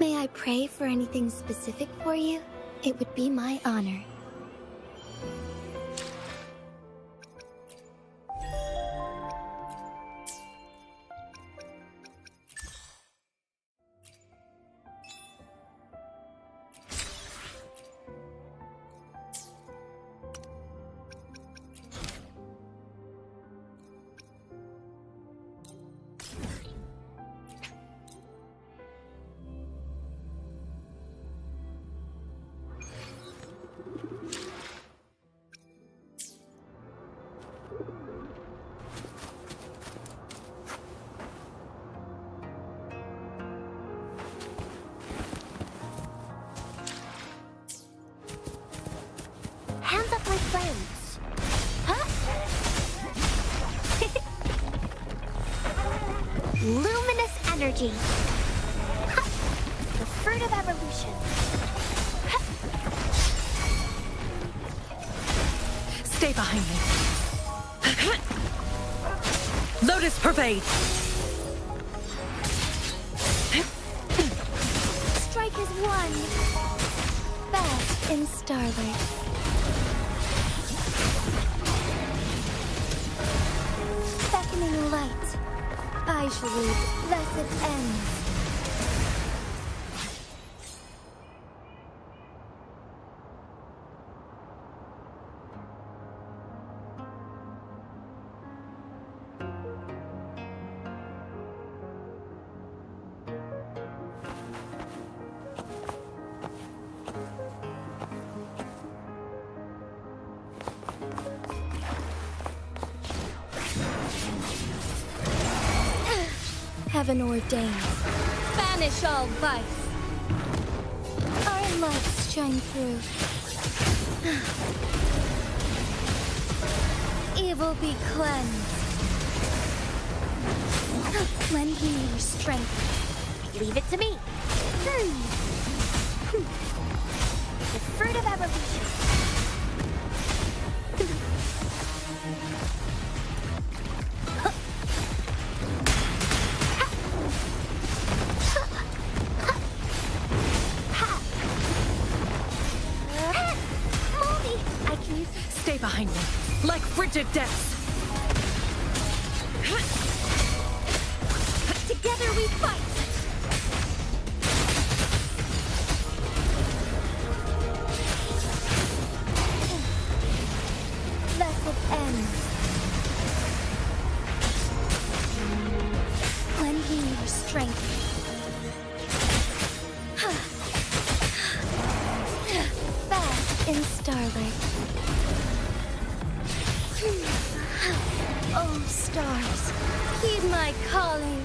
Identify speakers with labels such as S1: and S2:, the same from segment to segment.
S1: May I pray for anything specific for you? It would be my honor.
S2: Hands up, my friends. Huh? Luminous energy. Ha! The fruit of evolution. Ha!
S3: Stay behind me. Lotus pervade.
S1: Strike as one. Bask in starlight. Beckoning light. I shall lead blessed ends. Heaven ordained. Banish all vice. Our lights shine through. Evil be cleansed. Lend me your strength.
S2: Leave it to me. The fruit of evolution.
S3: Stay behind me, like frigid depths.
S2: Together we fight!
S1: Blessed ends. Lend me your strength. Bask in starlight. Oh, stars, heed my calling.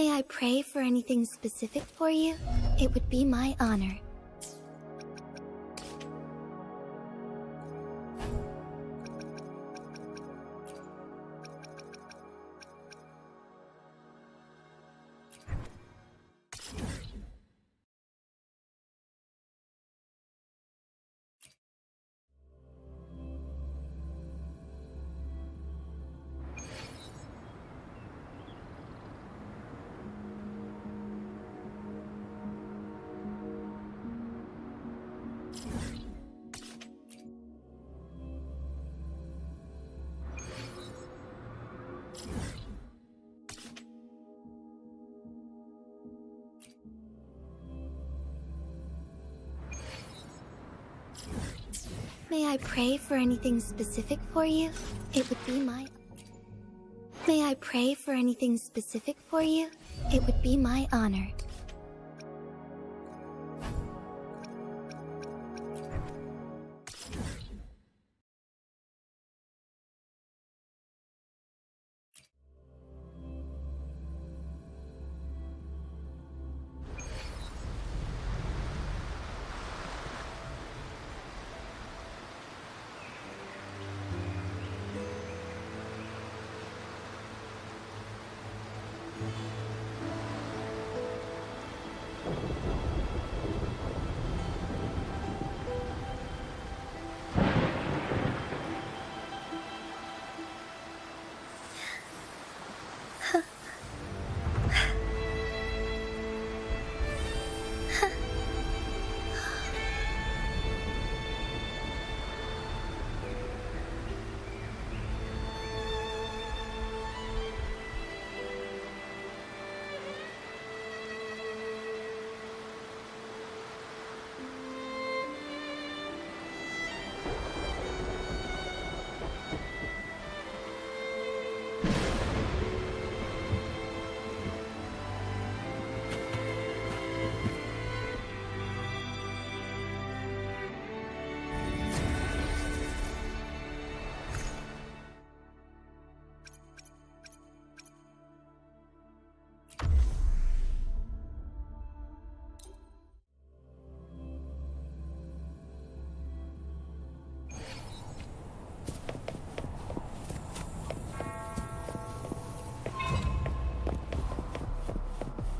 S1: May I pray for anything specific for you? It would be my honor. May I pray for anything specific for you? It would be my... May I pray for anything specific for you? It would be my honor.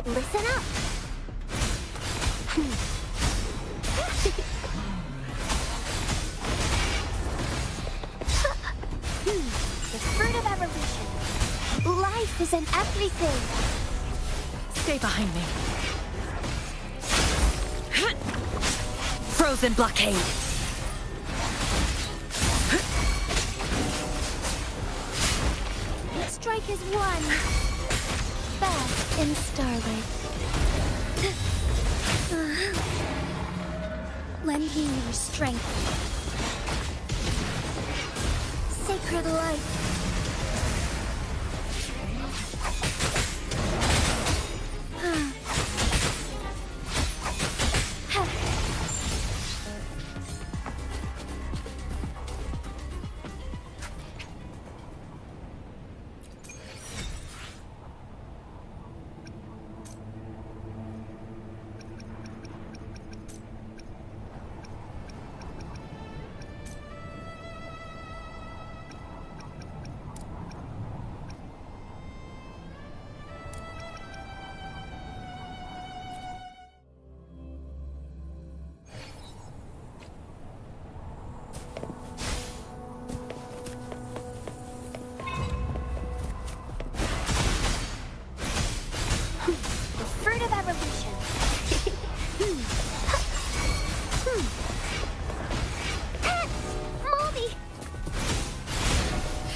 S2: Listen up! The fruit of evolution. Life is in everything.
S3: Stay behind me. Frozen blockade.
S2: Strike is one.
S1: Bask in starlight. Lend me your strength. Sacred light.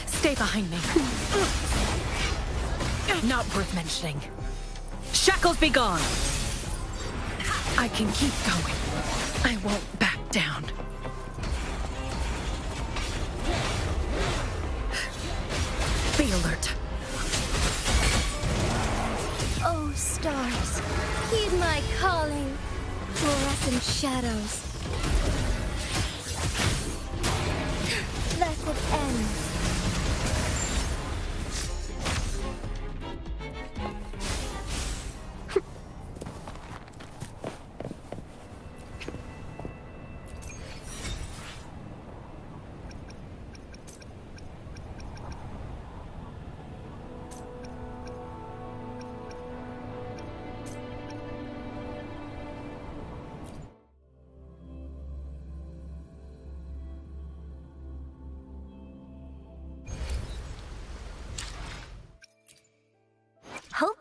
S3: Stay behind me. Not worth mentioning. Shackles be gone. I can keep going. I won't back down. Be alert.
S1: Oh, stars, heed my calling. Fluorescent shadows. Let it end.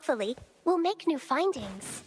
S2: Hopefully, we'll make new findings.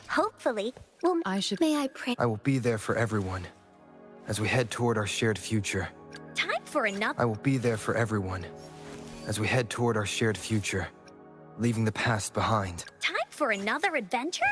S2: Hopefully, we'll...
S1: May I pray?
S4: I will be there for everyone as we head toward our shared future.
S2: Time for another...
S4: I will be there for everyone as we head toward our shared future, leaving the past behind.
S2: Time for another adventure?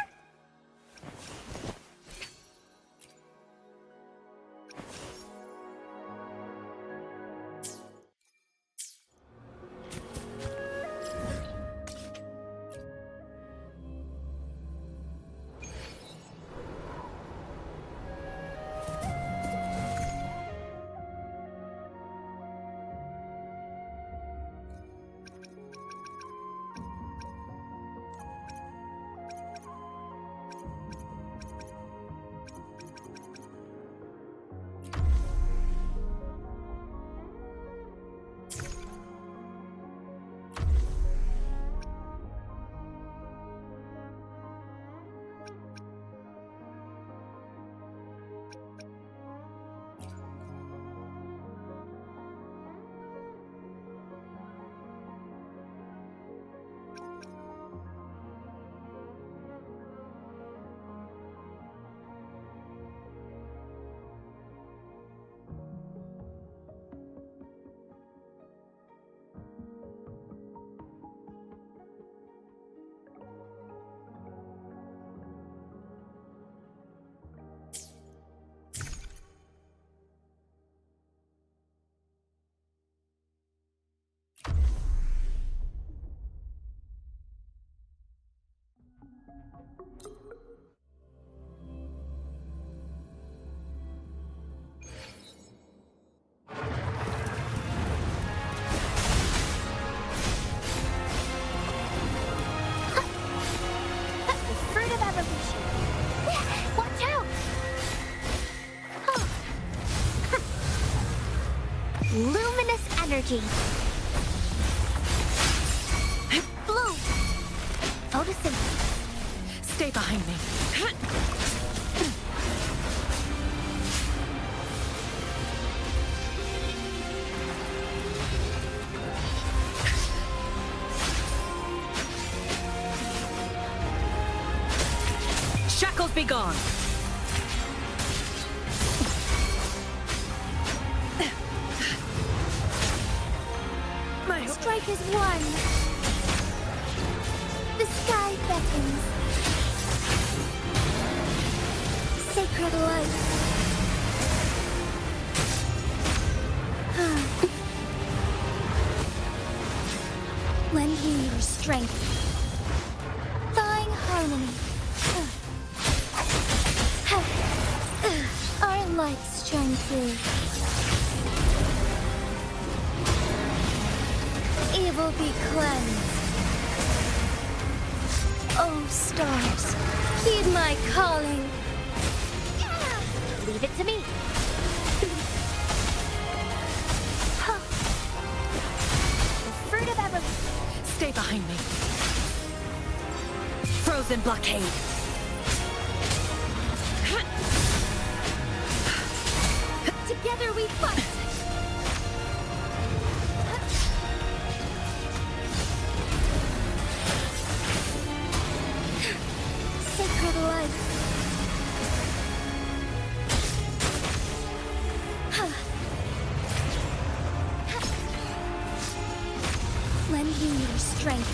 S2: Luminous energy. Blue. Photosynthesis.
S3: Stay behind me. Shackles be gone.
S1: Strike is one. The sky beckons. Sacred light. Lend me your strength. Thawing harmony. Our lights shine through. evil be cleansed. Oh, stars, heed my calling.
S2: Leave it to me. Huh. The fruit of evolution.
S3: Stay behind me. Frozen blockade.
S2: Together we fight.
S1: Sacred life. Lend me your strength.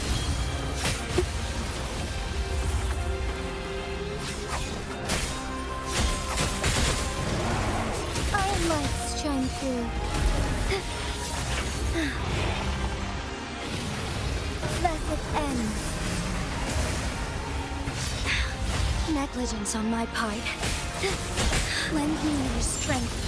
S1: Our lights shine through. Let it end. Negligence on my part. Lend me your strength.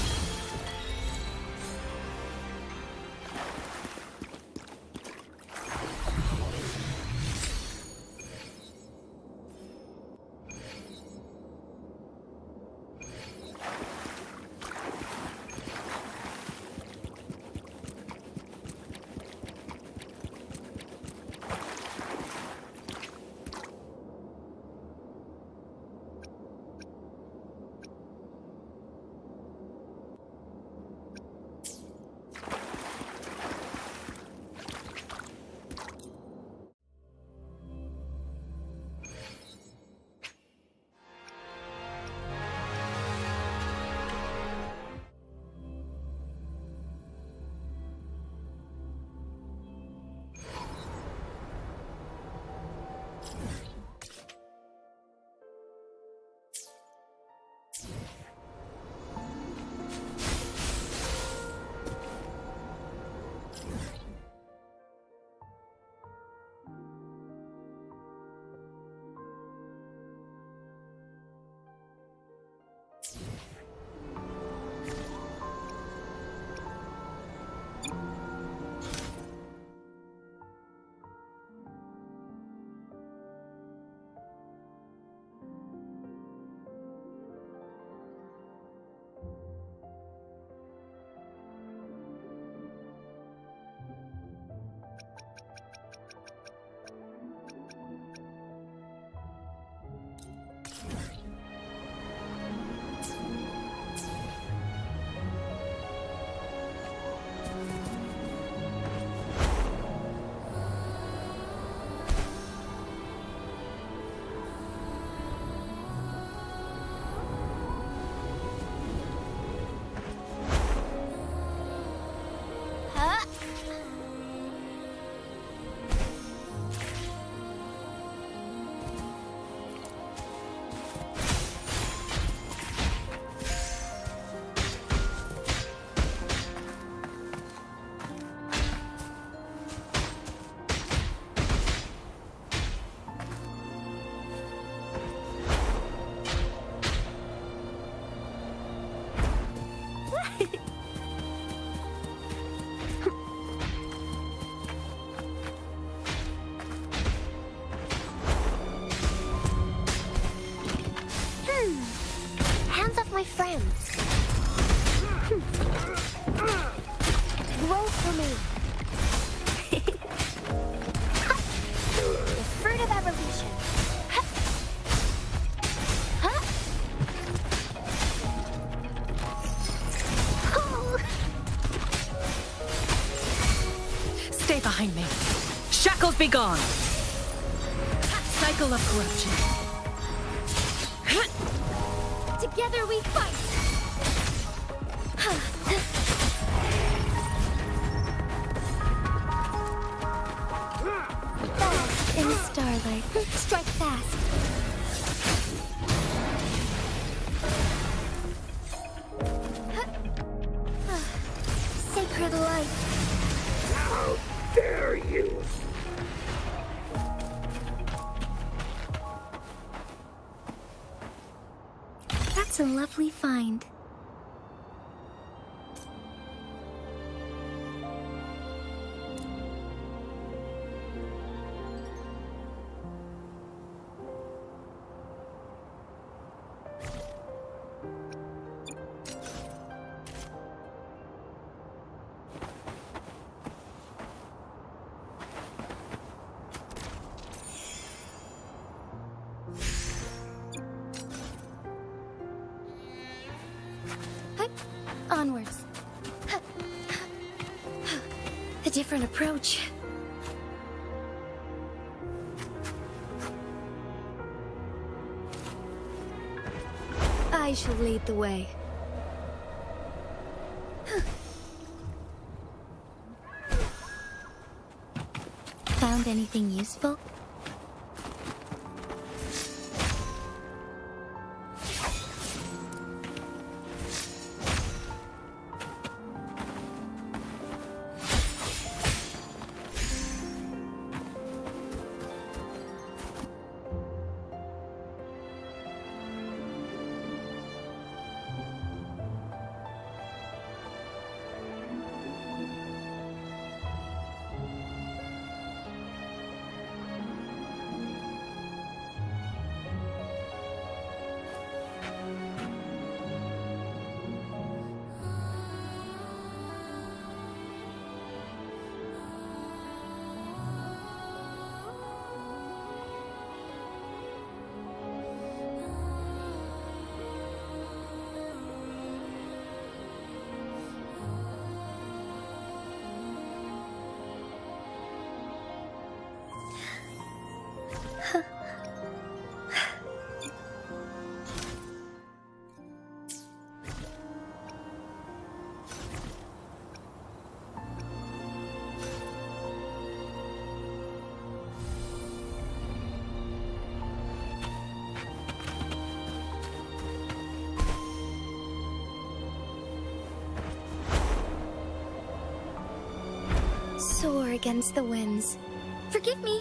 S2: My friends. Grow for me. The fruit of evolution.
S3: Stay behind me. Shackles be gone. Cycle of corruption.
S2: Together we fight!
S1: In the starlight, strike fast. Sacred light.
S5: How dare you!
S1: That's a lovely find. different approach. I shall lead the way. Found anything useful? Soar against the winds. Forgive me.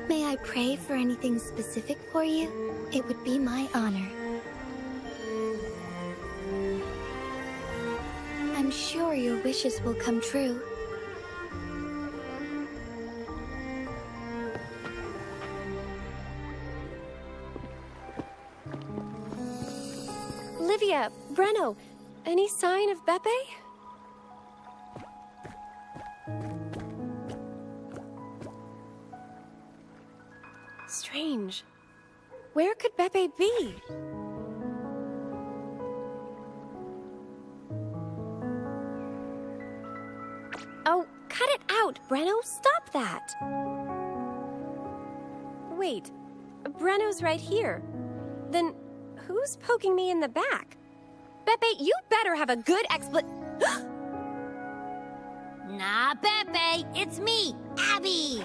S1: May I pray for anything specific for you? It would be my honor. I'm sure your wishes will come true.
S2: Livia, Breno, any sign of Beppe? Strange. Where could Beppe be? Oh, cut it out, Brenno. Stop that. Wait, Brenno's right here. Then who's poking me in the back? Pepe, you better have a good
S6: Nah, Pepe, it's me, Abby.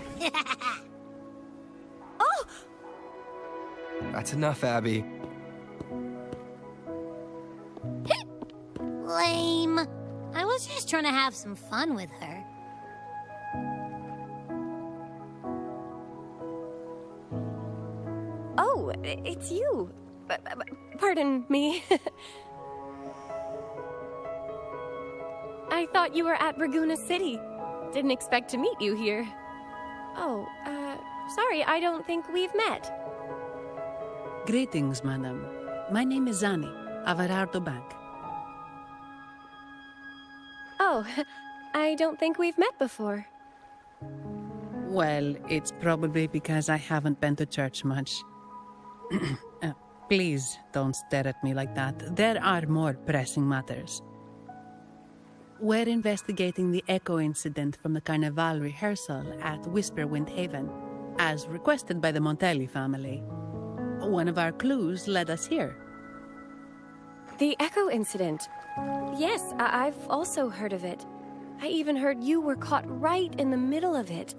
S2: Oh!
S4: That's enough, Abby.
S6: Lame. I was just trying to have some fun with her.
S2: Oh, it's you. Pardon me. I thought you were at Raguna City. Didn't expect to meet you here. Oh, sorry, I don't think we've met.
S7: Greetings, madam. My name is Zani, Averardo Bank.
S2: Oh, I don't think we've met before.
S7: Well, it's probably because I haven't been to church much. Please don't stare at me like that. There are more pressing matters. We're investigating the echo incident from the Carnival rehearsal at Whisperwind Haven, as requested by the Montelli family. One of our clues led us here.
S2: The Echo incident. Yes, I've also heard of it. I even heard you were caught right in the middle of it.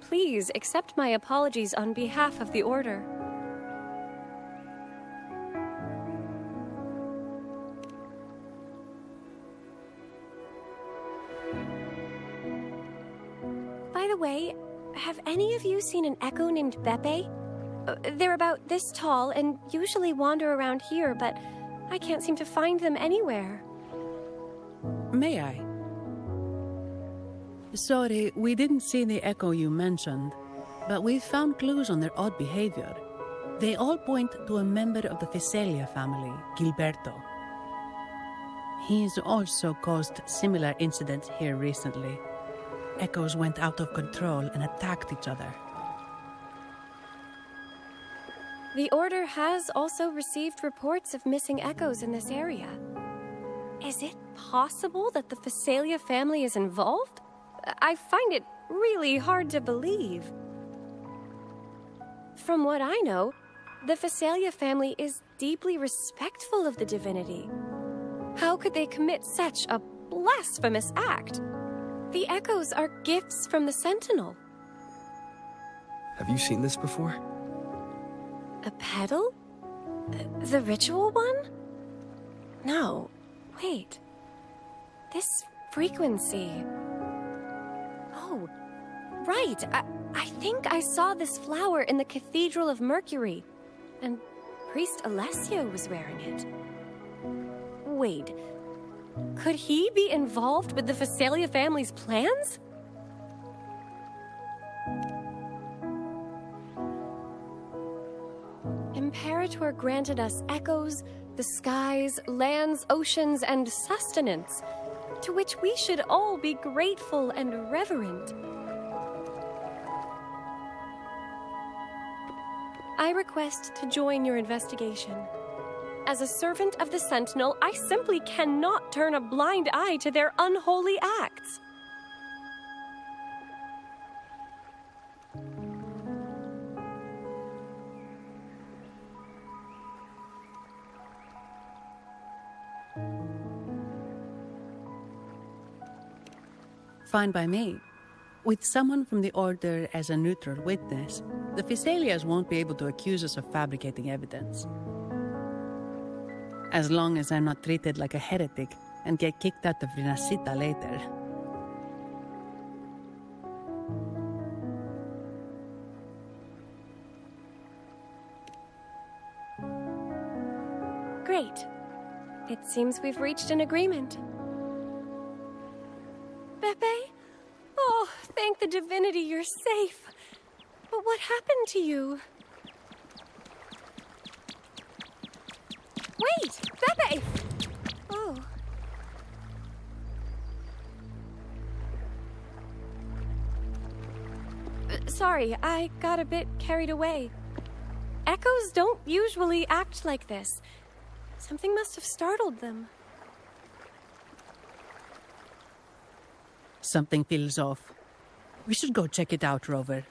S2: Please accept my apologies on behalf of the Order. By the way, have any of you seen an Echo named Beppe? They're about this tall and usually wander around here, but I can't seem to find them anywhere.
S7: May I? Sorry, we didn't see the echo you mentioned, but we found clues on their odd behavior. They all point to a member of the Fiselia family, Gilberto. He's also caused similar incidents here recently. Echoes went out of control and attacked each other.
S2: The Order has also received reports of missing echoes in this area. Is it possible that the Fiselia family is involved? I find it really hard to believe. From what I know, the Fiselia family is deeply respectful of the divinity. How could they commit such a blasphemous act? The echoes are gifts from the Sentinel.
S4: Have you seen this before?
S2: A pedal? The ritual one? No. Wait. This frequency... Oh, right. I think I saw this flower in the Cathedral of Mercury, and Priest Alessio was wearing it. Wait. Could he be involved with the Fiselia family's plans? Imperator granted us echoes, the skies, lands, oceans, and sustenance, to which we should all be grateful and reverent. I request to join your investigation. As a servant of the Sentinel, I simply cannot turn a blind eye to their unholy acts.
S7: Fine by me. With someone from the Order as a neutral witness, the Fiselias won't be able to accuse us of fabricating evidence. As long as I'm not treated like a heretic and get kicked out of Rinascita later.
S2: Great. It seems we've reached an agreement. Beppe? Oh, thank the divinity you're safe. But what happened to you? Wait! Beppe! Oh. Sorry, I got a bit carried away. Echoes don't usually act like this. Something must have startled them.
S7: Something feels off. We should go check it out, Rover.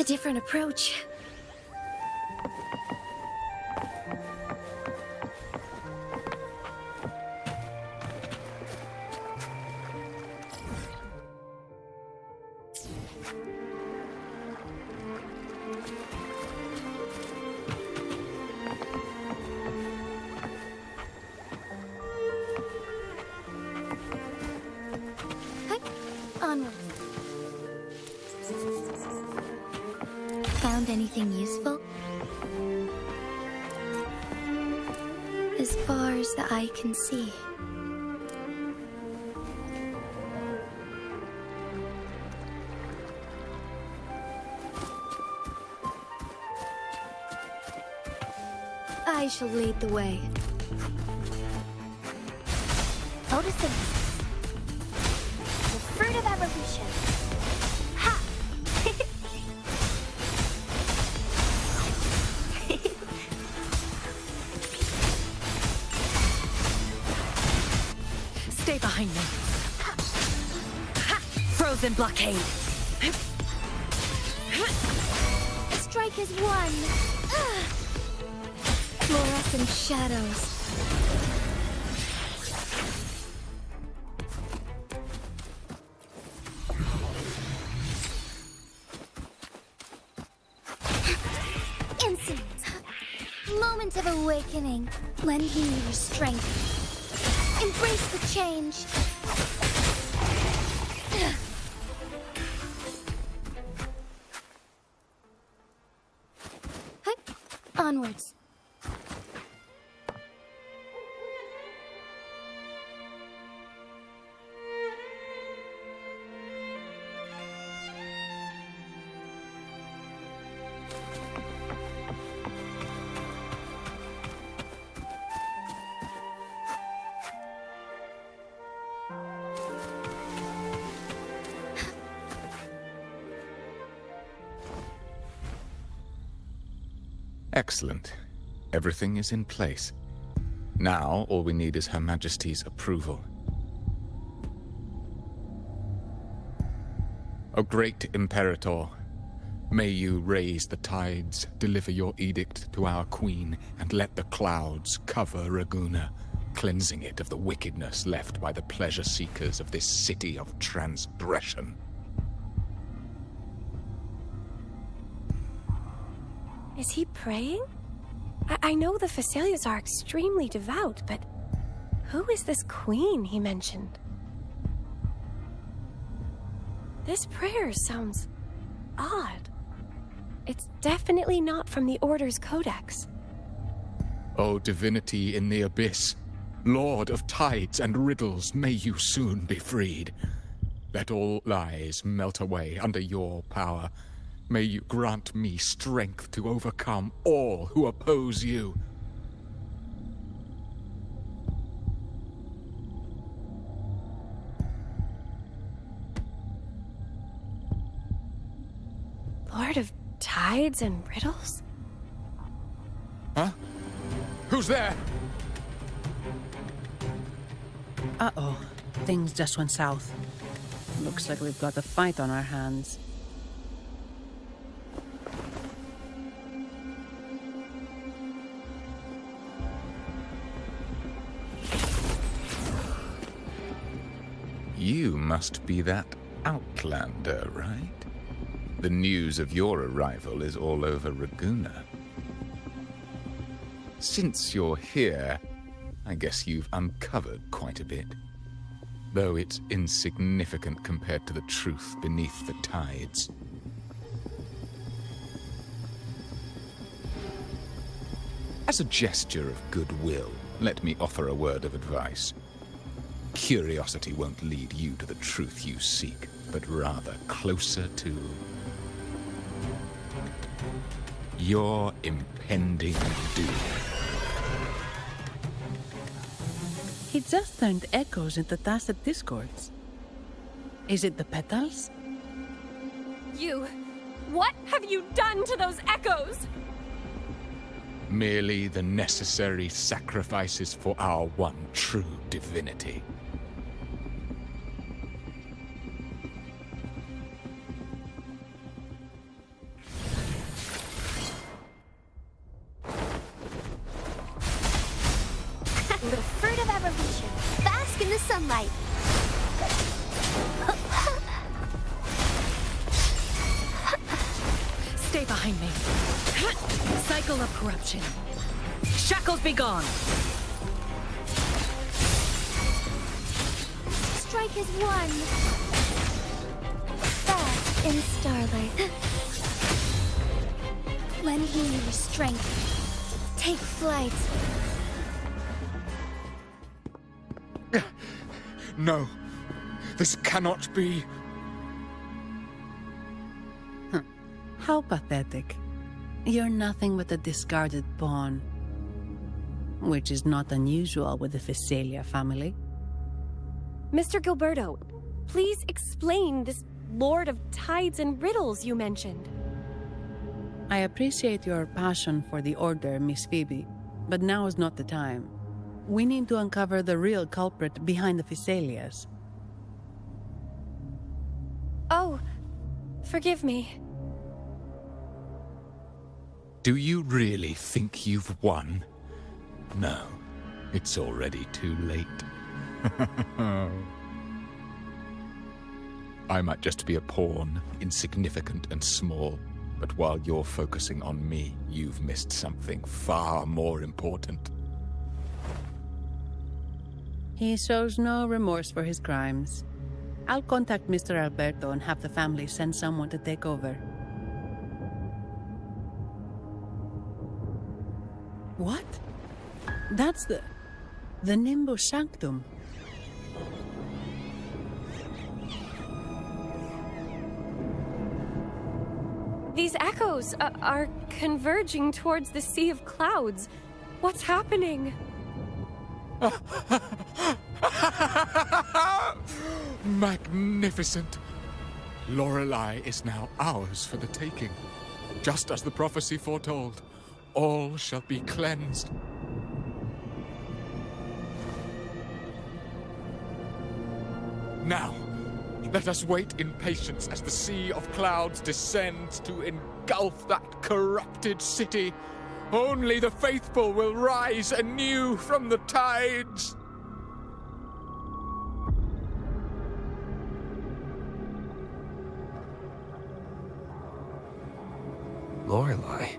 S1: different approach. Onward. Found anything useful? As far as the eye can see. I shall lead the way. Photosynthesis. The fruit of evolution. Ha!
S3: Stay behind me. Ha! Frozen blockade.
S1: A strike is won. Fluorescent shadows. Instant. Moment of awakening. Lend me your strength. Embrace the change. Onwards.
S8: Excellent. Everything is in place. Now, all we need is Her Majesty's approval. O great Imperator, may you raise the tides, deliver your edict to our queen, and let the clouds cover Raguna, cleansing it of the wickedness left by the pleasure-seekers of this city of transgression.
S2: Is he praying? I know the Phasalias are extremely devout, but who is this queen he mentioned? This prayer sounds odd. It's definitely not from the Order's codex.
S8: O divinity in the abyss, Lord of tides and riddles, may you soon be freed. Let all lies melt away under your power. May you grant me strength to overcome all who oppose you.
S2: Lord of tides and riddles?
S8: Huh? Who's there?
S7: Uh-oh. Things just went south. Looks like we've got a fight on our hands.
S8: You must be that outlander, right? The news of your arrival is all over Raguna. Since you're here, I guess you've uncovered quite a bit. Though it's insignificant compared to the truth beneath the tides. As a gesture of goodwill, let me offer a word of advice. Curiosity won't lead you to the truth you seek, but rather closer to your impending doom.
S7: He just turned echoes into tacit discords. Is it the petals?
S2: What have you done to those echoes?
S8: Merely the necessary sacrifices for our one true divinity.
S1: The fruit of evolution. Bask in the sunlight.
S3: Stay behind me. Cycle of corruption. Shackles be gone.
S1: Strike as one. Bask in starlight. Lend me your strength. Take flight.
S8: No. This cannot be.
S7: How pathetic. You're nothing but a discarded pawn. Which is not unusual with the Physalia family.
S2: Mr. Gilberto, please explain this Lord of Tides and Riddles you mentioned.
S7: I appreciate your passion for the Order, Miss Phoebe, but now is not the time. We need to uncover the real culprit behind the Physalias.
S2: Oh, forgive me.
S8: Do you really think you've won? No, it's already too late. I might just be a pawn, insignificant and small, but while you're focusing on me, you've missed something far more important.
S7: He shows no remorse for his crimes. I'll contact Mr. Alberto and have the family send someone to take over. What? That's the Nimbus Sanctum.
S2: These echoes are converging towards the Sea of Clouds. What's happening?
S8: Magnificent! Lorelei is now ours for the taking. Just as the prophecy foretold, all shall be cleansed. Now, let us wait in patience as the Sea of Clouds descends to engulf that corrupted city. Only the faithful will rise anew from the tides.
S4: Lorelei.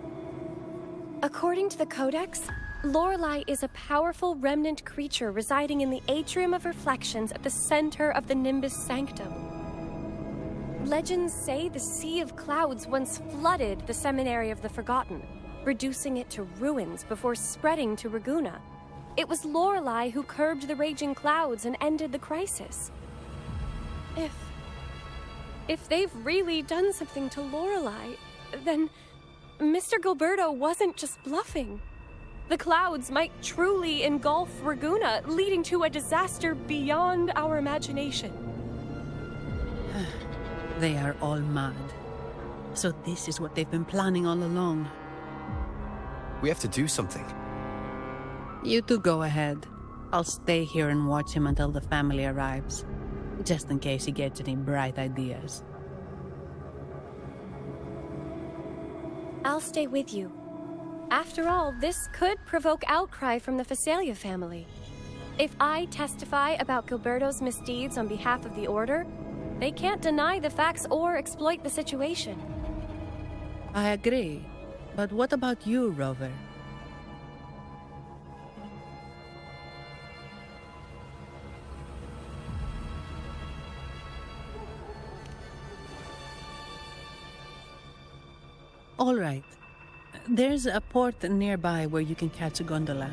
S2: According to the Codex, Lorelei is a powerful remnant creature residing in the Atrium of Reflections at the center of the Nimbus Sanctum. Legends say the Sea of Clouds once flooded the Seminary of the Forgotten, reducing it to ruins before spreading to Raguna. It was Lorelei who curbed the raging clouds and ended the crisis. If they've really done something to Lorelei, then Mr. Gilberto wasn't just bluffing. The clouds might truly engulf Raguna, leading to a disaster beyond our imagination.
S7: They are all mad. So this is what they've been planning all along.
S4: We have to do something.
S7: You two go ahead. I'll stay here and watch him until the family arrives. Just in case he gets any bright ideas.
S2: I'll stay with you. After all, this could provoke outcry from the Physalia family. If I testify about Gilberto's misdeeds on behalf of the Order, they can't deny the facts or exploit the situation.
S7: I agree. But what about you, Rover? All right. There's a port nearby where you can catch a gondola.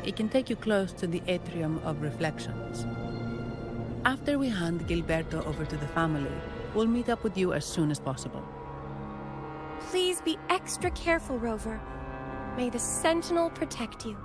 S7: It can take you close to the Atrium of Reflections. After we hand Gilberto over to the family, we'll meet up with you as soon as possible.
S2: Please be extra careful, Rover. May the Sentinel protect you.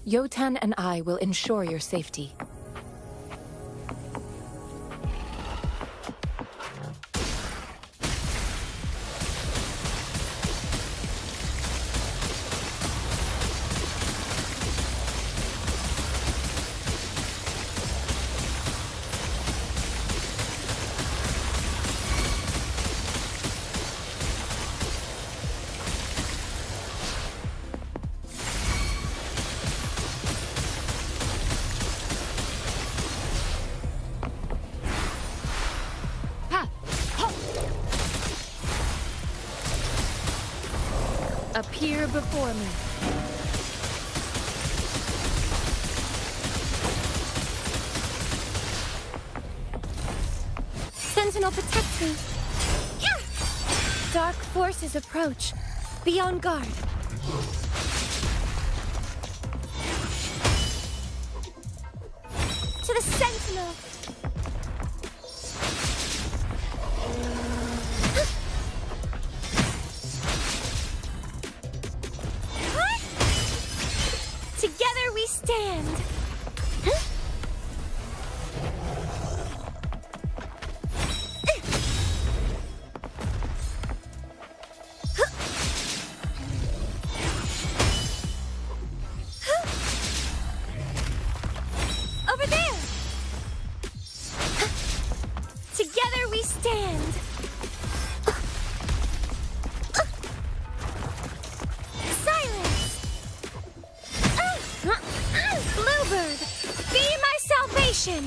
S3: Yotan and I will ensure your safety. Appear before me.
S2: Sentinel, protect me! Dark forces approach. Be on guard. To the Sentinel! Together we stand! Over there! Together we stand! Silence! Bluebird, be my salvation!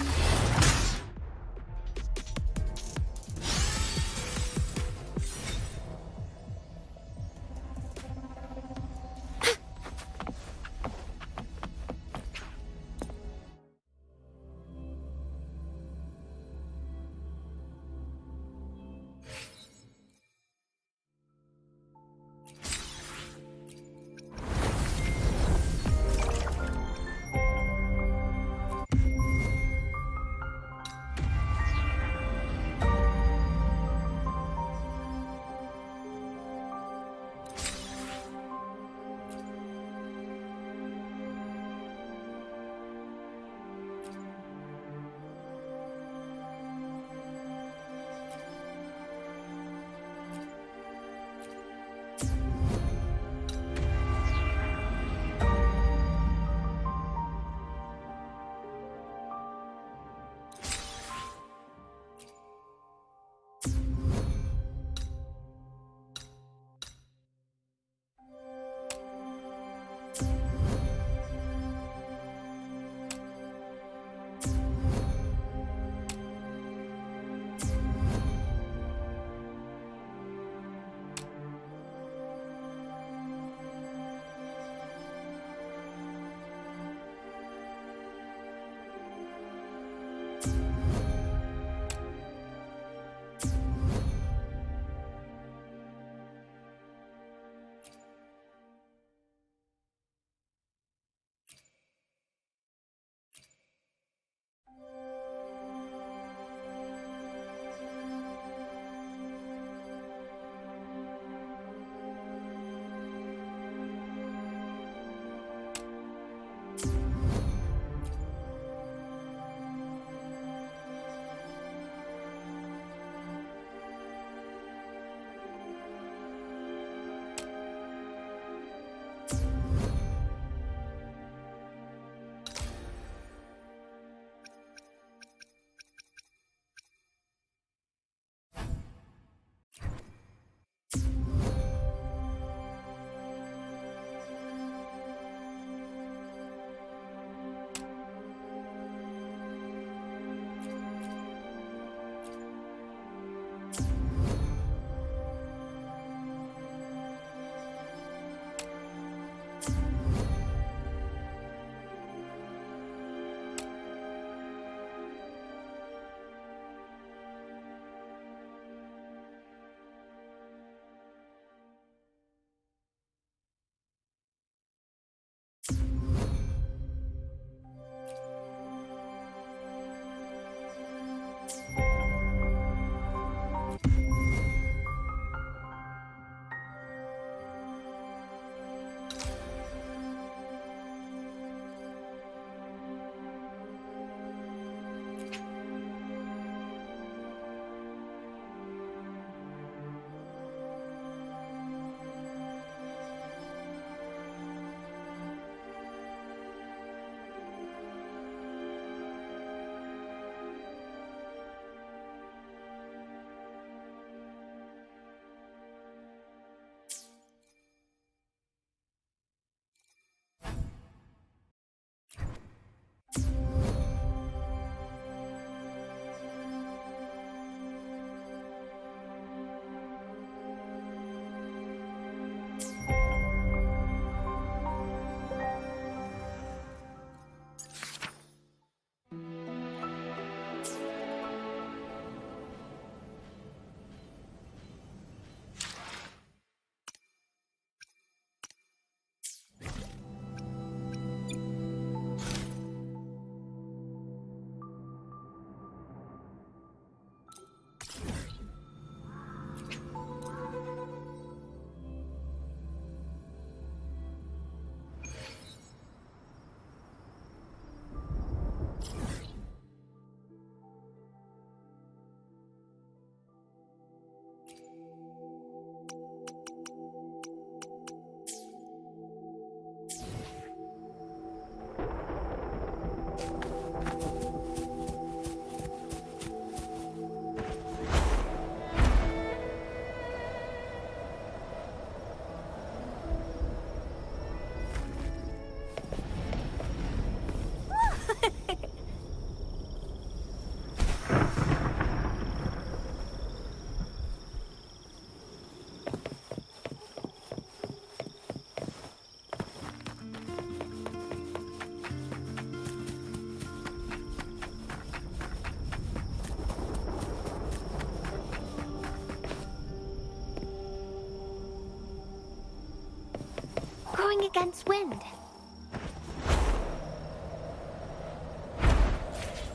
S1: against wind.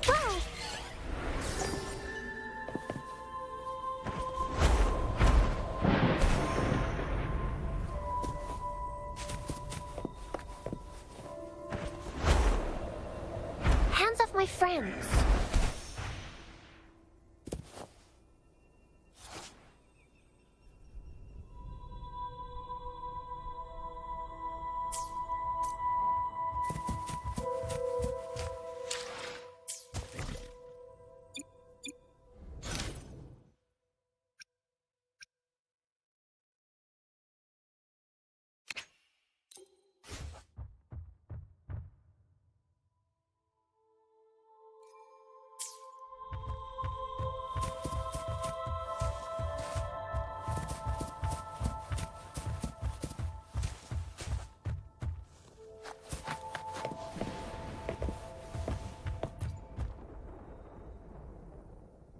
S1: Wow! Hands off my friends.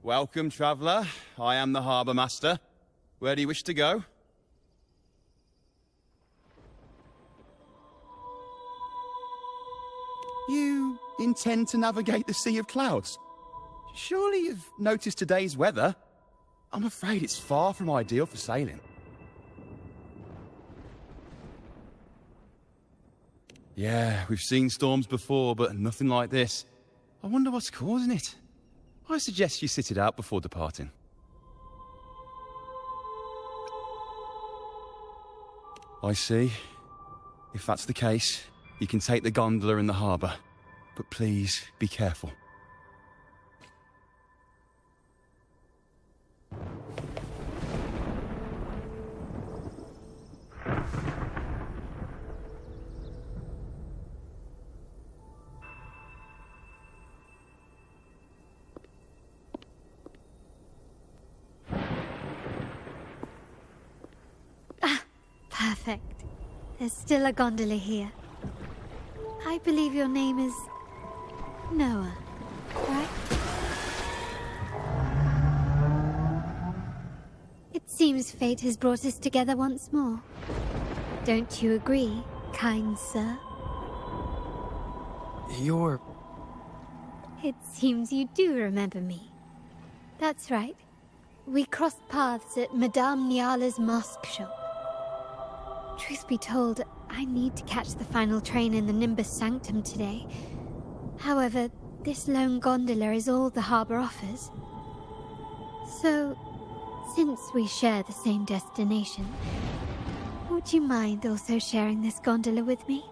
S9: Welcome, traveller. I am the harbour master. Where do you wish to go? You intend to navigate the Sea of Clouds? Surely you've noticed today's weather? I'm afraid it's far from ideal for sailing. Yeah, we've seen storms before, but nothing like this. I wonder what's causing it. I suggest you sit it out before departing. I see. If that's the case, you can take the gondola in the harbour. But please, be careful.
S10: Perfect. There's still a gondola here. I believe your name is Noah, right? It seems fate has brought us together once more. Don't you agree, kind sir?
S4: You're...
S10: It seems you do remember me. That's right. We crossed paths at Madame Niala's mosque shop. Truth be told, I need to catch the final train in the Nimbus Sanctum today. However, this lone gondola is all the harbour offers. So, since we share the same destination, would you mind also sharing this gondola with me?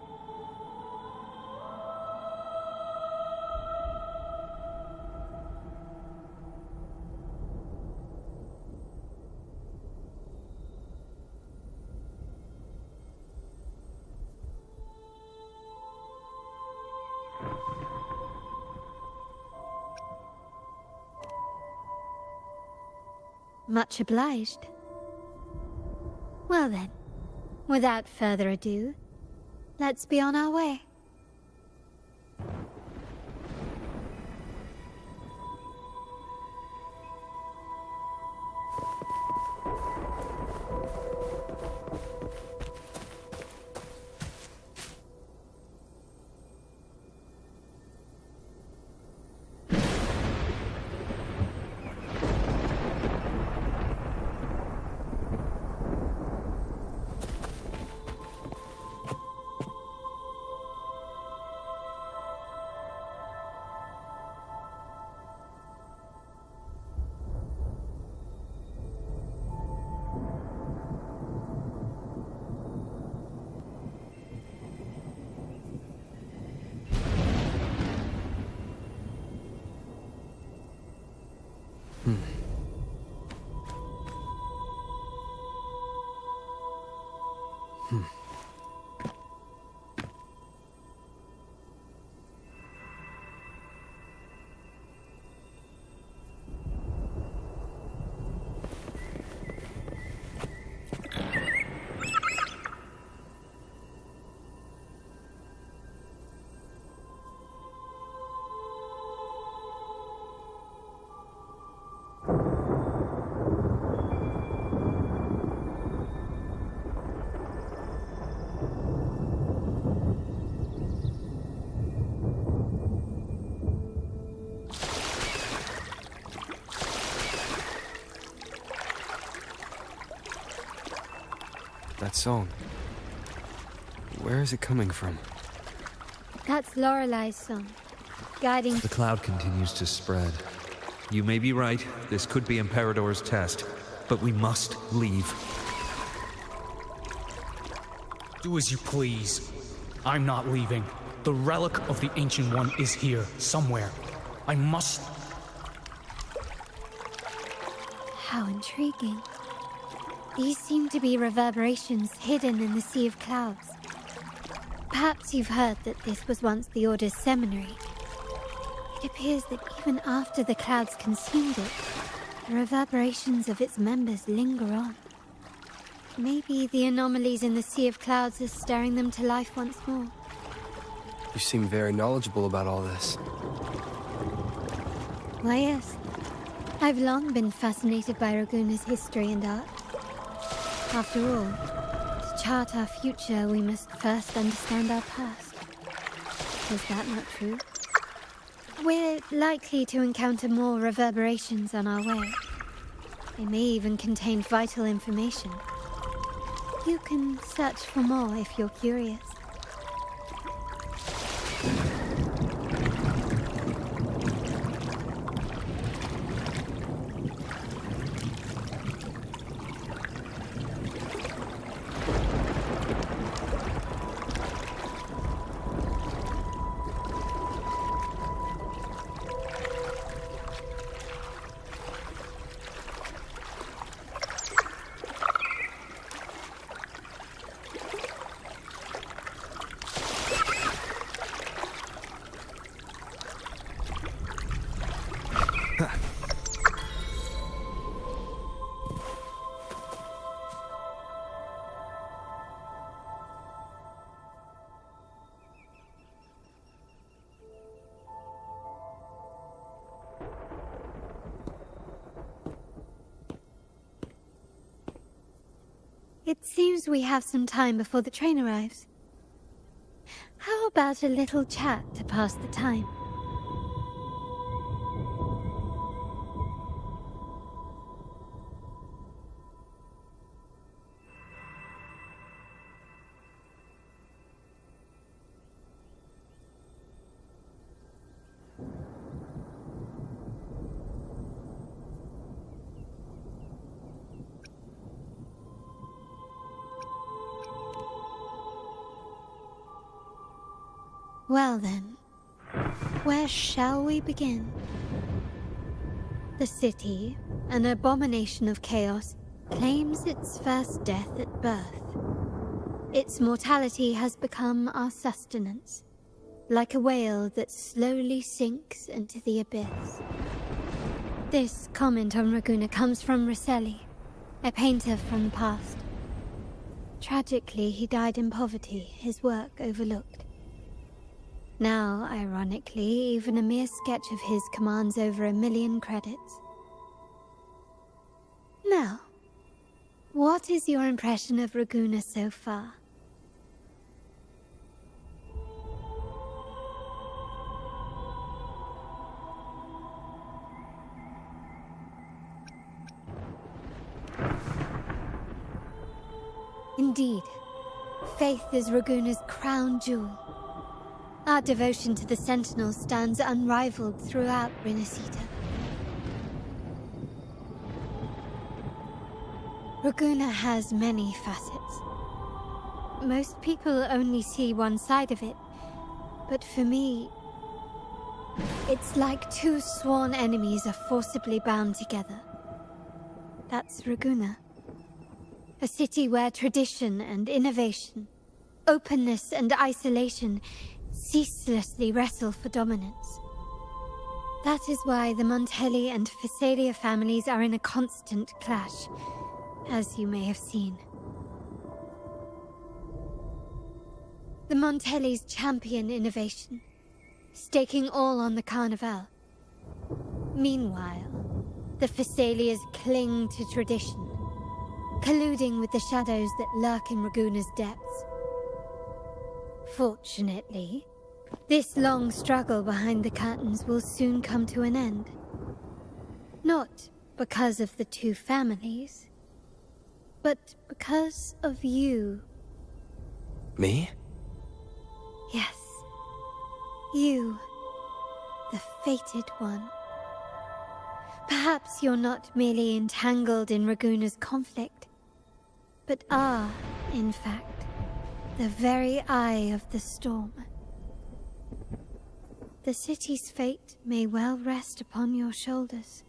S10: Much obliged. Well then, without further ado, let's be on our way.
S4: that song? Where is it coming from?
S10: That's Lorelai's song, guiding...
S11: The cloud continues to spread. You may be right, this could be Imperador's test, but we must leave.
S12: Do as you please. I'm not leaving. The relic of the Ancient One is here, somewhere. I must...
S10: How intriguing. These seem to be reverberations hidden in the Sea of Clouds. Perhaps you've heard that this was once the Order's seminary. It appears that even after the clouds consumed it, the reverberations of its members linger on. Maybe the anomalies in the Sea of Clouds are stirring them to life once more.
S4: You seem very knowledgeable about all this.
S10: Why, yes. I've long been fascinated by Raguna's history and art. After all, to chart our future, we must first understand our past. Is that not true? We're likely to encounter more reverberations on our way. They may even contain vital information. You can search for more if you're curious. It seems we have some time before the train arrives. How about a little chat to pass the time? Well then, where shall we begin? The city, an abomination of chaos, claims its first death at birth. Its mortality has become our sustenance, like a whale that slowly sinks into the abyss. This comment on Raguna comes from Rosselli, a painter from the past. Tragically, he died in poverty, his work overlooked. Now, ironically, even a mere sketch of his commands over 1 million credits. Now, what is your impression of Raguna so far? Indeed, faith is Raguna's crown jewel. Our devotion to the Sentinels stands unrivaled throughout Rinasita. Raguna has many facets. Most people only see one side of it, but for me, it's like two sworn enemies are forcibly bound together. That's Raguna. A city where tradition and innovation, openness and isolation ceaselessly wrestle for dominance. That is why the Montelli and Phasalia families are in a constant clash, as you may have seen. The Montellis champion innovation, staking all on the Carnival. Meanwhile, the Phasalias cling to tradition, colluding with the shadows that lurk in Raguna's depths. Fortunately, this long struggle behind the curtains will soon come to an end. Not because of the two families, but because of you.
S4: Me?
S10: Yes. You. The fated one. Perhaps you're not merely entangled in Raguna's conflict, but are, in fact, the very eye of the storm. The city's fate may well rest upon your shoulders.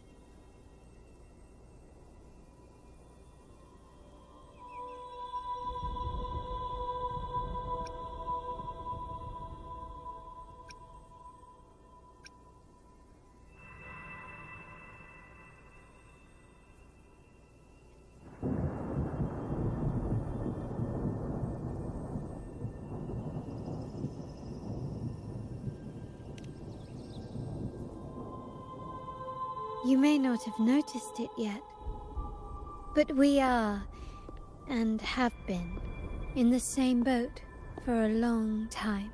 S10: You may not have noticed it yet, but we are, and have been, in the same boat for a long time.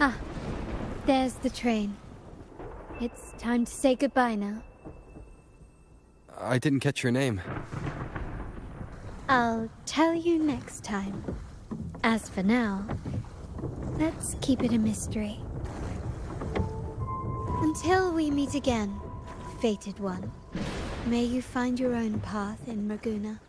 S10: Ah, there's the train. It's time to say goodbye now.
S4: I didn't catch your name.
S10: I'll tell you next time. As for now, let's keep it a mystery. Until we meet again, fated one, may you find your own path in Raguna.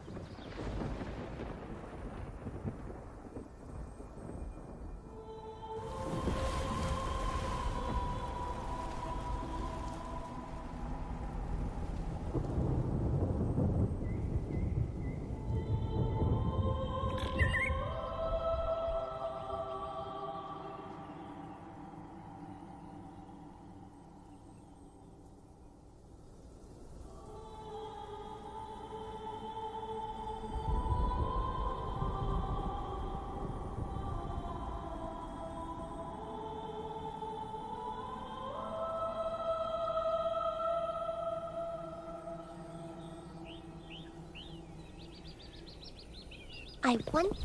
S13: I want...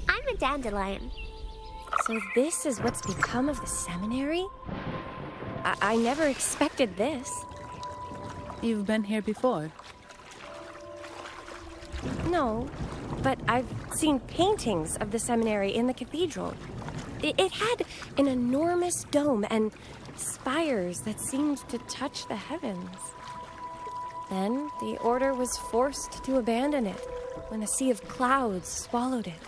S13: I'm a dandelion.
S2: So this is what's become of the seminary? I never expected this.
S7: You've been here before?
S2: No, but I've seen paintings of the seminary in the cathedral. It had an enormous dome and spires that seemed to touch the heavens. Then the order was forced to abandon it when a sea of clouds swallowed it.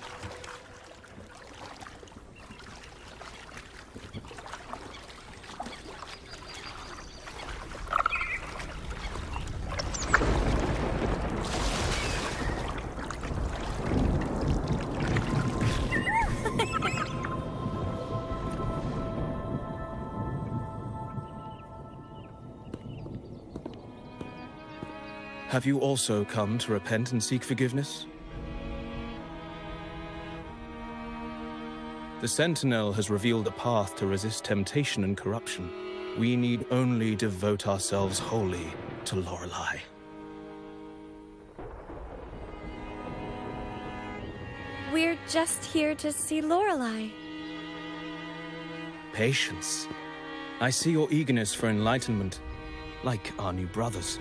S14: Have you also come to repent and seek forgiveness? The Sentinel has revealed a path to resist temptation and corruption. We need only devote ourselves wholly to Lorelei.
S2: We're just here to see Lorelei.
S14: Patience. I see your eagerness for enlightenment, like our new brothers.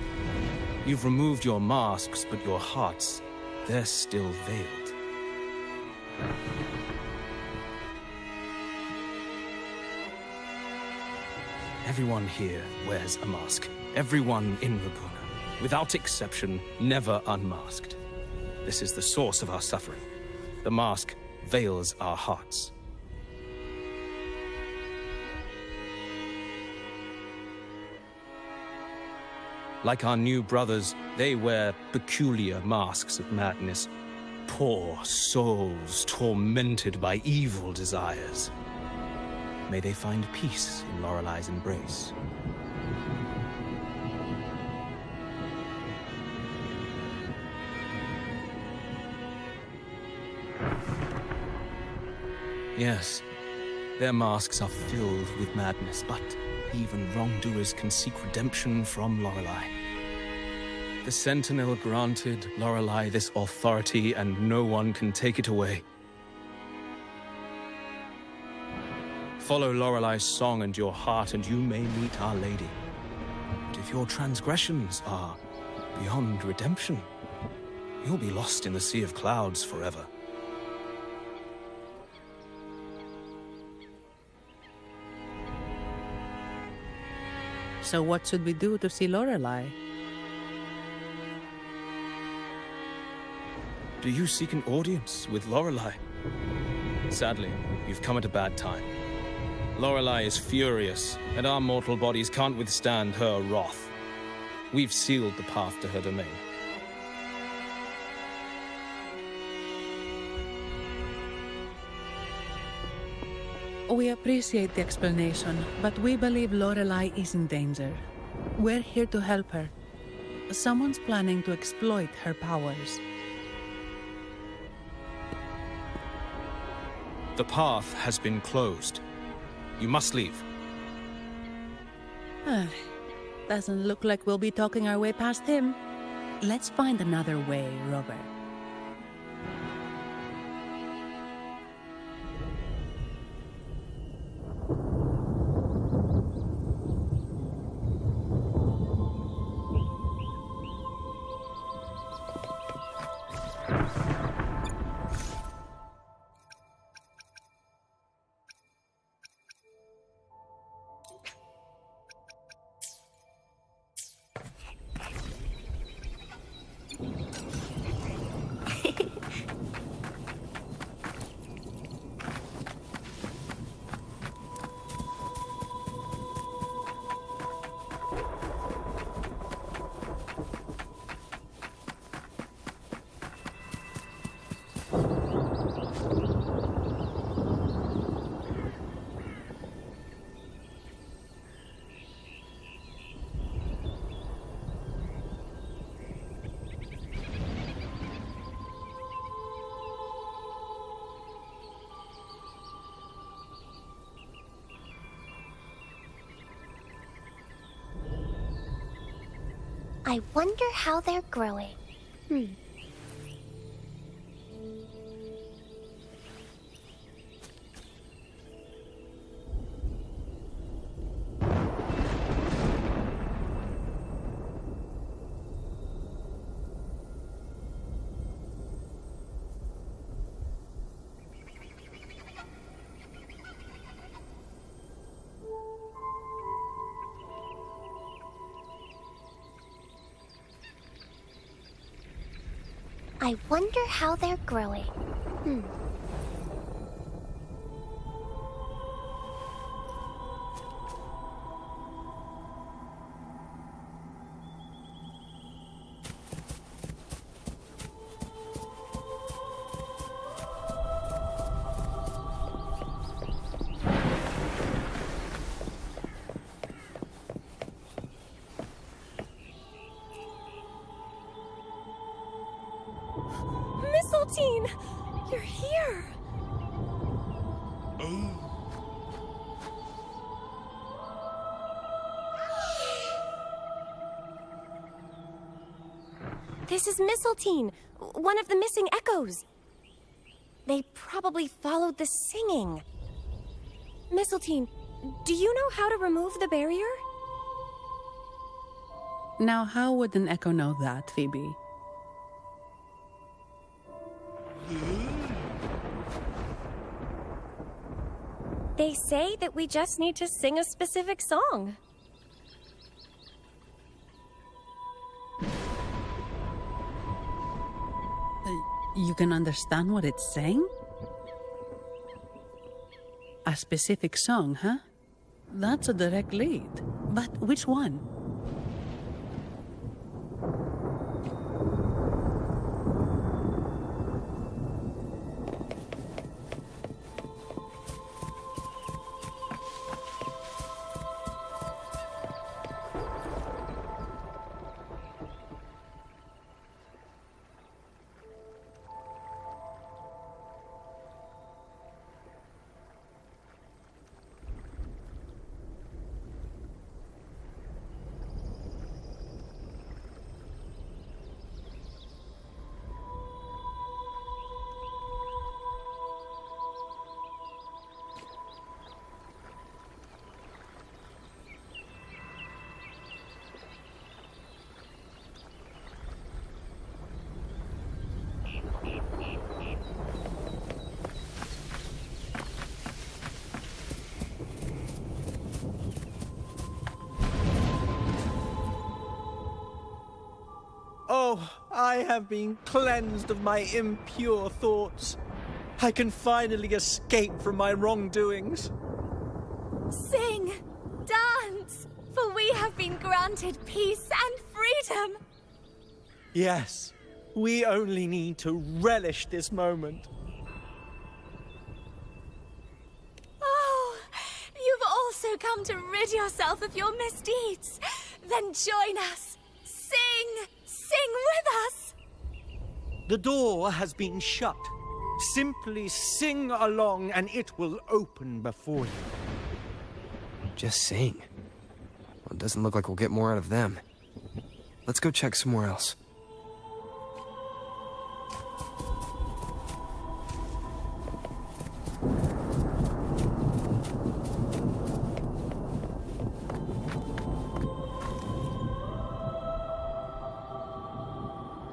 S14: You've removed your masks, but your hearts, they're still veiled. Everyone here wears a mask. Everyone in Raguna, without exception, never unmasked. This is the source of our suffering. The mask veils our hearts. Like our new brothers, they wear peculiar masks of madness. Poor souls tormented by evil desires. May they find peace in Lorelei's embrace. Yes, their masks are filled with madness, but even wrongdoers can seek redemption from Lorelei. The Sentinel granted Lorelei this authority, and no one can take it away. Follow Lorelei's song and your heart, and you may meet Our Lady. But if your transgressions are beyond redemption, you'll be lost in the sea of clouds forever.
S7: So what should we do to see Lorelei?
S14: Do you seek an audience with Lorelei? Sadly, you've come at a bad time. Lorelei is furious, and our mortal bodies can't withstand her wrath. We've sealed the path to her domain.
S7: We appreciate the explanation, but we believe Lorelei is in danger. We're here to help her. Someone's planning to exploit her powers.
S14: The path has been closed. You must leave.
S7: Doesn't look like we'll be talking our way past him. Let's find another way, Robert.
S13: I wonder how they're growing. I wonder how they're growing.
S2: Mistletoe! You're here! This is Mistletoe, one of the missing echoes. They probably followed the singing. Mistletoe, do you know how to remove the barrier?
S7: Now, how would an echo know that, Phoebe?
S2: They say that we just need to sing a specific song.
S7: You can understand what it's saying? A specific song, huh? That's a direct lead. But which one?
S15: Oh, I have been cleansed of my impure thoughts. I can finally escape from my wrongdoings.
S2: Sing! Dance! For we have been granted peace and freedom!
S15: Yes, we only need to relish this moment.
S2: Oh, you've also come to rid yourself of your misdeeds. Then join us. Sing! Sing with us!
S15: The door has been shut. Simply sing along and it will open before you.
S4: Just sing. Well, it doesn't look like we'll get more out of them. Let's go check somewhere else.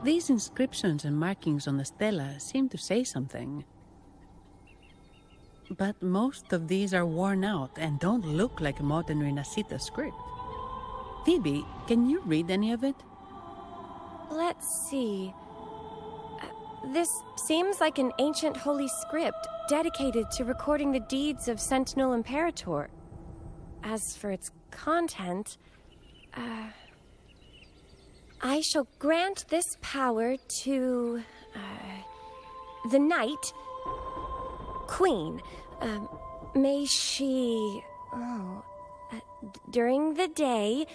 S7: These inscriptions and markings on the stela seem to say something. But most of these are worn out and don't look like modern Renacita script. Phoebe, can you read any of it?
S2: Let's see. This seems like an ancient holy script dedicated to recording the deeds of Sentinel Imperator. As for its content, I shall grant this power to the Knight Queen. May she, during the day,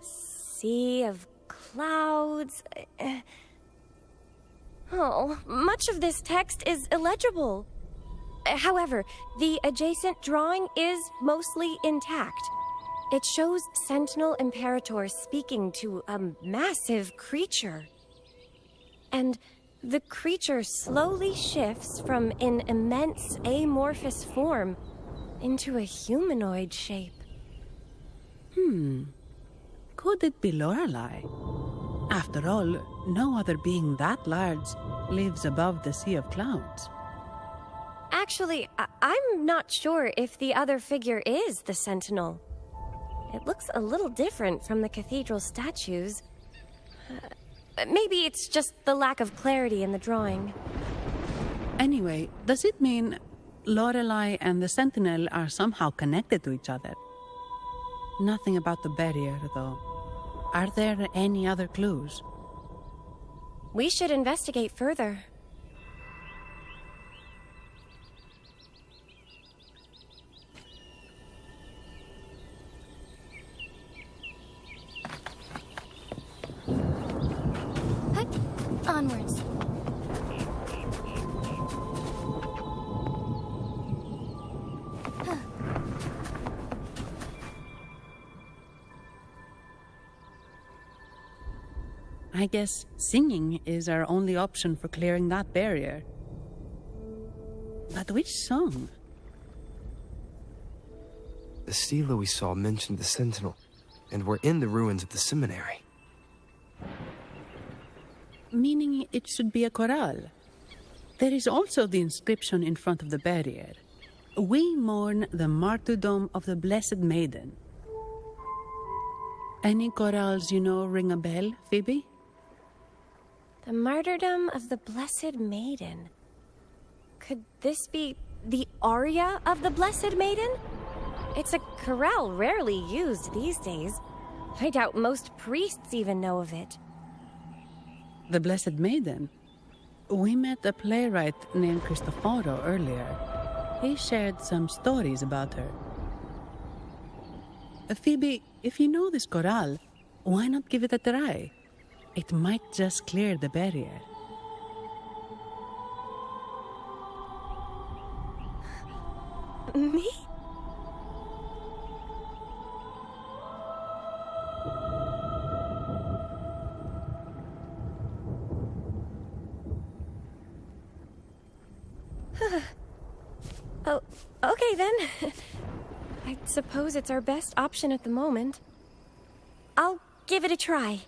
S2: sea of clouds. Much of this text is illegible. However, the adjacent drawing is mostly intact. It shows Sentinel Imperator speaking to a massive creature. And the creature slowly shifts from an immense amorphous form into a humanoid shape.
S7: Could it be Lorelei? After all, no other being that large lives above the sea of clouds.
S2: Actually, I'm not sure if the other figure is the Sentinel. It looks a little different from the cathedral statues. Maybe it's just the lack of clarity in the drawing.
S7: Anyway, does it mean Lorelei and the Sentinel are somehow connected to each other? Nothing about the barrier, though. Are there any other clues?
S2: We should investigate further.
S1: Onwards.
S7: I guess singing is our only option for clearing that barrier. But which song?
S4: The stela we saw mentioned the Sentinel, and we're in the ruins of the seminary.
S7: Meaning it should be a chorale. There is also the inscription in front of the barrier. We mourn the martyrdom of the Blessed Maiden. Any chorales you know ring a bell, Phoebe?
S2: The martyrdom of the Blessed Maiden. Could this be the aria of the Blessed Maiden? It's a chorale rarely used these days. I doubt most priests even know of it.
S7: The Blessed Maiden? We met a playwright named Cristoforo earlier. He shared some stories about her. Phoebe, if you know this chorale, why not give it a try? It might just clear the barrier.
S2: Me? Oh, okay then. I suppose it's our best option at the moment. I'll give it a try.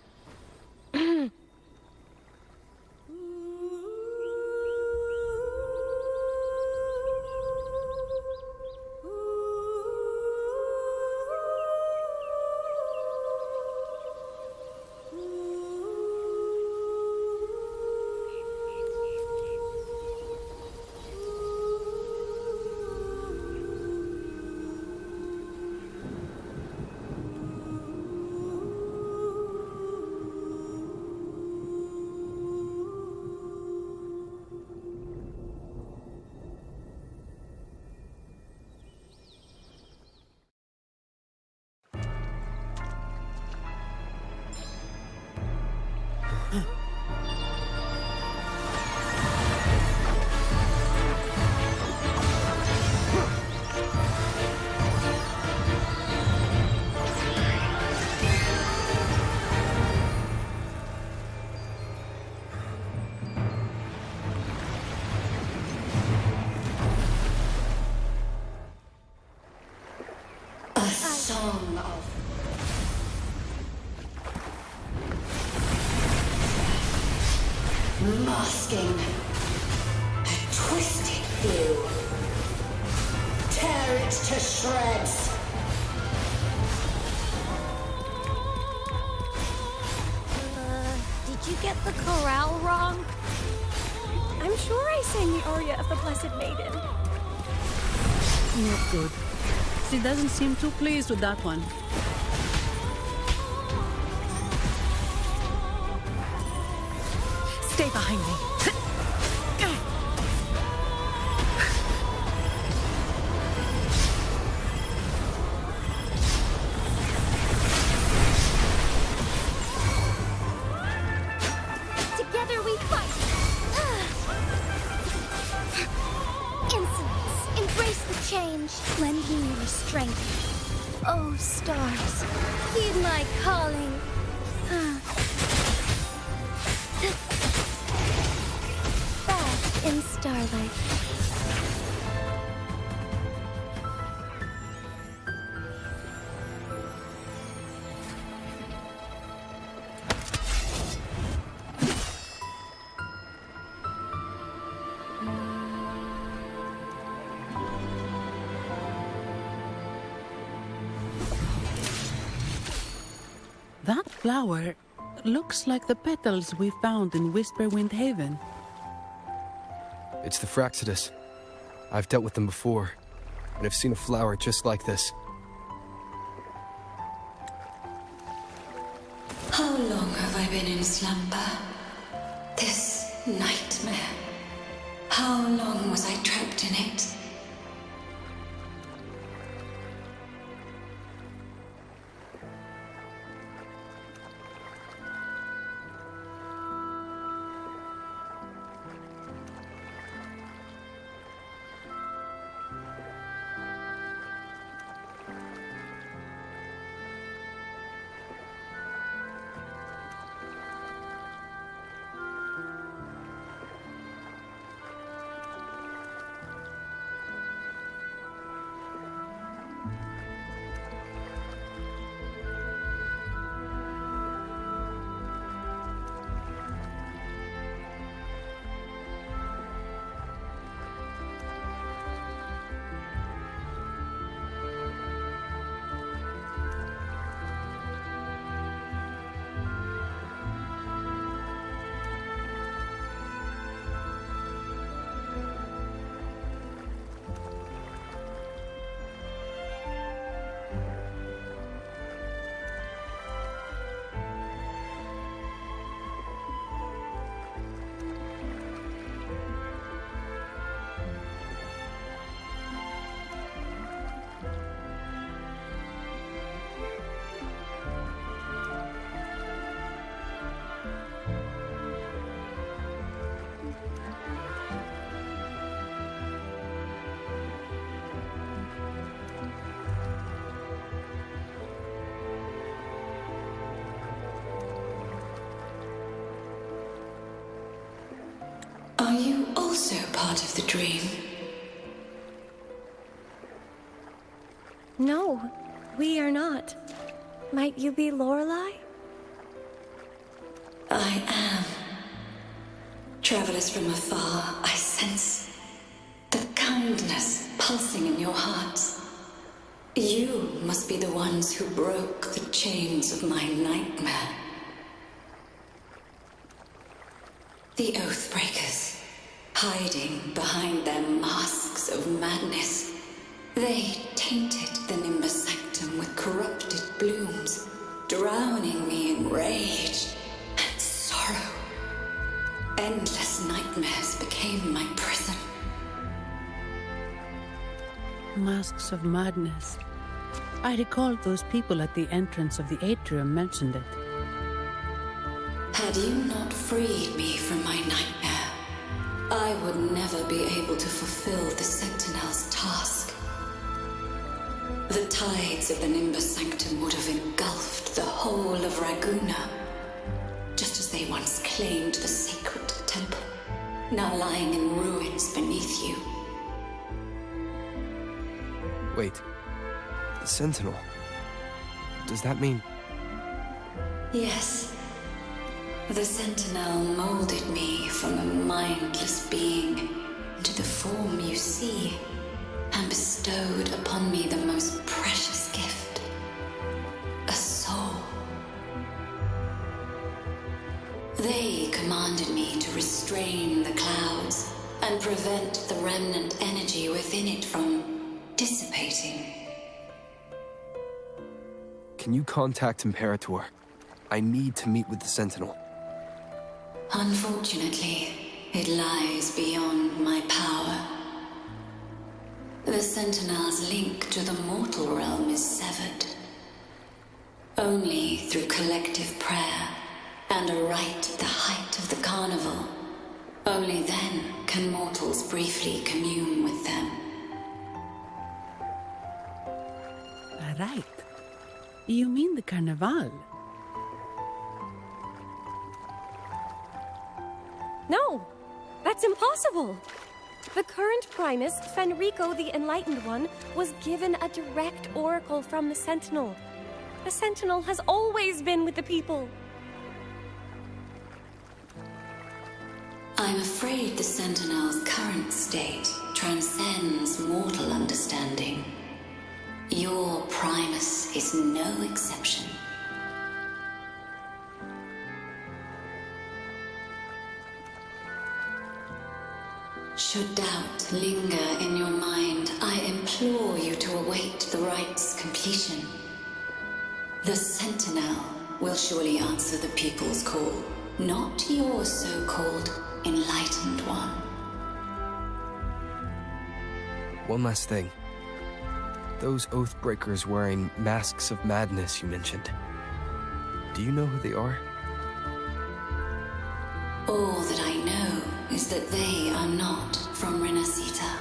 S16: tongue of... masking. A twisted view. Tear it to shreds.
S6: Did you get the chorale wrong?
S2: I'm sure I sang the aria of the Blessed Maiden.
S7: Not good. She doesn't seem too pleased with that one.
S3: Stay behind me.
S1: Together we fight! Insolence, embrace the change. Lend me your strength. Oh, stars, heed my calling. Back in starlight.
S7: That flower looks like the petals we found in Whisperwind Haven.
S4: It's the Fraxidus. I've dealt with them before, and I've seen a flower just like this.
S16: How long have I been in slumber? This nightmare. How long was I trapped in it? Are you also part of the dream?
S2: No, we are not. Might you be Lorelei?
S16: I am. Travelers from afar, I sense the kindness pulsing in your hearts. You must be the ones who broke the chains of my nightmare. The Oathbreakers, hiding behind their masks of madness. They tainted the Nimbus Sanctum with corrupted blooms, drowning me in rage and sorrow. Endless nightmares became my prison.
S7: Masks of madness. I recall those people at the entrance of the atrium mentioned it.
S16: Had you not freed me from my nightmare, I would never be able to fulfill the Sentinel's task. The tides of the Nimbus Sanctum would have engulfed the whole of Raguna, just as they once claimed the sacred temple, now lying in ruins beneath you.
S4: Wait, the Sentinel. Does that mean...
S16: Yes. The Sentinel molded me from a mindless being into the form you see, and bestowed upon me the most precious gift, a soul. They commanded me to restrain the clouds and prevent the remnant energy within it from dissipating.
S4: Can you contact Imperator? I need to meet with the Sentinel.
S16: Unfortunately, it lies beyond my power. The Sentinel's link to the mortal realm is severed. Only through collective prayer and a rite at the height of the carnival, only then can mortals briefly commune with them.
S7: Right. You mean the Carnival?
S2: No! That's impossible! The current Primus, Fenrico the Enlightened One, was given a direct oracle from the Sentinel. The Sentinel has always been with the people.
S16: I'm afraid the Sentinel's current state transcends mortal understanding. Your Primus is no exception. Should doubt linger in your mind, I implore you to await the rite's completion. The Sentinel will surely answer the people's call, not your so-called Enlightened One.
S4: One last thing. Those Oathbreakers wearing masks of madness you mentioned. Do you know who they are?
S16: All that I know is that they are not from Renacita.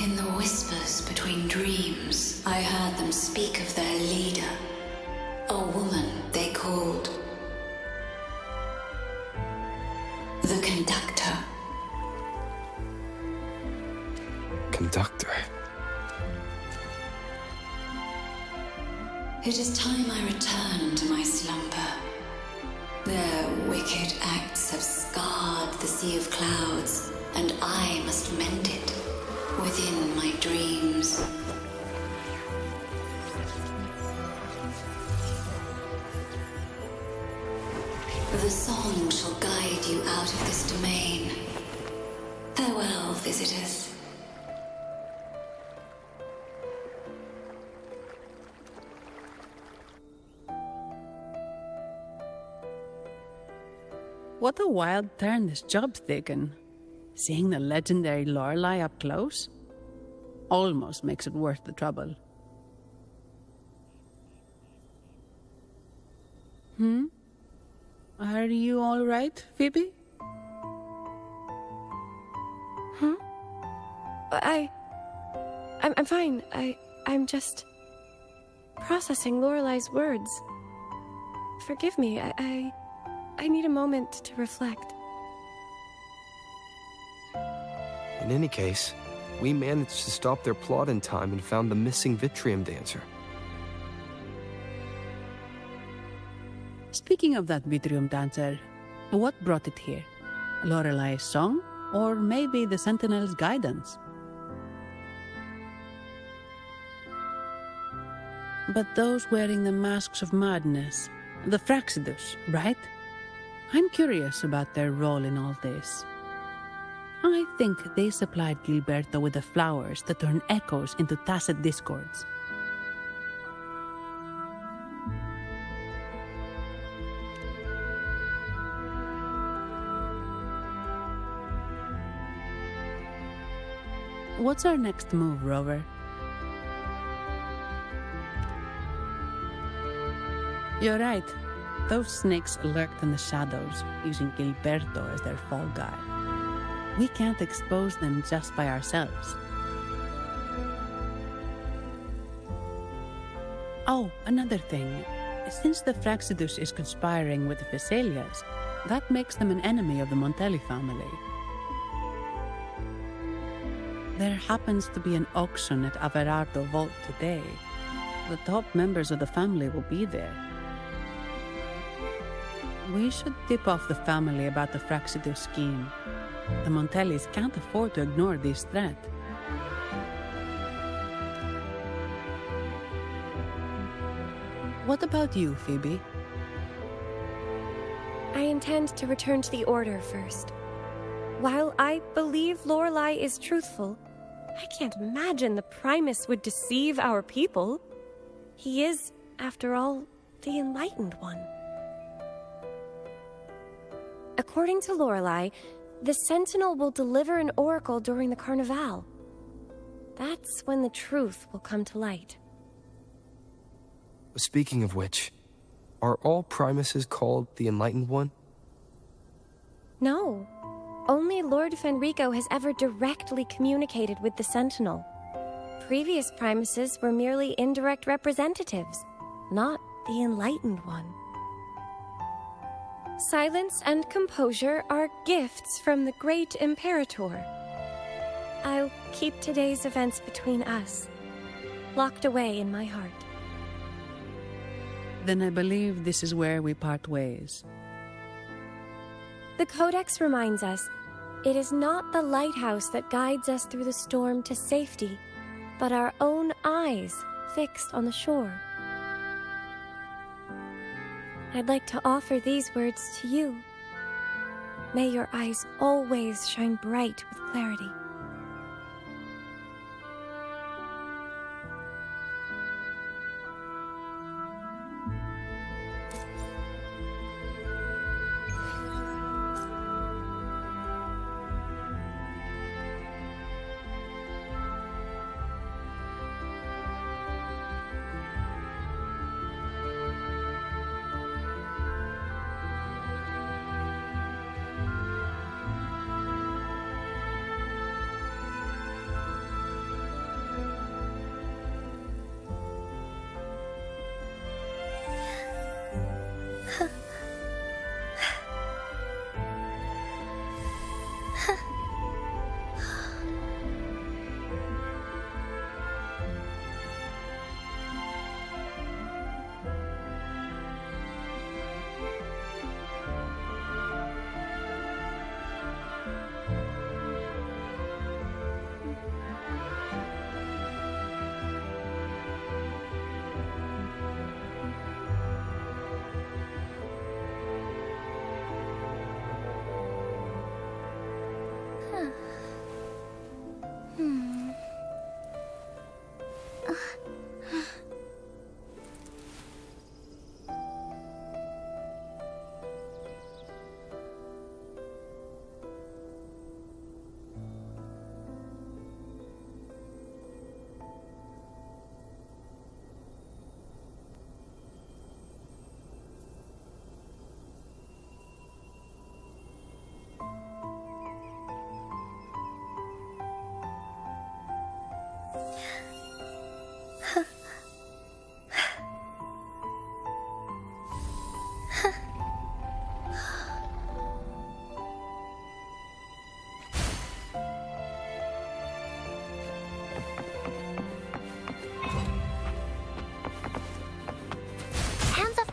S16: In the whispers between dreams, I heard them speak of their leader, a woman they called the Conductor.
S4: Conductor?
S16: It is time I return to my slumber. Their wicked acts have scarred the sea of clouds, and I must mend it within my dreams. The song shall guide you out of this domain. Farewell, visitors.
S7: What a wild turn this job's taken. Seeing the legendary Lorelei up close almost makes it worth the trouble. Are you all right, Phoebe?
S2: I'm fine. I'm just processing Lorelei's words. Forgive me. I need a moment to reflect.
S4: In any case, we managed to stop their plot in time and found the missing Vitrium dancer.
S7: Speaking of that Vitrium dancer, what brought it here? Lorelei's song? Or maybe the Sentinel's guidance? But those wearing the masks of madness, the Fraxidus, right? I'm curious about their role in all this. I think they supplied Gilberto with the flowers that turn echoes into tacit discords. What's our next move, Rover? You're right. Those snakes lurked in the shadows, using Gilberto as their fall guy. We can't expose them just by ourselves. Oh, another thing. Since the Fraxidus is conspiring with the Phassalias, that makes them an enemy of the Montelli family. There happens to be an auction at Averardo Vault today, the top members of the family will be there. We should tip off the family about the Fraxido scheme. The Montellis can't afford to ignore this threat. What about you, Phoebe?
S2: I intend to return to the Order first. While I believe Lorelei is truthful, I can't imagine the Primus would deceive our people. He is, after all, the Enlightened One. According to Lorelei, the Sentinel will deliver an oracle during the Carnival. That's when the truth will come to light.
S4: Speaking of which, are all Primuses called the Enlightened One?
S2: No. Only Lord Fenrico has ever directly communicated with the Sentinel. Previous Primuses were merely indirect representatives, not the Enlightened One. Silence and composure are gifts from the great Imperator. I'll keep today's events between us, locked away in my heart.
S7: Then I believe this is where we part ways.
S2: The Codex reminds us, it is not the lighthouse that guides us through the storm to safety, but our own eyes fixed on the shore. I'd like to offer these words to you. May your eyes always shine bright with clarity.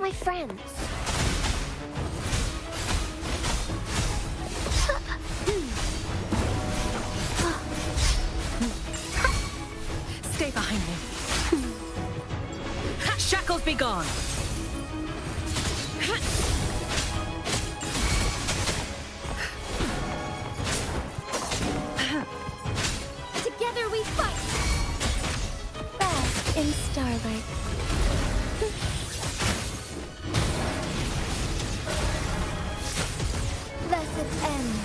S13: My friends.
S3: Stay behind me. Shackles be gone.
S1: Together we fight! Bask in starlight. Blessed ends.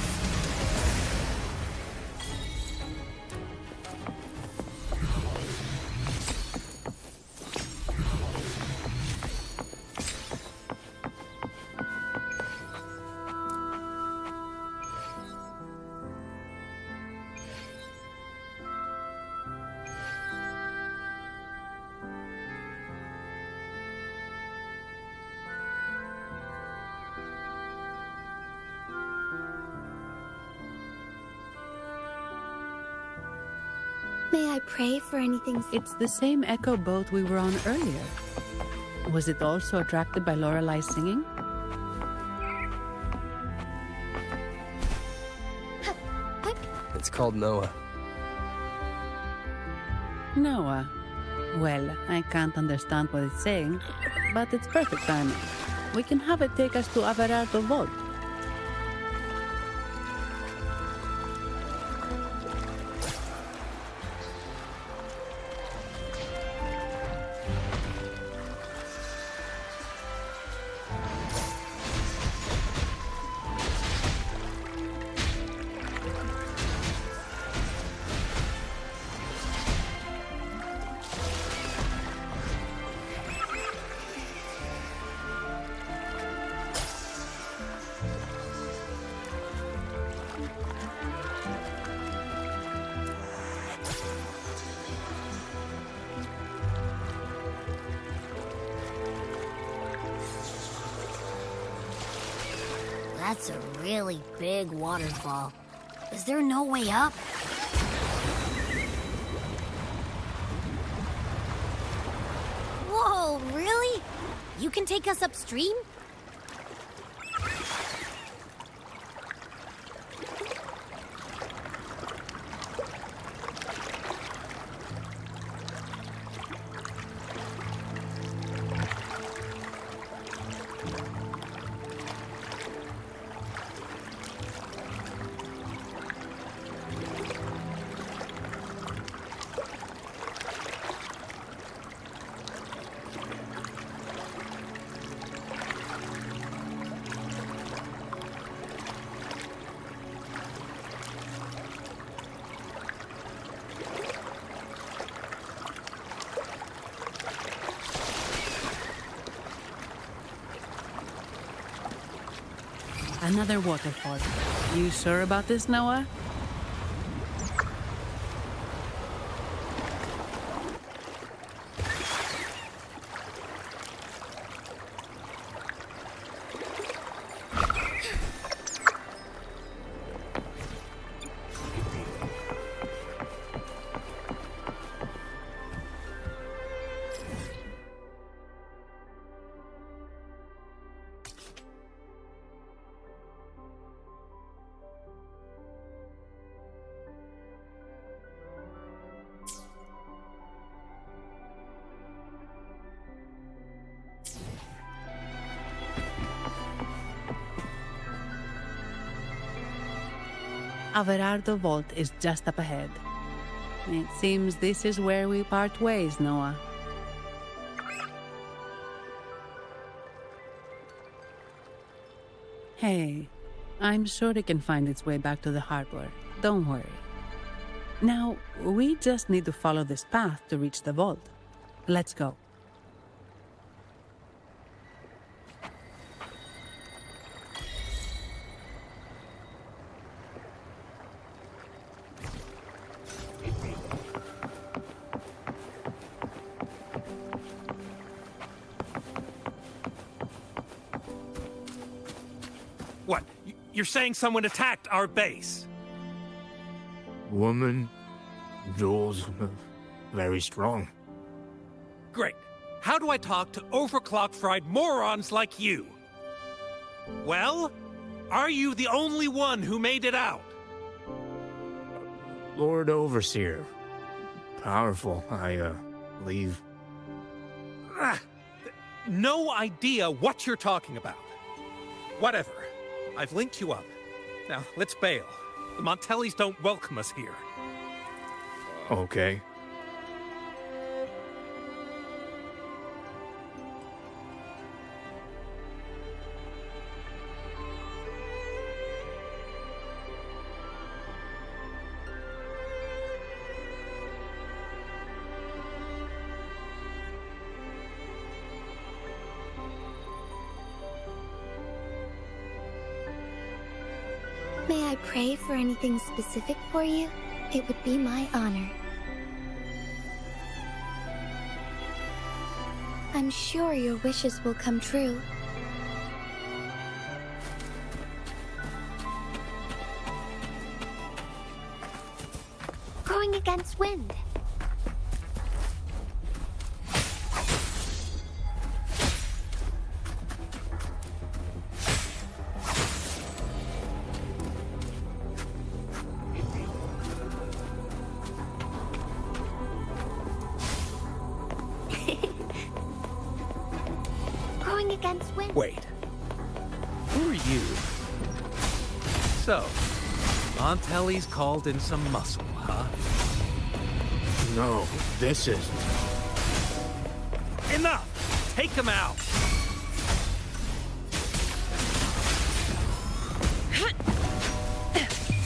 S1: May I pray for anything?
S7: It's the same echo boat we were on earlier. Was it also attracted by Lorelai's singing?
S4: It's called Noah.
S7: Noah. Well, I can't understand what it's saying, but it's perfect timing. We can have it take us to Averardo Vault.
S6: That's a really big waterfall. Is there no way up? Whoa, really? You can take us upstream? Another waterfall. You sure about this, Noah? Averardo Vault is just up ahead. It seems this is where we part ways, Noah. Hey, I'm sure it can find its way back to the harbor. Don't worry. Now, we just need to follow this path to reach the vault. Let's go.
S17: What? You're saying someone attacked our base?
S5: Woman, Jules, very strong.
S17: Great. How do I talk to overclock-fried morons like you? Well, are you the only one who made it out?
S5: Lord Overseer. Powerful, I believe.
S17: No idea what you're talking about. Whatever. I've linked you up. Now, let's bail. The Montellis don't welcome us here.
S5: Okay.
S1: May I pray for anything specific for you? It would be my honor. I'm sure your wishes will come true.
S13: Going against wind. Growing against wind.
S17: Wait. Who are you? So, Montelli's called in some muscle, huh?
S5: No, this isn't.
S17: Enough! Take him out!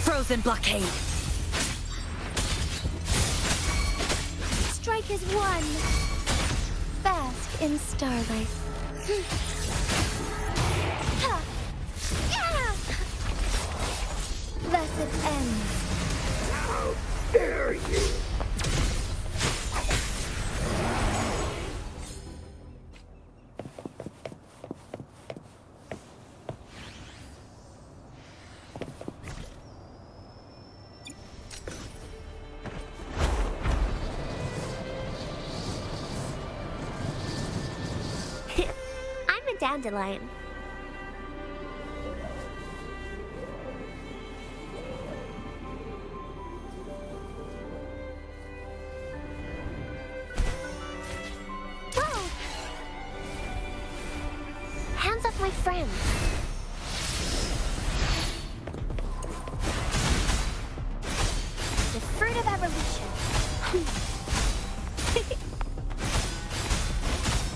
S3: Frozen blockade.
S1: Strike is one. Bask in starlight. Ha! Yeah! Thus it ends.
S5: How dare you!
S13: I'm a dandelion. Whoa! Hands off my friend. The fruit of evolution.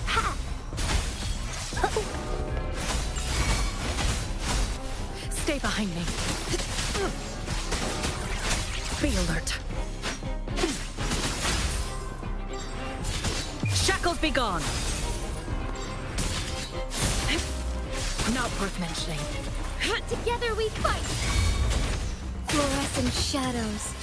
S13: Ha!
S3: Stay behind me. Be alert. Shackles be gone. Not worth mentioning.
S1: Together we fight! Fluorescent shadows.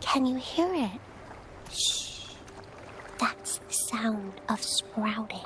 S13: Can you hear it? Shh. That's the sound of sprouting.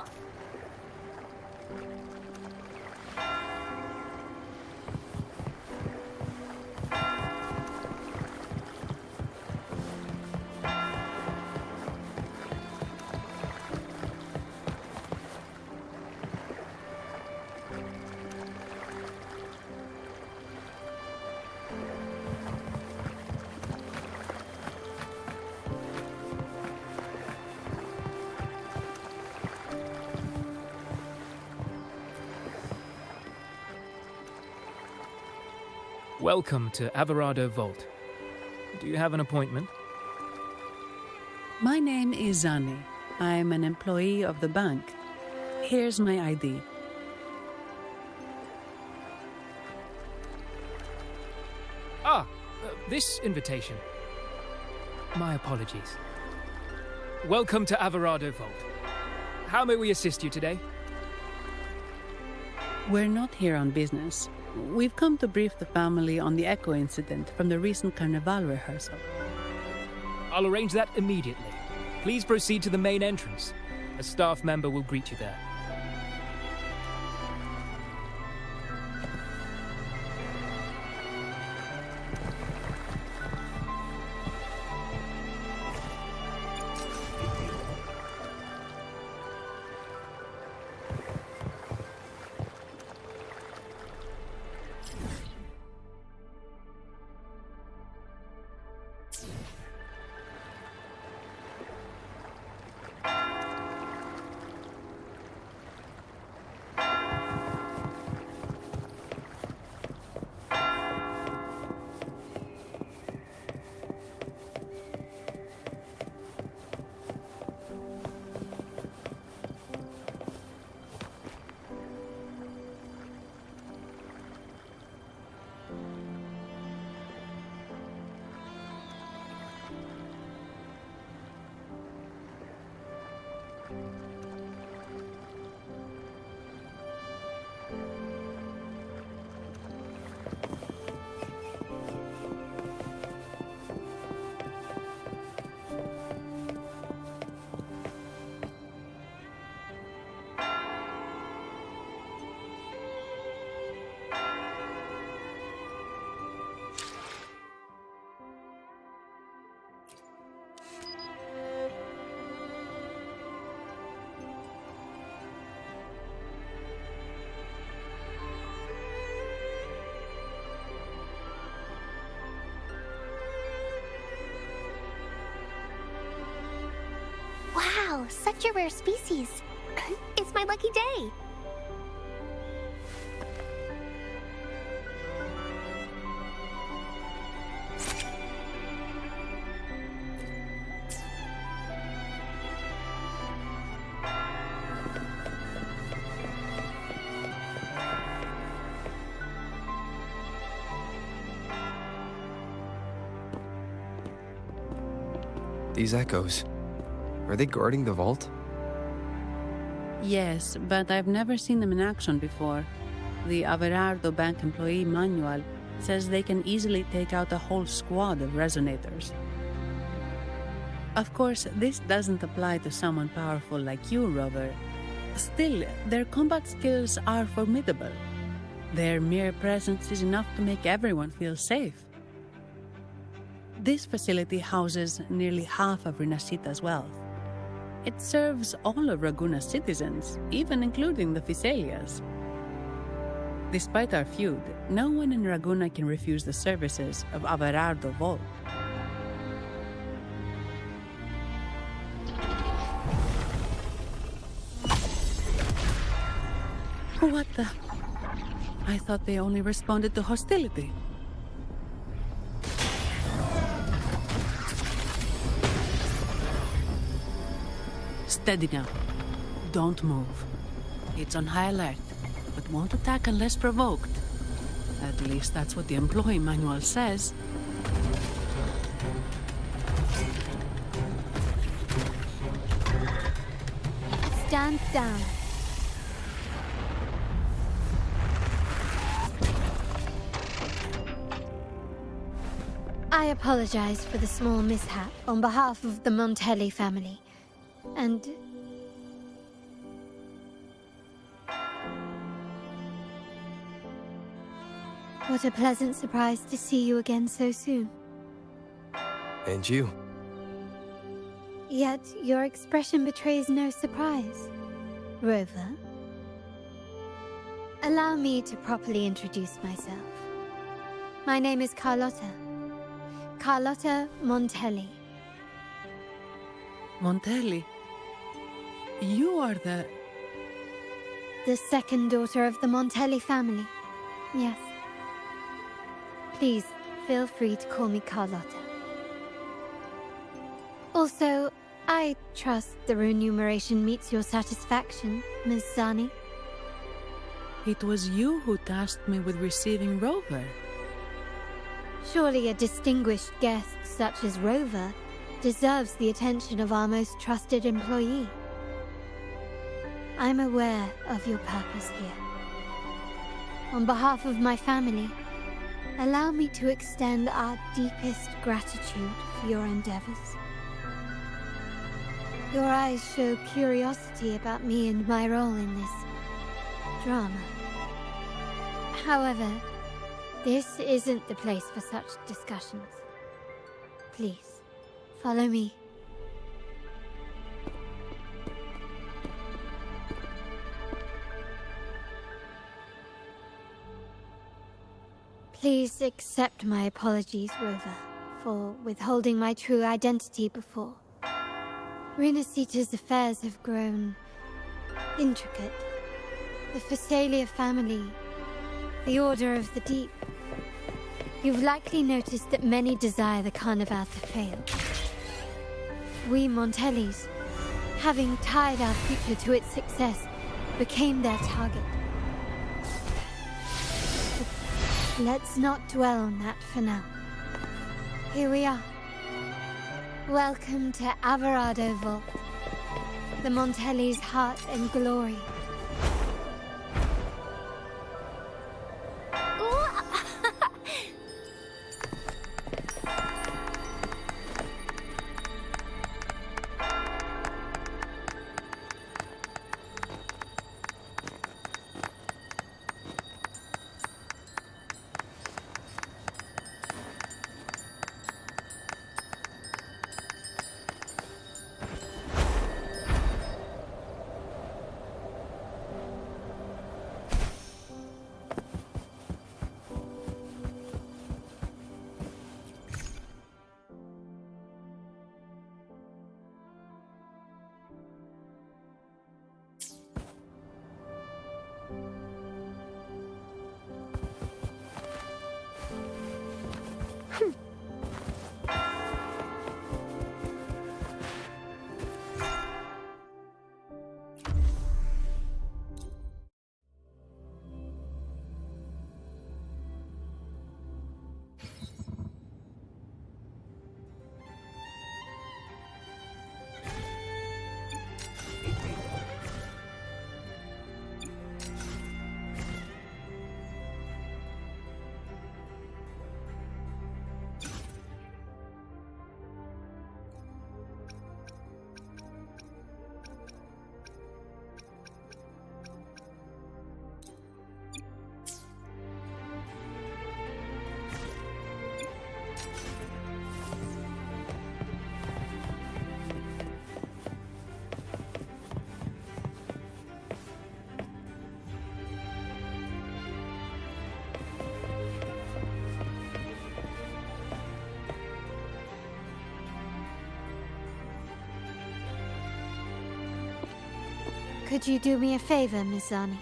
S12: Welcome to Averado Vault. Do you have an appointment?
S6: My name is Zani. I'm an employee of the bank. Here's my ID.
S12: This invitation. My apologies. Welcome to Averado Vault. How may we assist you today?
S6: We're not here on business. We've come to brief the family on the Echo incident from the recent Carnival rehearsal.
S12: I'll arrange that immediately. Please proceed to the main entrance. A staff member will greet you there.
S13: Wow, such a rare species. It's my lucky day.
S4: These echoes, are they guarding the vault?
S6: Yes, but I've never seen them in action before. The Averardo Bank employee manual says they can easily take out a whole squad of resonators. Of course, this doesn't apply to someone powerful like you, Rover. Still, their combat skills are formidable. Their mere presence is enough to make everyone feel safe. This facility houses nearly half of Rinascita's wealth. It serves all of Raguna's citizens, even including the Thessalias. Despite our feud, no one in Raguna can refuse the services of Averardo Vault. What the? I thought they only responded to hostility. Steady now. Don't move. It's on high alert, but won't attack unless provoked. At least that's what the employee manual says.
S10: Stand down. I apologize for the small mishap on behalf of the Montelli family. And... what a pleasant surprise to see you again so soon.
S4: And you.
S10: Yet your expression betrays no surprise. Rover, allow me to properly introduce myself. My name is Carlotta. Carlotta Montelli.
S6: Montelli? You are the
S10: second daughter of the Montelli family. Yes. Please, feel free to call me Carlotta. Also, I trust the remuneration meets your satisfaction, Ms. Zani.
S6: It was you who tasked me with receiving Rover.
S10: Surely a distinguished guest such as Rover deserves the attention of our most trusted employee. I'm aware of your purpose here. On behalf of my family, allow me to extend our deepest gratitude for your endeavors. Your eyes show curiosity about me and my role in this drama. However, this isn't the place for such discussions. Please, follow me. Please accept my apologies, Rover, for withholding my true identity before. Rinascita's affairs have grown intricate. The Thessalia family, the Order of the Deep. You've likely noticed that many desire the Carnival to fail. We Montellis, having tied our future to its success, became their target. But let's not dwell on that for now. Here we are. Welcome to Averardo Vault, the Montelli's heart and glory. Could you do me a favor, Miss Zani?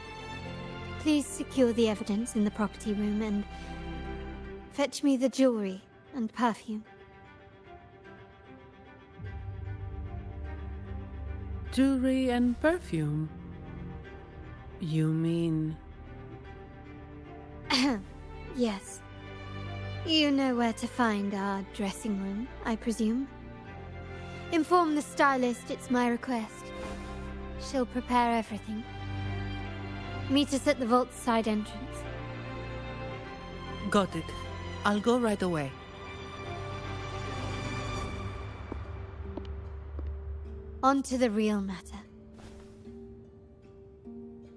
S10: Please secure the evidence in the property room and fetch me the jewelry and perfume.
S6: Jewelry and perfume? You mean...
S10: Yes. You know where to find our dressing room, I presume. Inform the stylist it's my request. She'll prepare everything. Meet us at the vault's side entrance.
S6: Got it. I'll go right away.
S10: On to the real matter.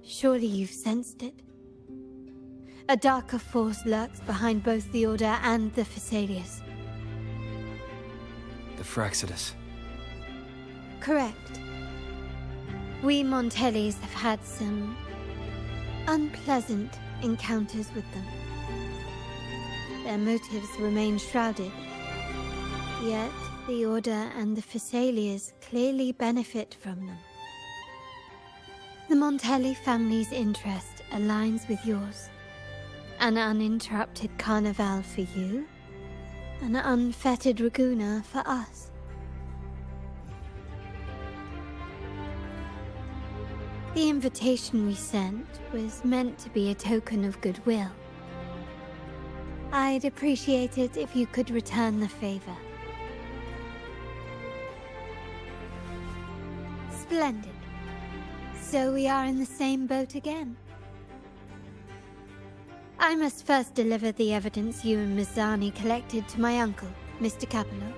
S10: Surely you've sensed it. A darker force lurks behind both the Order and the Phasaelius.
S4: The Fraxidus.
S10: Correct. We Montellis have had some unpleasant encounters with them. Their motives remain shrouded. Yet, the Order and the Phasaelius clearly benefit from them. The Montelli family's interest aligns with yours. An uninterrupted carnival for you, an unfettered Raguna for us. The invitation we sent was meant to be a token of goodwill. I'd appreciate it if you could return the favor. Splendid. So we are in the same boat again. I must first deliver the evidence you and Miss Zani collected to my uncle, Mr. Capello.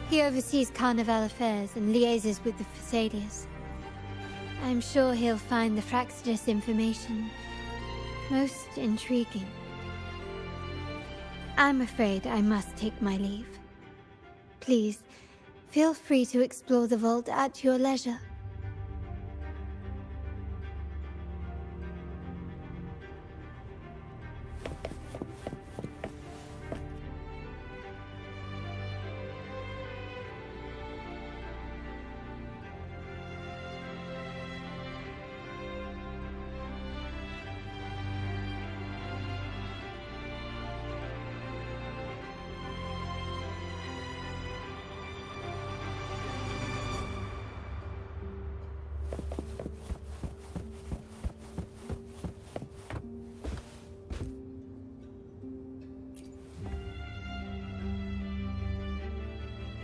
S10: He oversees Carnival affairs and liaises with the Phasaelius. I'm sure he'll find the Fraxidus information most intriguing. I'm afraid I must take my leave. Please, feel free to explore the vault at your leisure.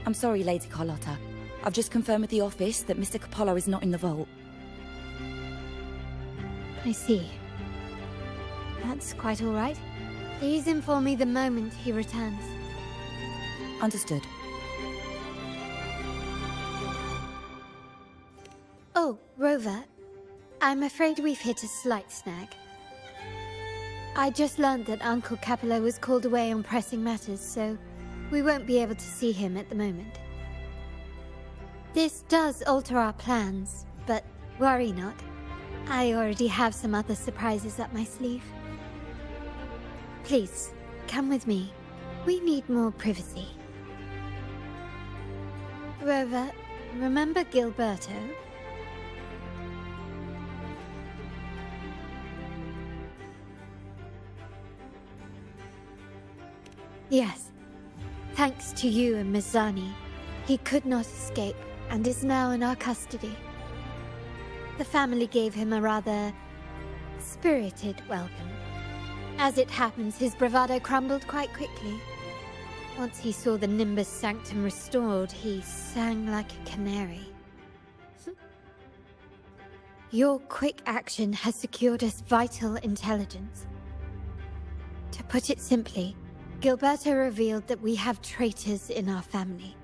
S18: I'm sorry, Lady Carlotta. I've just confirmed with the office that Mr. Capello is not in the vault.
S10: I see. That's quite all right. Please inform me the moment he returns.
S18: Understood.
S10: Oh, Rover. I'm afraid we've hit a slight snag. I just learned that Uncle Capello was called away on pressing matters, so we won't be able to see him at the moment. This does alter our plans, but worry not. I already have some other surprises up my sleeve. Please, come with me. We need more privacy. Rover, remember Gilberto? Yes. Thanks to you and Miss Zani, he could not escape and is now in our custody. The family gave him a rather spirited welcome. As it happens, his bravado crumbled quite quickly. Once he saw the Nimbus Sanctum restored, he sang like a canary. Your quick action has secured us vital intelligence. To put it simply, Gilberto revealed that we have traitors in our family.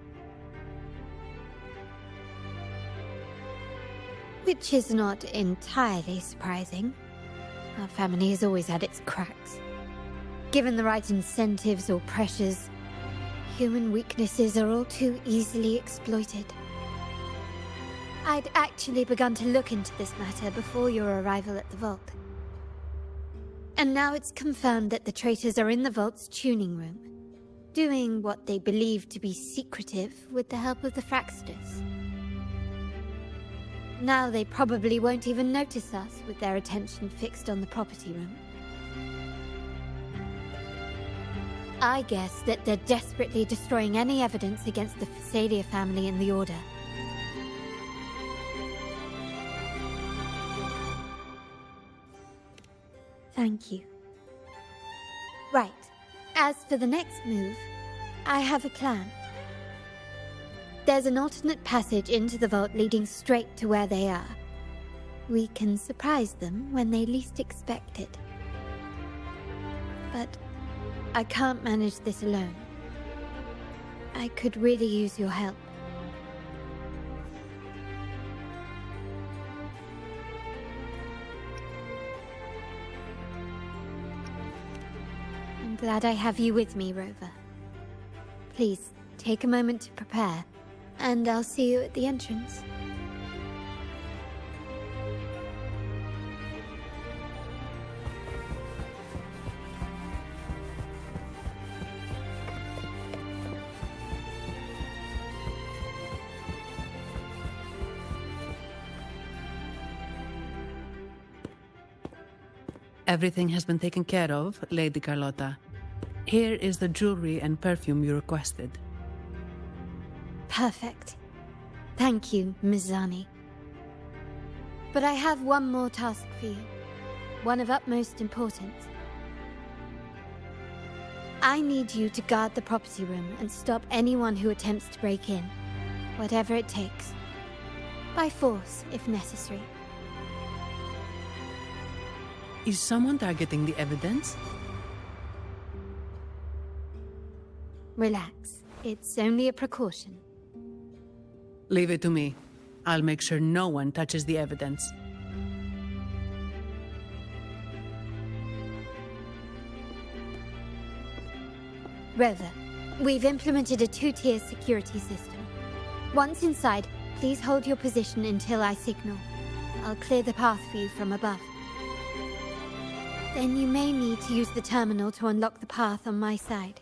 S10: Which is not entirely surprising. Our family has always had its cracks. Given the right incentives or pressures, human weaknesses are all too easily exploited. I'd actually begun to look into this matter before your arrival at the vault. And now it's confirmed that the traitors are in the vault's tuning room, doing what they believe to be secretive with the help of the Fraxidus. Now they probably won't even notice us with their attention fixed on the property room. I guess that they're desperately destroying any evidence against the Phasalia family in the Order. Thank you. Right. As for the next move, I have a plan. There's an alternate passage into the vault leading straight to where they are. We can surprise them when they least expect it. But I can't manage this alone. I could really use your help. I'm glad I have you with me, Rover. Please, take a moment to prepare, and I'll see you at the entrance.
S7: Everything has been taken care of, Lady Carlotta. Here is the jewelry and perfume you requested.
S10: Perfect. Thank you, Ms. Zani. But I have one more task for you. One of utmost importance. I need you to guard the property room and stop anyone who attempts to break in. Whatever it takes. By force, if necessary.
S7: Is someone targeting the evidence?
S10: Relax. It's only a precaution.
S7: Leave it to me. I'll make sure no one touches the evidence.
S10: Rover, we've implemented a 2-tier security system. Once inside, please hold your position until I signal. I'll clear the path for you from above. Then you may need to use the terminal to unlock the path on my side.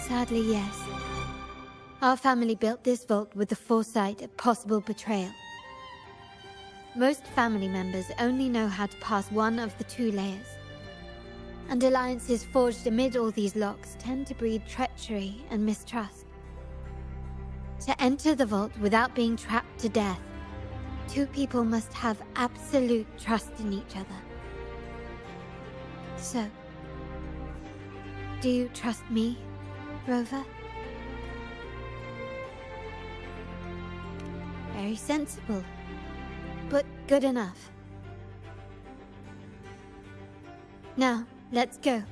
S10: Sadly, yes. Our family built this vault with the foresight of possible betrayal. Most family members only know how to pass one of the 2 layers. And alliances forged amid all these locks tend to breed treachery and mistrust. To enter the vault without being trapped to death, 2 people must have absolute trust in each other. So, do you trust me, Rover? Very sensible, but good enough. Now, let's go.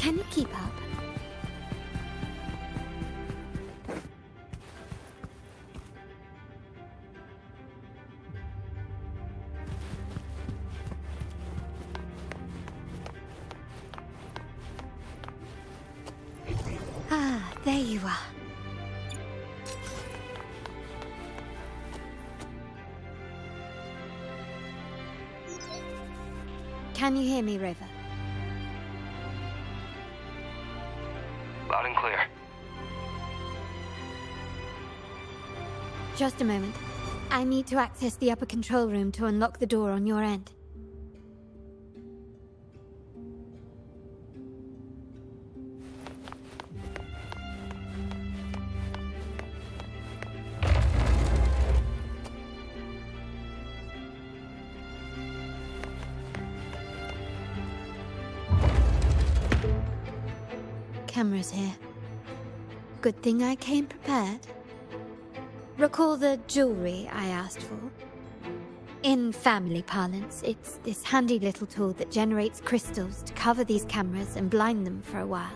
S10: Can you keep up? Ah, there you are. Can you hear me, River?
S4: Loud and clear.
S10: Just a moment. I need to access the upper control room to unlock the door on your end. Cameras here. Good thing I came prepared. Recall the jewelry I asked for? In family parlance, it's this handy little tool that generates crystals to cover these cameras and blind them for a while.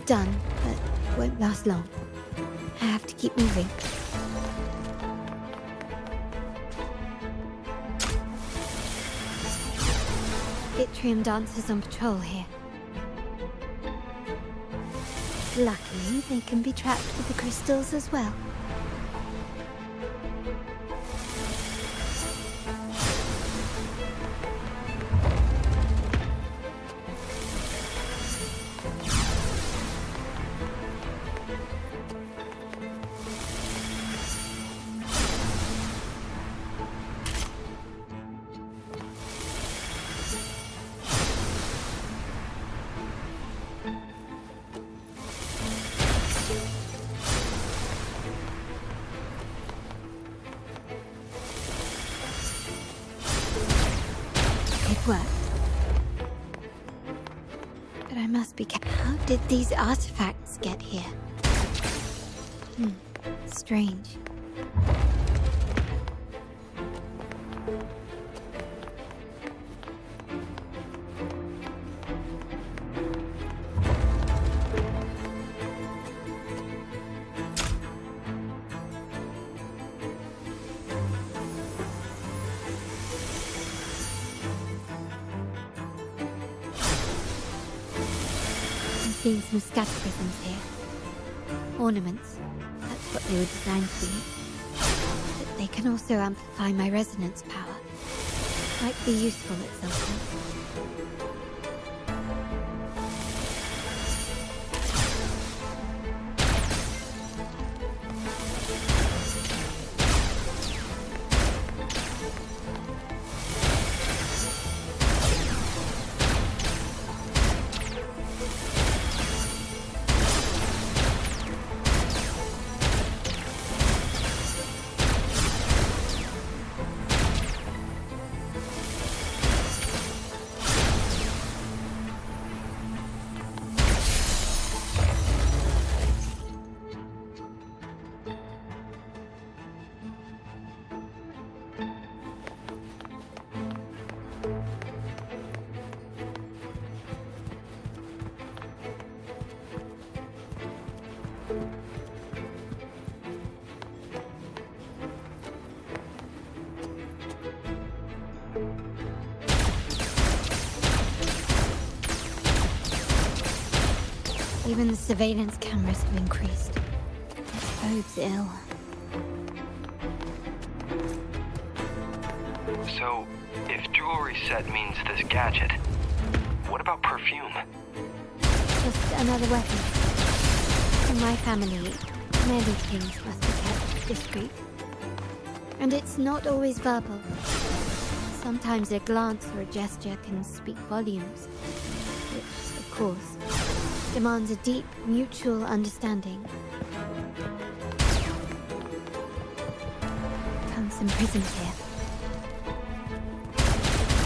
S10: Done, but won't last long. I have to keep moving. Yttrium dancers on patrol here. Luckily, they can be trapped with the crystals as well. Worked. But I must be careful. How did these artifacts get here? Strange. Seeing some scatter prisms here. Ornaments. That's what they were designed to be. But they can also amplify my resonance power. Might be useful at some point. Even the surveillance cameras have increased. This bodes ill.
S4: So, if jewelry set means this gadget, what about perfume?
S10: Just another weapon. In my family, many things must be kept discreet. And it's not always verbal. Sometimes a glance or a gesture can speak volumes, which, of course, demands a deep mutual understanding. Comes some prisons here.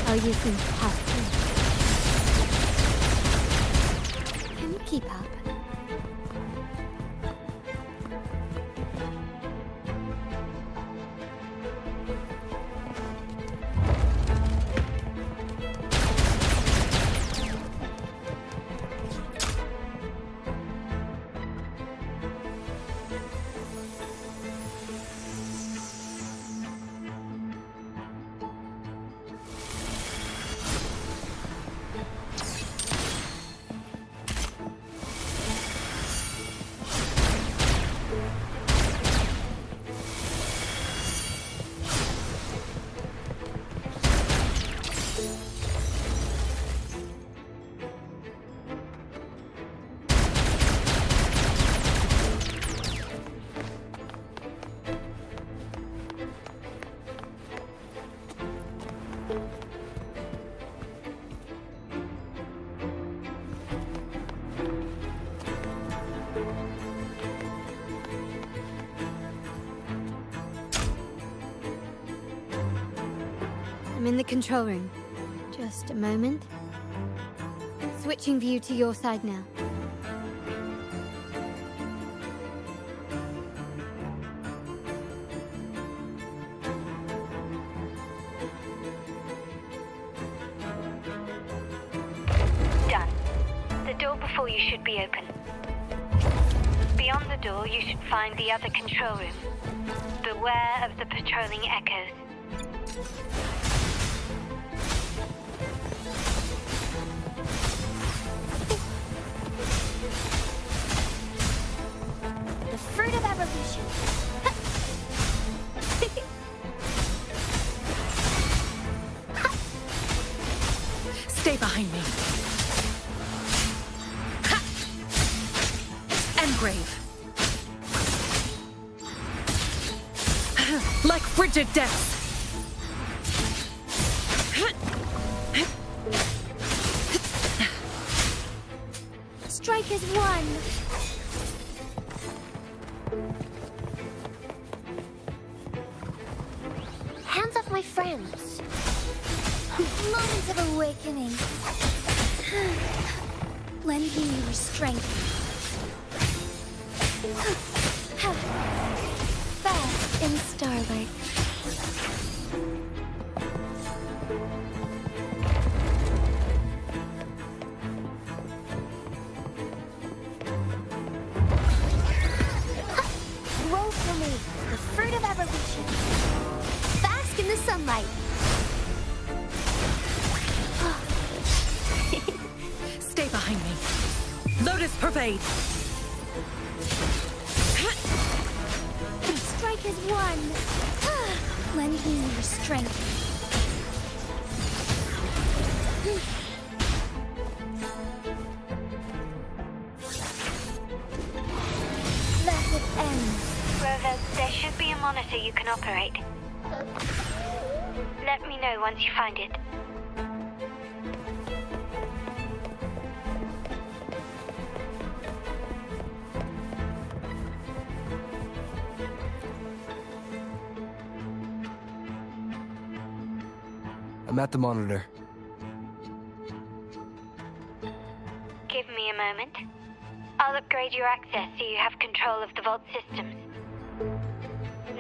S10: I'll use them to pass through. Can you keep up? I'm in the control room. Just a moment. Switching view to your side now.
S19: Done. The door before you should be open. Beyond the door, you should find the other control room. Beware of the patrolling echoes.
S13: The fruit of evolution.
S3: Stay behind me. Ha! Engrave. Like frigid death.
S13: Strikers won. Hands off my friends. Moments of awakening. Lend me your strength. Fast in starlight. Grow for me, the fruit of evolution. Bask in the sunlight.
S3: Stay behind me. Lotus pervade.
S13: Strikers won. Lend me your strength. Let it end.
S19: Rover, there should be a monitor you can operate. Let me know once you find it.
S4: I'm at the monitor.
S19: Give me a moment. I'll upgrade your access so you have control of the vault systems.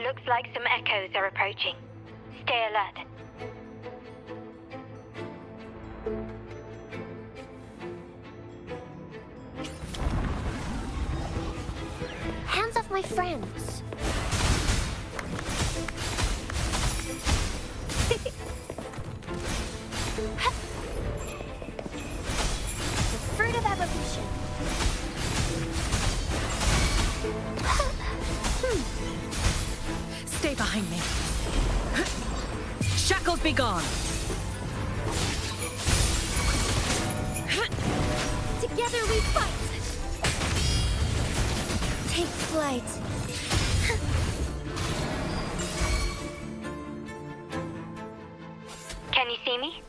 S19: Looks like some echoes are approaching. Stay alert.
S13: Hands off my friends. The fruit of evolution.
S3: Stay behind me. Shackles be gone.
S13: Together we fight. Take flight.
S19: see me?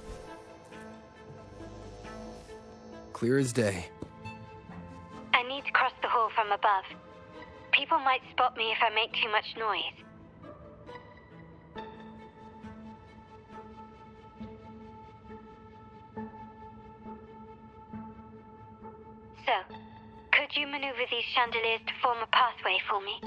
S4: Clear as day.
S19: I need to cross the hall from above. People might spot me if I make too much noise. So, could you maneuver these chandeliers to form a pathway for me?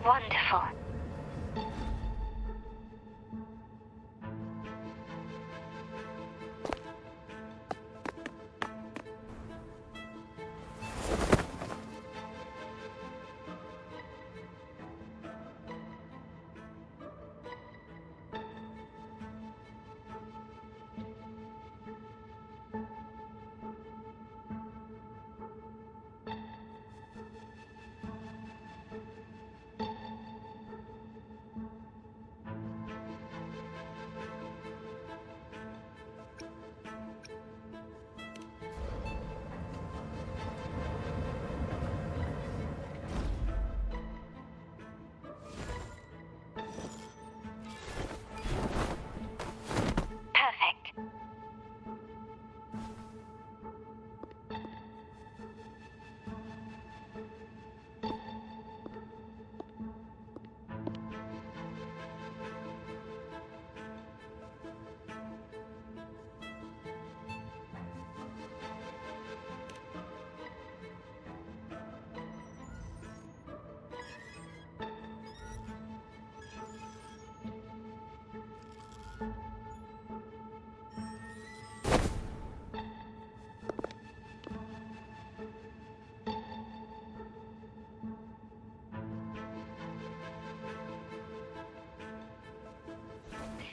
S19: Wonderful.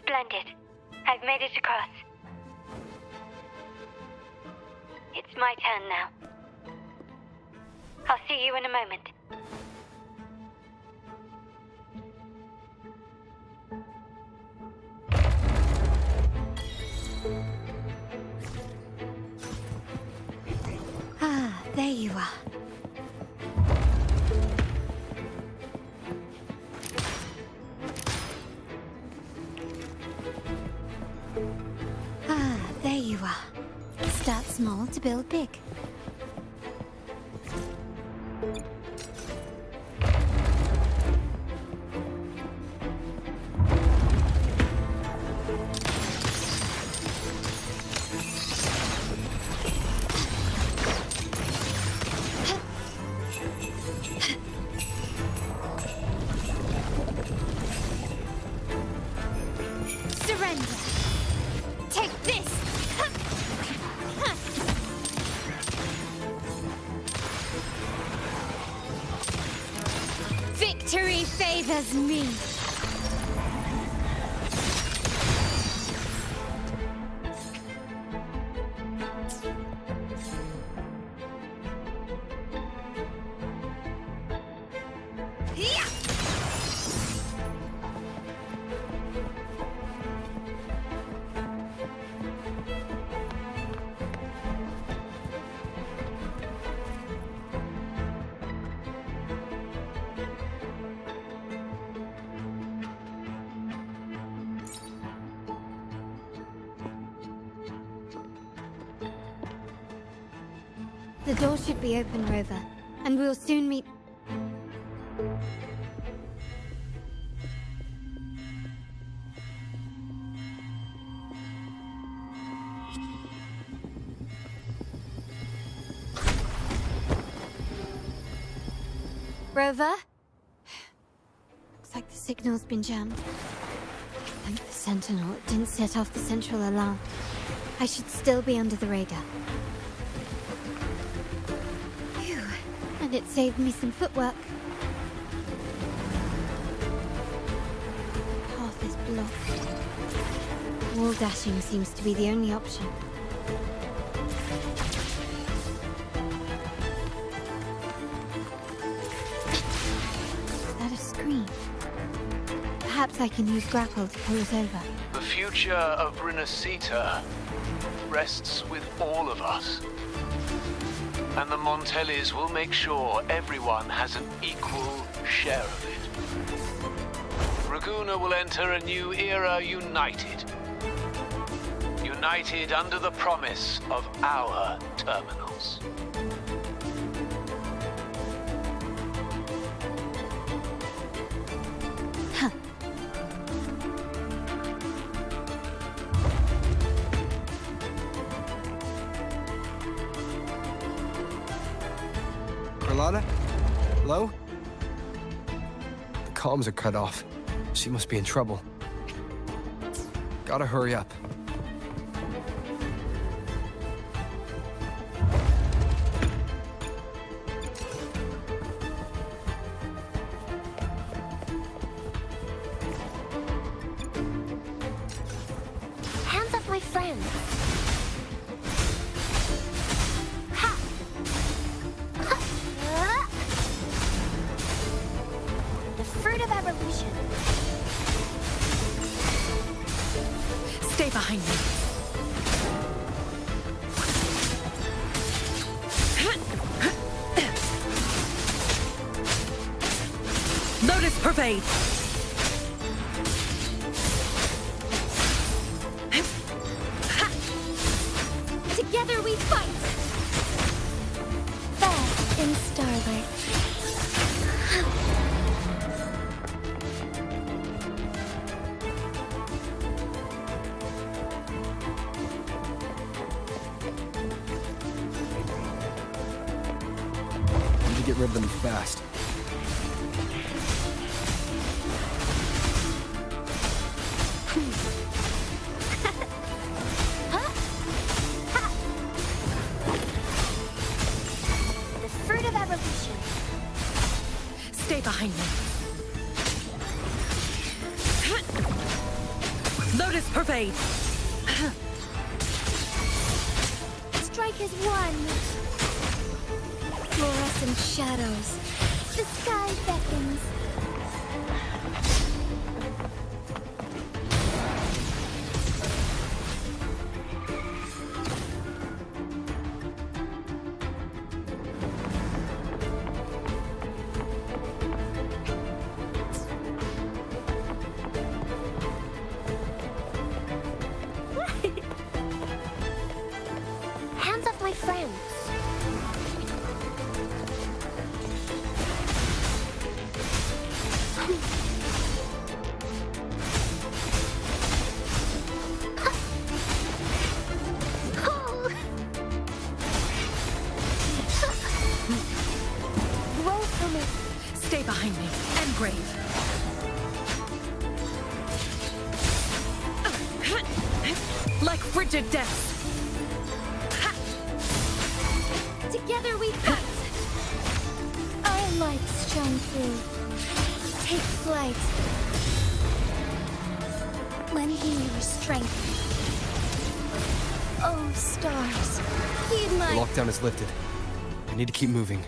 S19: Splendid. I've made it across. It's my turn now. I'll see you in a moment.
S10: Ah, there you are. There you are. Start small to build big. Surrender. Take this. Victory favors me. The door should be open, Rover, and we'll soon meet... Rover? Looks like the signal's been jammed. Thank the Sentinel it didn't set off the central alarm. I should still be under the radar. Phew, and it saved me some footwork. The path is blocked. Wall dashing seems to be the only option. I can use grapple to pull it over.
S20: The future of Rinascita rests with all of us. And the Montellis will make sure everyone has an equal share of it. Raguna will enter a new era united. United under the promise of our terminals.
S4: Carlotta? Hello? The comms are cut off. She must be in trouble. Gotta hurry up.
S13: Hands off my friends. The fruit of evolution.
S3: Stay behind me. Lotus pervade.
S13: Together we fight.
S1: Fast in starlight.
S4: Need to get rid of them fast.
S13: The fruit of evolution.
S3: Stay behind me. Lotus pervade.
S13: Strike is one.
S1: Fluorescent shadows.
S13: The sky beckons. Hands off my friends. Roll for me.
S3: Stay behind me. Engrave. Like frigid death.
S13: Together we fight.
S1: I like strong food. Take flight. Lend me your strength. Oh, stars. Heed
S4: The
S1: my...
S4: lockdown is lifted. I need to keep moving.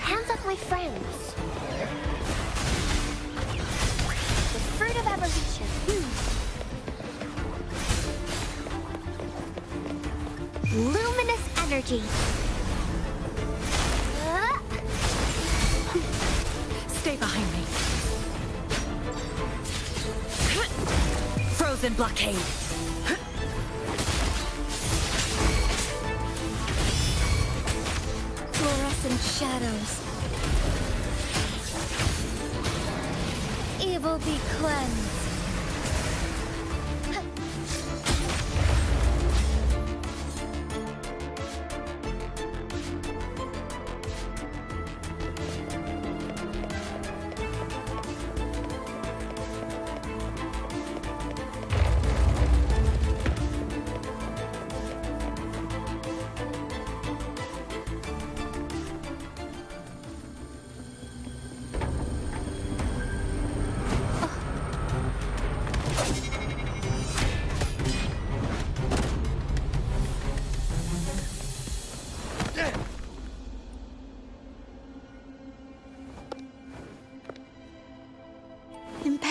S13: Hands off my friends. The fruit of evolution. Luminous energy.
S3: Stay behind me. Frozen blockade.
S1: Fluorescent shadows. Evil be cleansed.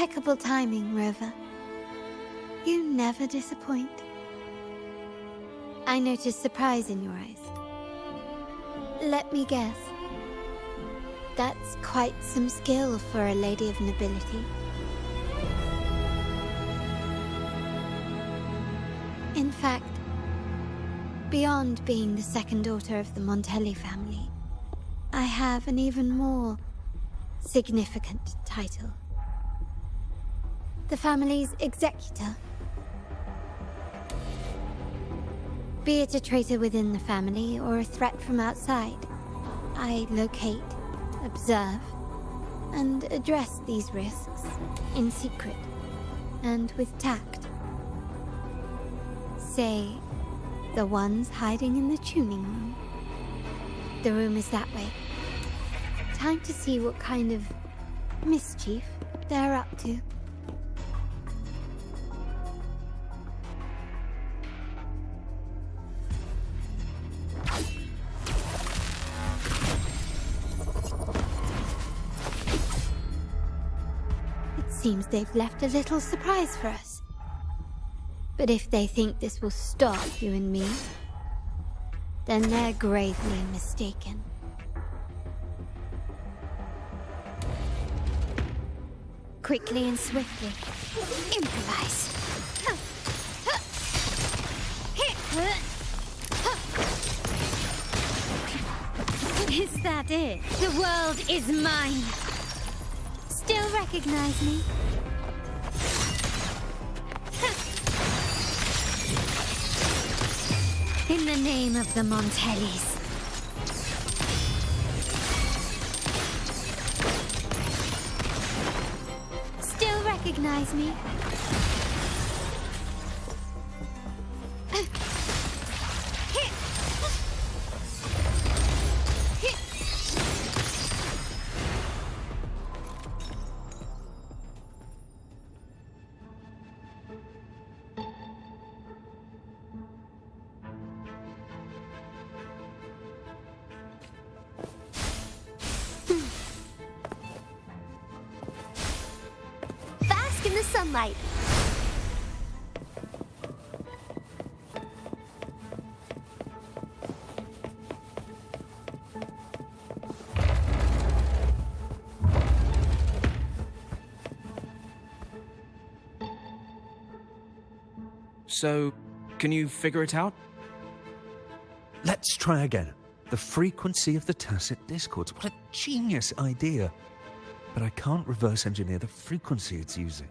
S10: Impeccable timing, Rover. You never disappoint. I noticed surprise in your eyes. Let me guess. That's quite some skill for a lady of nobility. In fact, beyond being the second daughter of the Montelli family, I have an even more significant title. The family's executor. Be it a traitor within the family or a threat from outside, I locate, observe, and address these risks in secret and with tact. Say, the ones hiding in the tuning room. The room is that way. Time to see what kind of mischief they're up to. It seems they've left a little surprise for us. But if they think this will stop you and me, then they're gravely mistaken. Quickly and swiftly. Improvise. Is that it? The world is mine. Still recognize me? In the name of the Montellis. Still recognize me?
S13: Bask in the sunlight.
S14: So, can you figure it out?
S11: Let's try again. The frequency of the tacit discords. What a genius idea. But I can't reverse engineer the frequency it's using.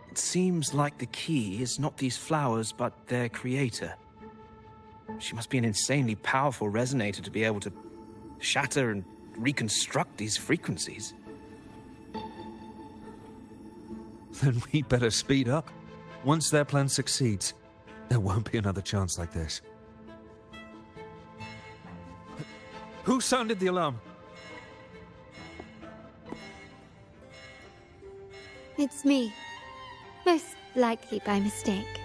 S14: It seems like the key is not these flowers, but their creator. She must be an insanely powerful resonator to be able to shatter and reconstruct these frequencies.
S11: Then we better speed up. Once their plan succeeds, there won't be another chance like this. Who sounded the alarm?
S10: It's me. Most likely by mistake.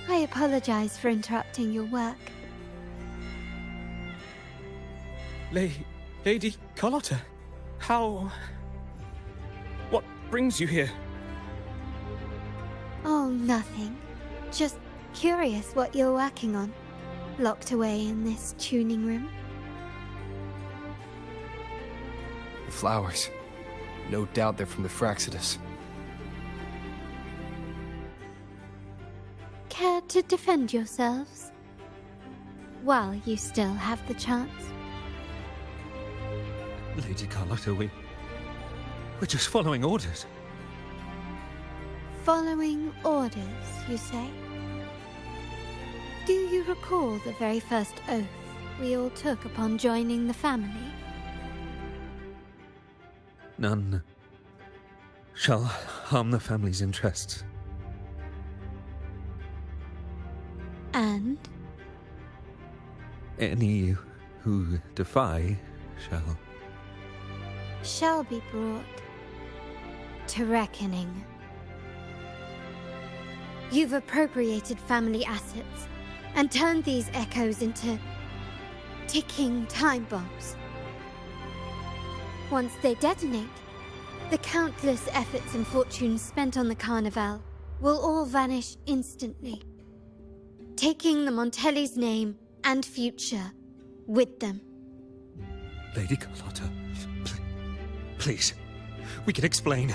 S10: I apologize for interrupting your work.
S14: Lady Carlotta, how... What brings you here?
S10: Oh, nothing. Just curious what you're working on. Locked away in this tuning room.
S4: The flowers. No doubt they're from the Fraxidus.
S10: Care to defend yourselves? While you still have the chance.
S11: Lady Carlotta, we're just following orders.
S10: Following orders, you say? Do you recall the very first oath we all took upon joining the family?
S11: None shall harm the family's interests.
S10: And?
S11: Any who defy
S10: shall be brought to reckoning. You've appropriated family assets and turned these echoes into ticking time bombs. Once they detonate, The countless efforts and fortunes spent on the Carnival will all vanish instantly, taking the Montelli's name and future with them.
S11: Lady Carlotta, please, we can explain.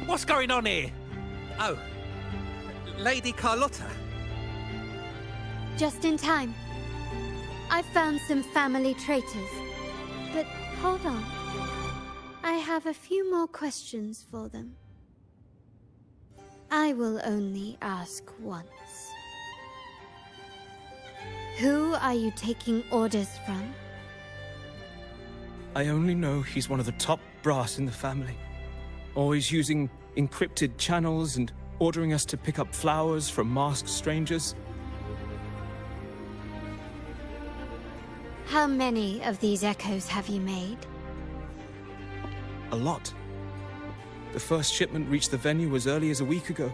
S15: What's going on here? Oh, Lady Carlotta.
S10: Just in time. I found some family traitors. But hold on. I have a few more questions for them. I will only ask once. Who are you taking orders from?
S14: I only know he's one of the top brass in the family. Always using encrypted channels and ordering us to pick up flowers from masked strangers.
S10: How many of these echoes have you made?
S14: A lot. The first shipment reached the venue as early as a week ago.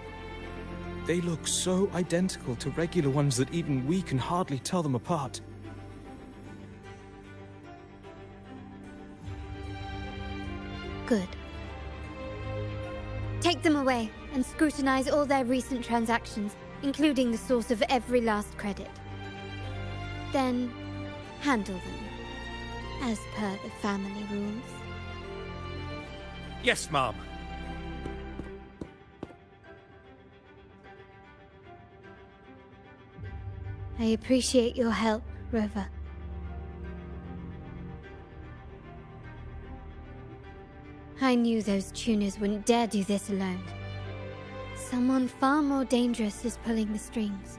S14: They look so identical to regular ones that even we can hardly tell them apart.
S10: Good. Take them away and scrutinize all their recent transactions, including the source of every last credit. Then, handle them, as per the family rules.
S15: Yes, Mom.
S10: I appreciate your help, Rover. I knew those tuners wouldn't dare do this alone. Someone far more dangerous is pulling the strings.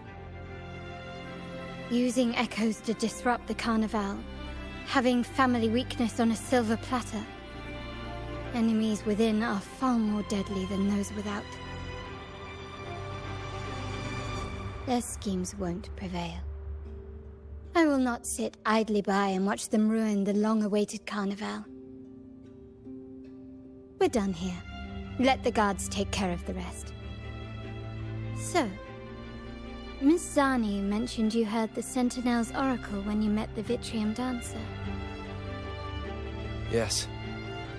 S10: Using echoes to disrupt the Carnival. Having family weakness on a silver platter. Enemies within are far more deadly than those without. Their schemes won't prevail. I will not sit idly by and watch them ruin the long-awaited Carnival. We're done here. Let the guards take care of the rest. So, Miss Zani mentioned you heard the Sentinel's oracle when you met the Vitrium Dancer.
S4: Yes.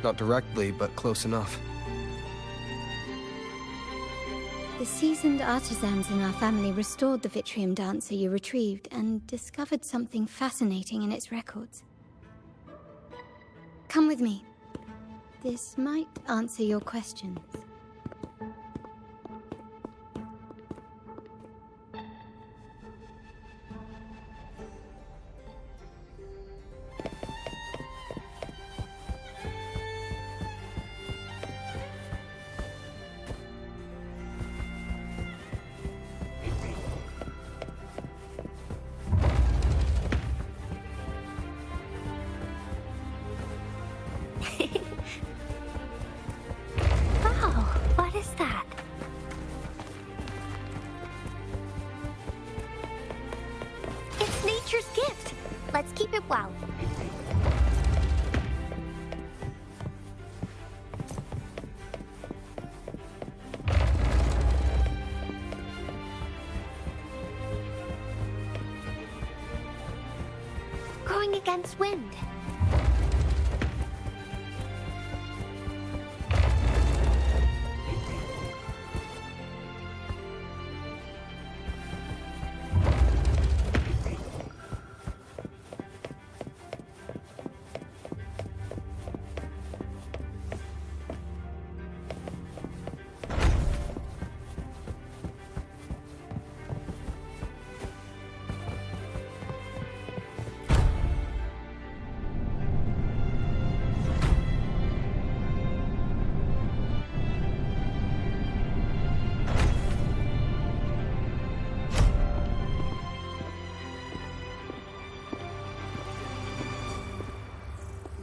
S4: Not directly, but close enough.
S10: The seasoned artisans in our family restored the Vitrium Dancer you retrieved and discovered something fascinating in its records. Come with me. This might answer your questions.
S19: Wow, what is that? It's nature's gift. Let's keep it well. Going against wind.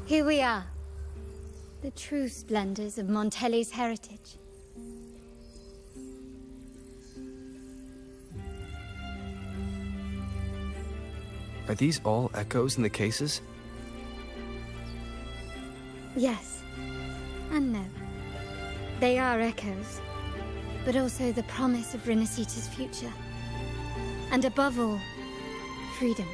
S10: Here we are. The true splendors of Montelli's heritage.
S4: Are these all echoes in the cases?
S10: Yes. And no. They are echoes. But also the promise of Renacita's future. And above all, freedom.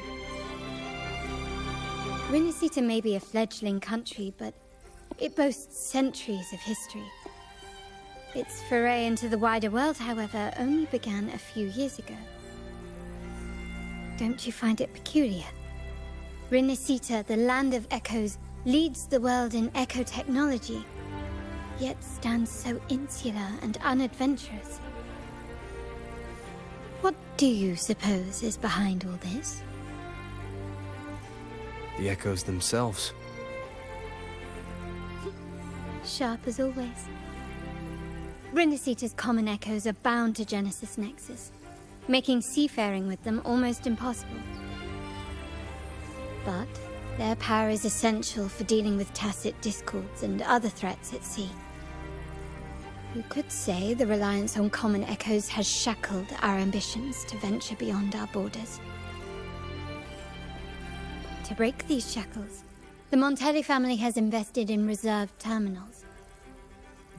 S10: Rinascita may be a fledgling country, but it boasts centuries of history. Its foray into the wider world, however, only began a few years ago. Don't you find it peculiar? Rinascita, the land of echoes, leads the world in echo technology, yet stands so insular and unadventurous. What do you suppose is behind all this?
S4: The echoes themselves.
S10: Sharp as always. Rinascita's common echoes are bound to Genesis Nexus, making seafaring with them almost impossible. But their power is essential for dealing with tacit discords and other threats at sea. You could say the reliance on common echoes has shackled our ambitions to venture beyond our borders. To break these shackles, the Montelli family has invested in reserved terminals.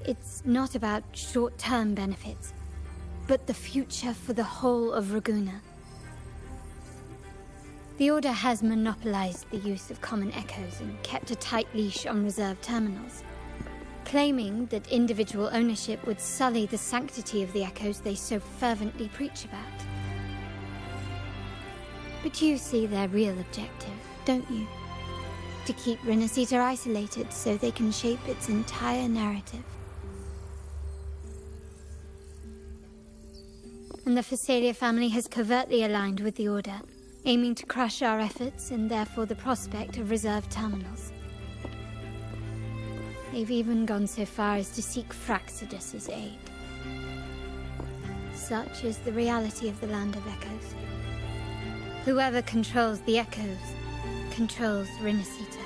S10: It's not about short-term benefits, but the future for the whole of Raguna. The Order has monopolized the use of common echoes and kept a tight leash on reserved terminals, claiming that individual ownership would sully the sanctity of the echoes they so fervently preach about. But you see their real objective, don't you? To keep Rinascita isolated so they can shape its entire narrative. And the Phasalia family has covertly aligned with the Order, aiming to crush our efforts and therefore the prospect of reserved terminals. They've even gone so far as to seek Fraxidus's aid. Such is the reality of the Land of Echoes. Whoever controls the Echoes controls Rinascita.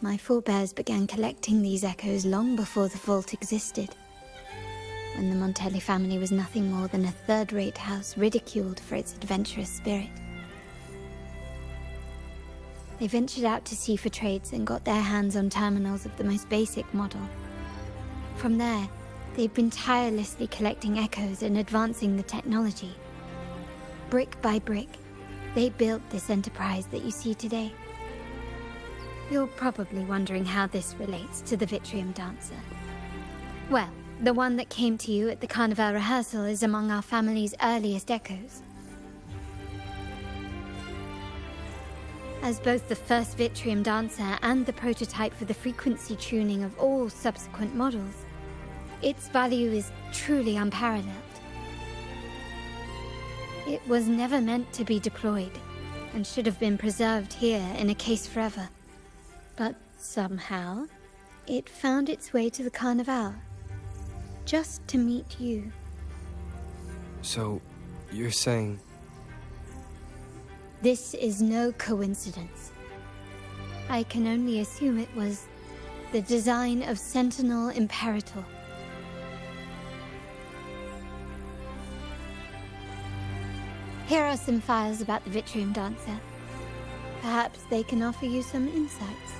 S10: My forebears began collecting these echoes long before the vault existed, when the Montelli family was nothing more than a third-rate house ridiculed for its adventurous spirit. They ventured out to sea for trades and got their hands on terminals of the most basic model. From there, they've been tirelessly collecting echoes and advancing the technology. Brick by brick, they built this enterprise that you see today. You're probably wondering how this relates to the Vitrium Dancer. Well, the one that came to you at the Carnival rehearsal is among our family's earliest echoes. As both the first Vitrium Dancer and the prototype for the frequency tuning of all subsequent models, its value is truly unparalleled. It was never meant to be deployed, and should have been preserved here in a case forever. But somehow, it found its way to the Carnival, just to meet you.
S4: So, you're saying...
S10: This is no coincidence. I can only assume it was the design of Sentinel Imperator. Here are some files about the Vitrium Dancer. Perhaps they can offer you some insights.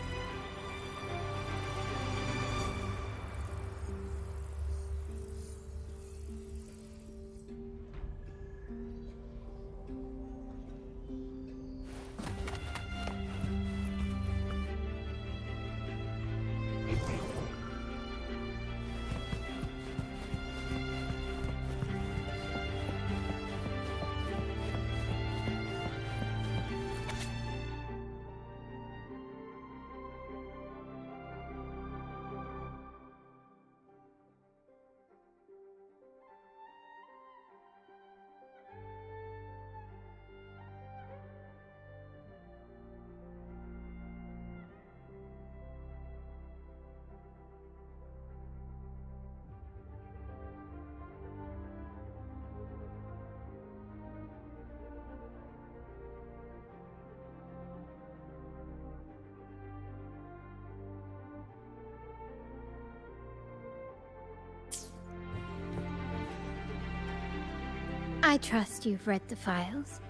S10: I trust you've read the files.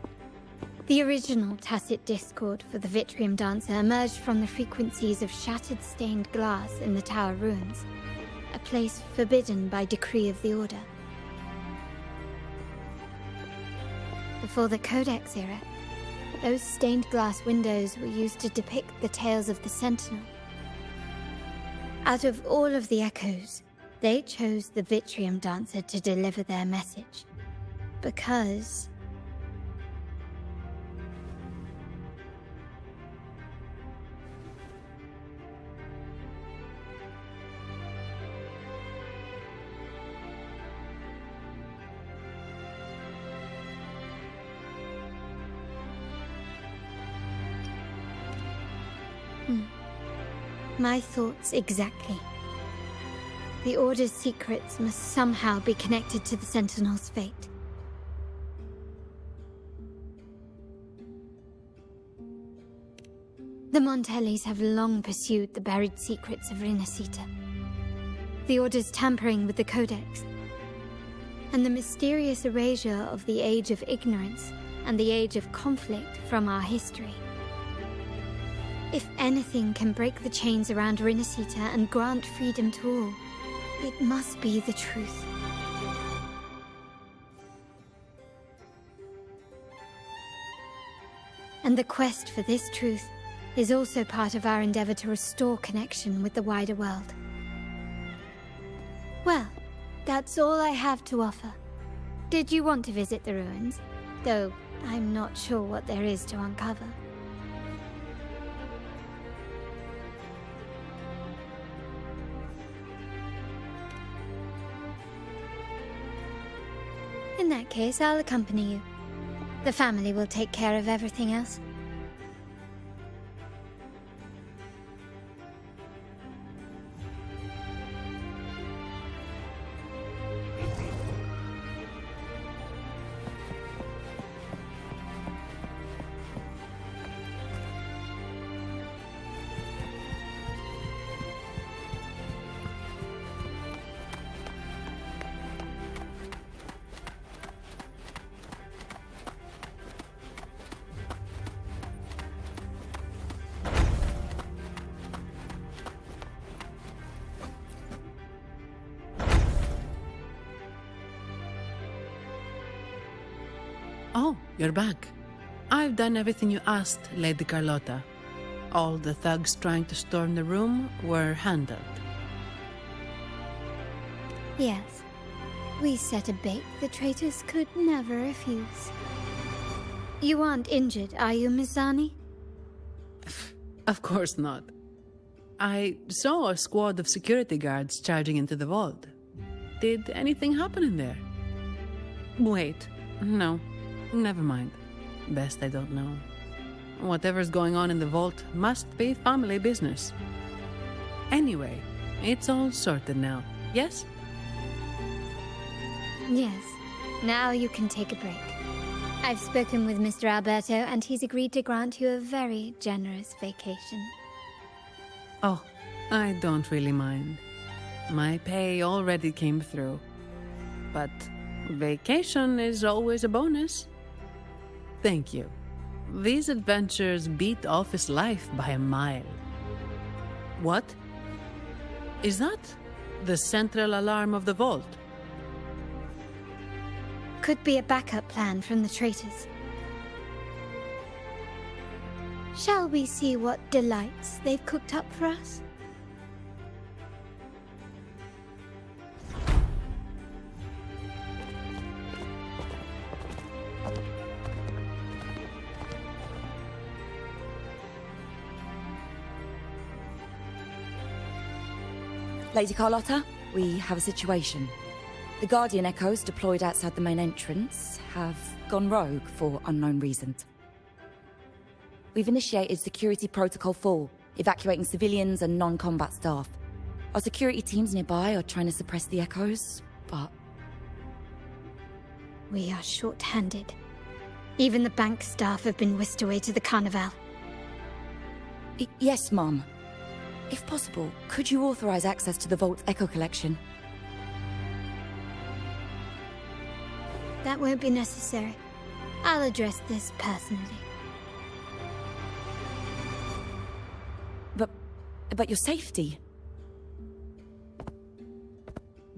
S10: The original tacit discord for the Vitrium Dancer emerged from the frequencies of shattered stained glass in the tower ruins, a place forbidden by decree of the Order. before the Codex era. Those stained glass windows were used to depict the tales of the Sentinel. Out of all of the echoes, they chose the Vitrium Dancer to deliver their message. Because... My thoughts exactly. The Order's secrets must somehow be connected to the Sentinel's fate. The Montellis have long pursued the buried secrets of Rinascita. The Order's tampering with the Codex, and the mysterious erasure of the Age of Ignorance and the Age of Conflict from our history. If anything can break the chains around Rinascita and grant freedom to all, it must be the truth. And the quest for this truth is also part of our endeavor to restore connection with the wider world. Well, that's all I have to offer. Did you want to visit the ruins? Though I'm not sure what there is to uncover. In that case, I'll accompany you. The family will take care of everything else.
S7: Oh, you're back. I've done everything you asked, Lady Carlotta. All the thugs trying to storm the room were handled.
S10: Yes. We set a bait the traitors could never refuse. You aren't injured, are you, Miss Zani?
S7: Of course not. I saw a squad of security guards charging into the vault. Did anything happen in there? Wait, no. Never mind. Best I don't know. Whatever's going on in the vault must be family business. Anyway, it's all sorted now, yes?
S10: Yes. Now you can take a break. I've spoken with Mr. Alberto, and he's agreed to grant you a very generous vacation.
S7: Oh, I don't really mind. My pay already came through. But vacation is always a bonus. Thank you. These adventures beat office life by a mile. What? Is that the central alarm of the vault?
S10: Could be a backup plan from the traitors. Shall we see what delights they've cooked up for us?
S18: Lady Carlotta, we have a situation. The Guardian Echoes deployed outside the main entrance have gone rogue for unknown reasons. We've initiated Security Protocol 4, evacuating civilians and non-combat staff. Our security teams nearby are trying to suppress the Echoes, but...
S10: We are short-handed. Even the bank staff have been whisked away to the Carnival.
S18: Yes, Mum. If possible, could you authorize access to the Vault's Echo collection?
S10: That won't be necessary. I'll address this personally.
S18: But your safety?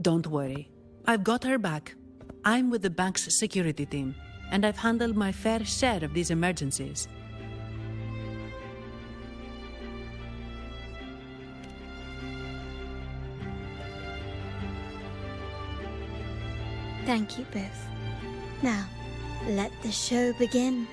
S7: Don't worry. I've got her back. I'm with the bank's security team. and I've handled my fair share of these emergencies.
S10: Thank you both. Now, let the show begin.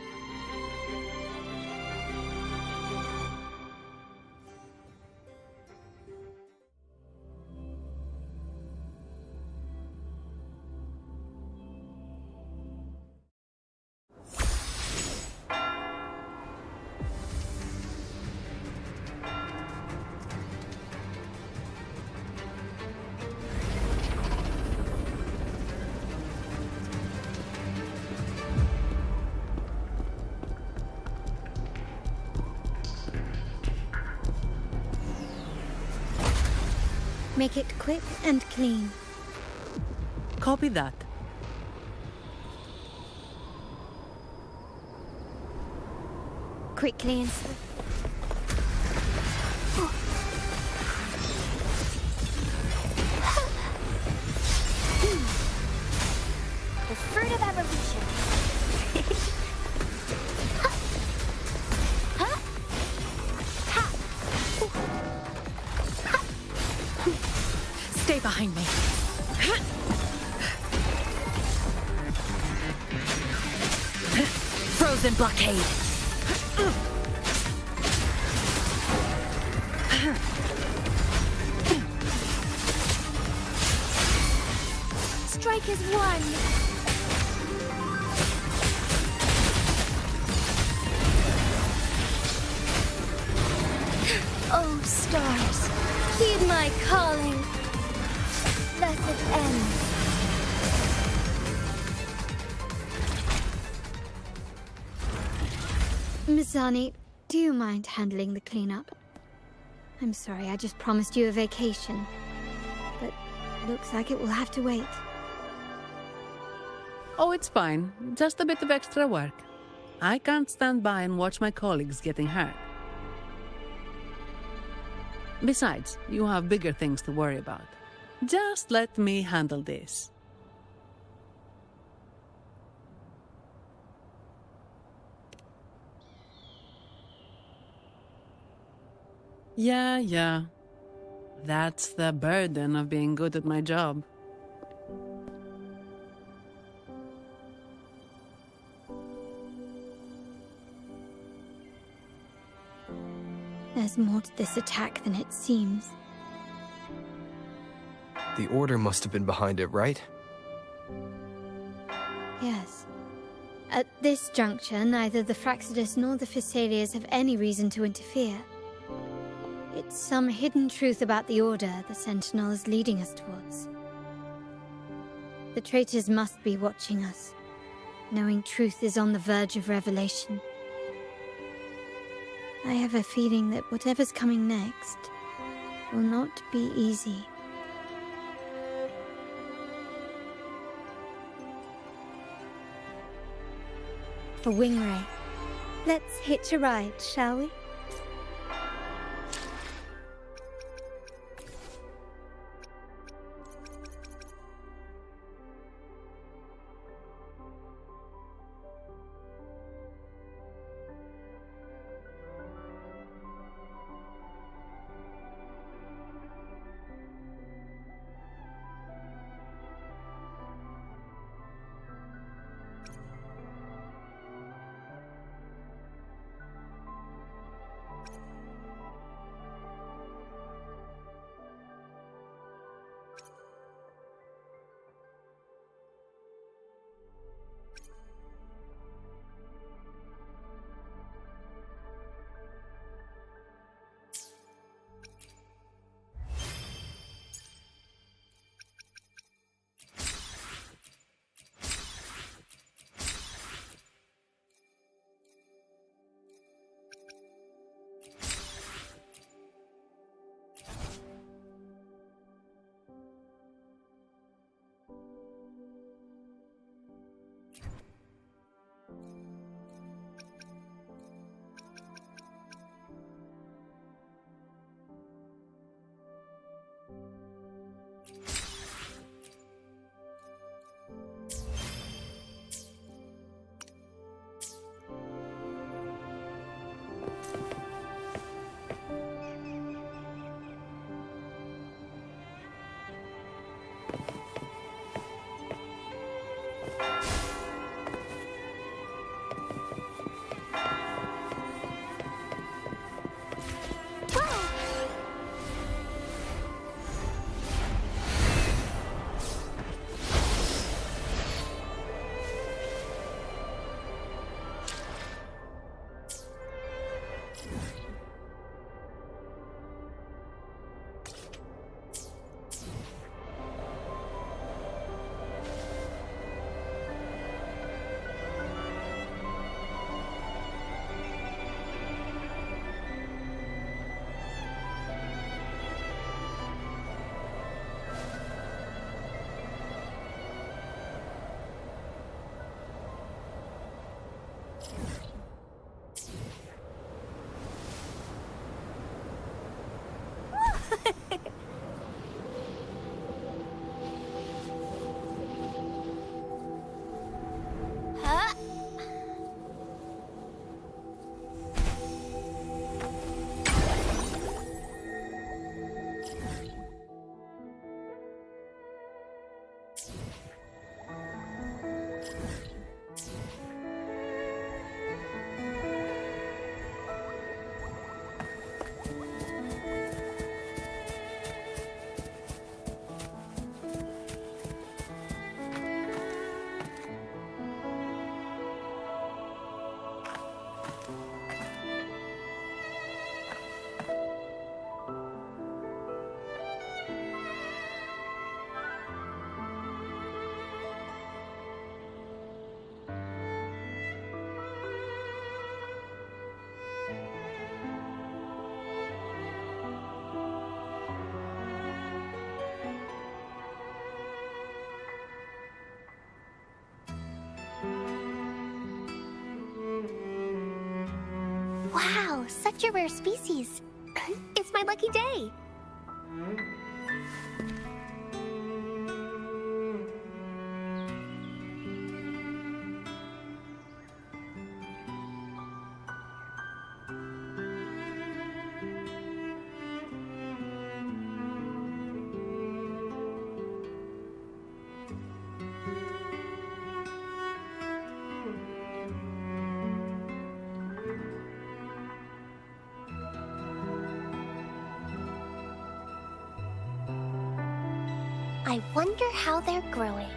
S10: Make it quick and clean.
S7: Copy that.
S10: Quickly and slow.
S13: The fruit of evolution.
S3: Stay behind me. Frozen blockade.
S13: Strike as one.
S1: Oh, stars, heed my calling. Let it end.
S10: Mizani, do you mind handling the cleanup? I'm sorry, I just promised you a vacation. But looks like it will have to wait.
S7: Oh, it's fine. Just a bit of extra work. I can't stand by and watch my colleagues getting hurt. Besides, you have bigger things to worry about. Just let me handle this. Yeah. That's the burden of being good at my job.
S10: There's more to this attack than it seems.
S4: The Order must have been behind it, right?
S10: Yes. At this juncture, neither the Fraxidus nor the Physaelias have any reason to interfere. It's some hidden truth about the Order the Sentinel is leading us towards. The traitors must be watching us, knowing truth is on the verge of revelation. I have a feeling that whatever's coming next will not be easy. A wingray. Let's hitch a ride, shall we?
S13: Huh? Wow, such a rare species. It's my lucky day. I wonder how they're growing.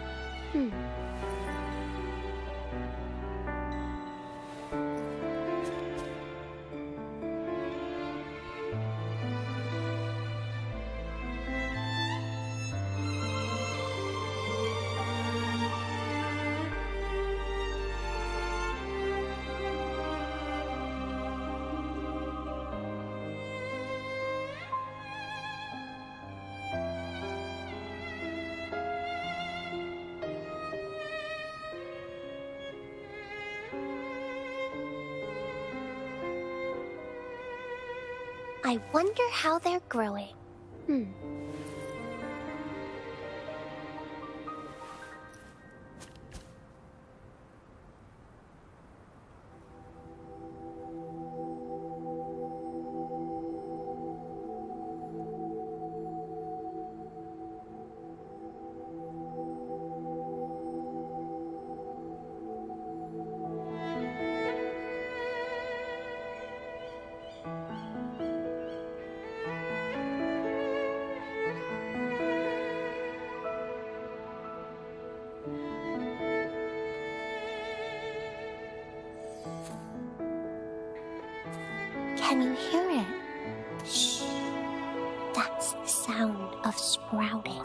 S13: I wonder how they're growing. Can you hear it? Shh. That's the sound of sprouting.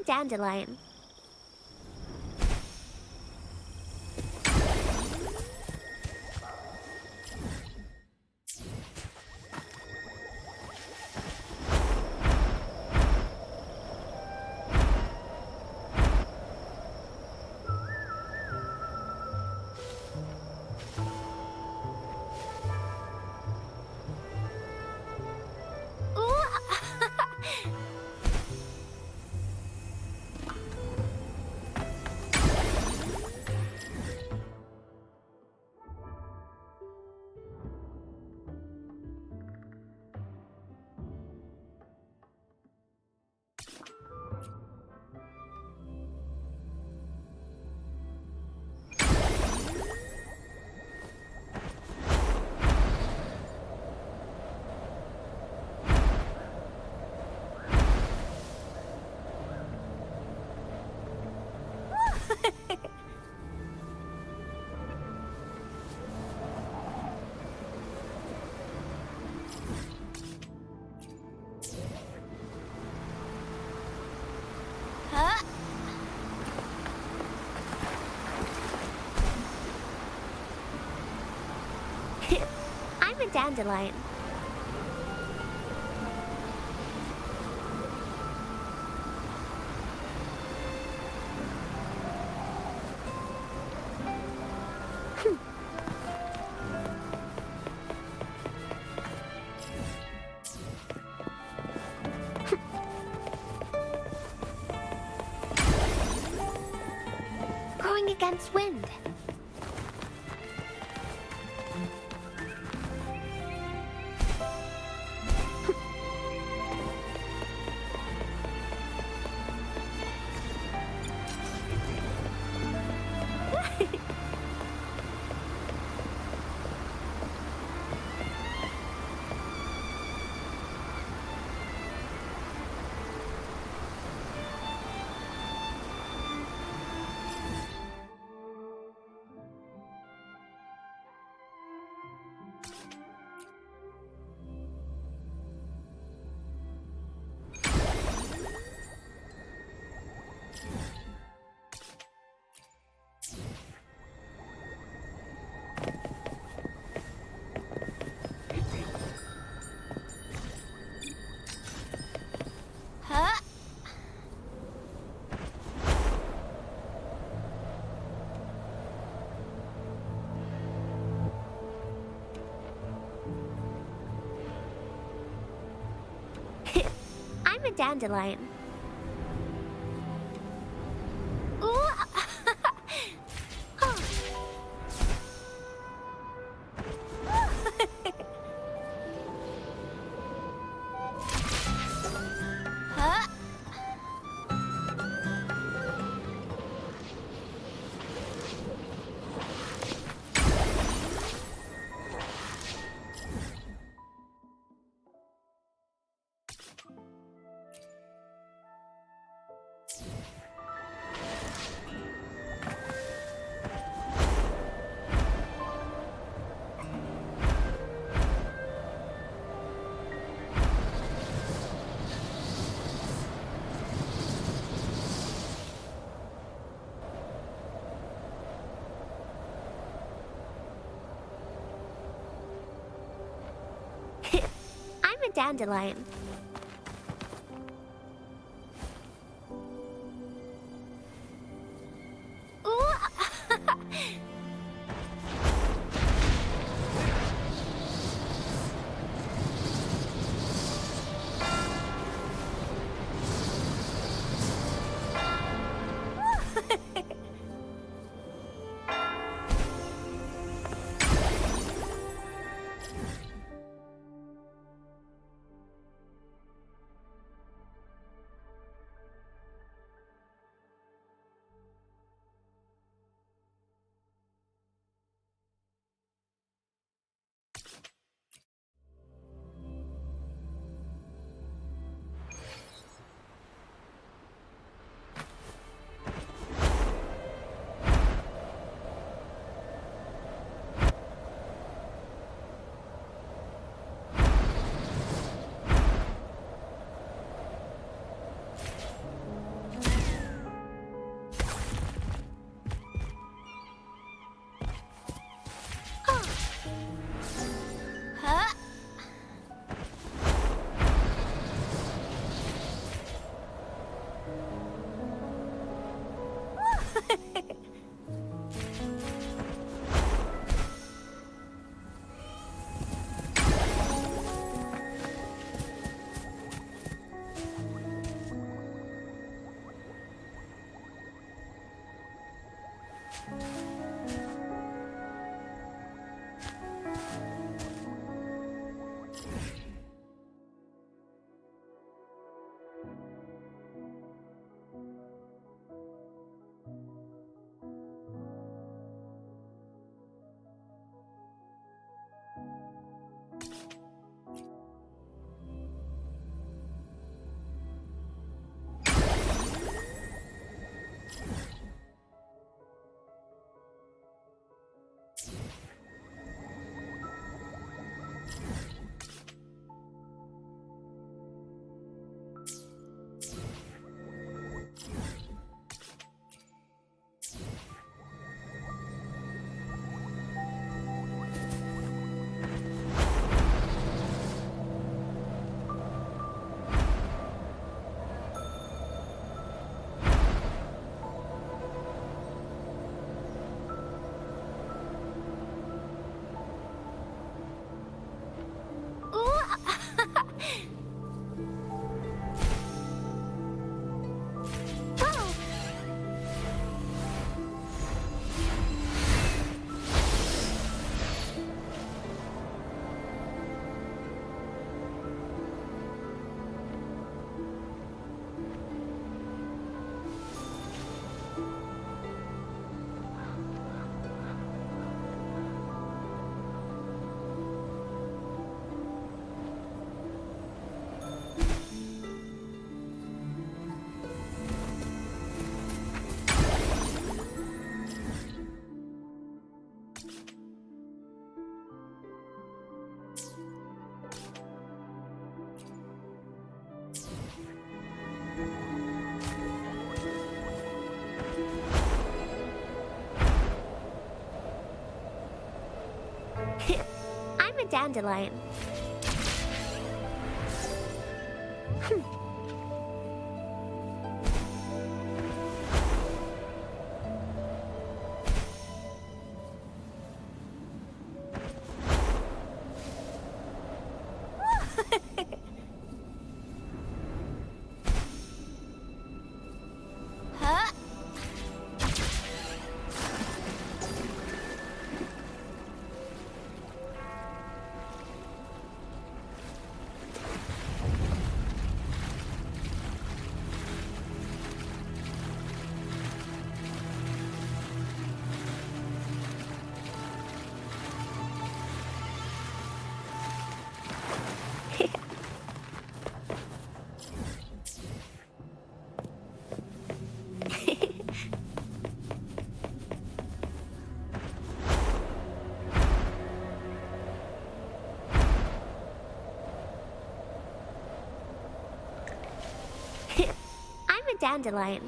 S13: dandelion. Huh? I'm a dandelion. Growing against wind. Huh? I'm a dandelion. Ooh. Oh. Huh? I'm a dandelion. Ooh. dandelion. Huh? I'm a dandelion.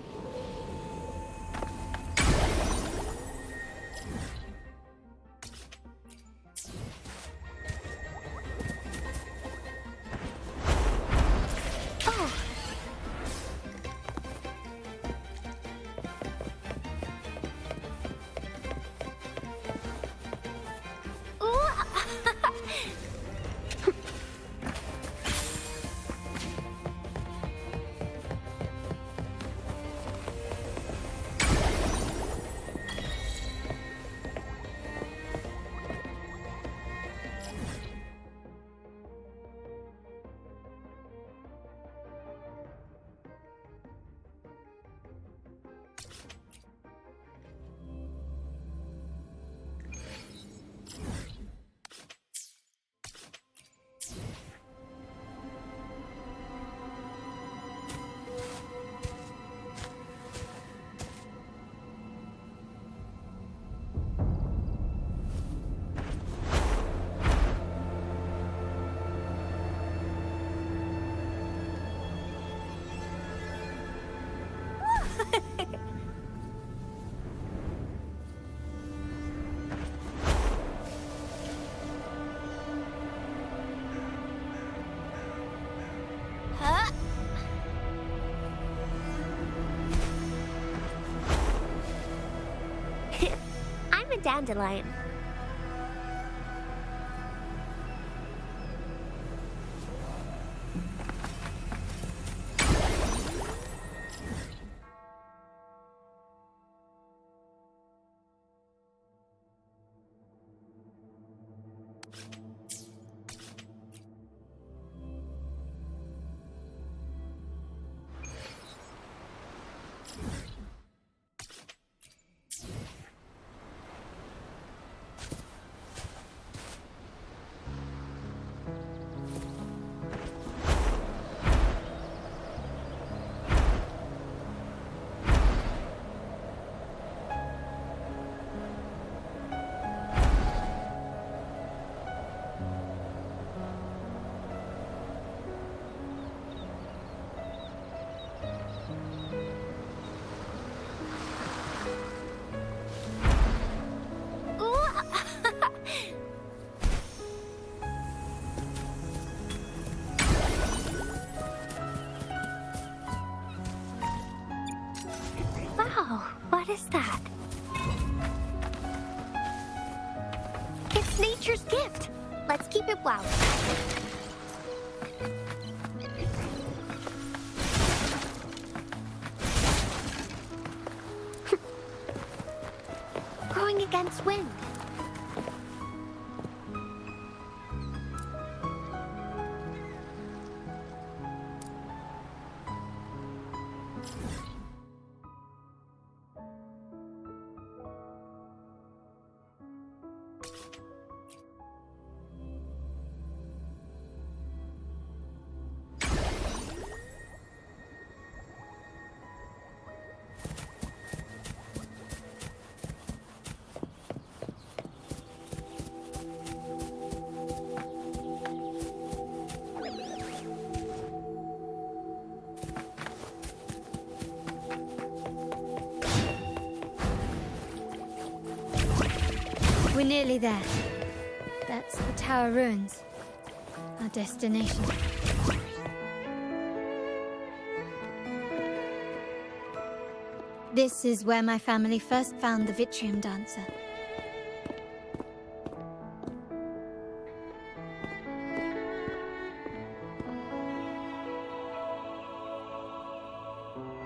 S13: Oh. Huh? I'm a dandelion. Wow, what is that? It's nature's gift. Let's keep it well. Growing against wind.
S10: We're nearly there. That's the tower. Tower ruins. Our destination. This is where my family first found the Vitrium Dancer.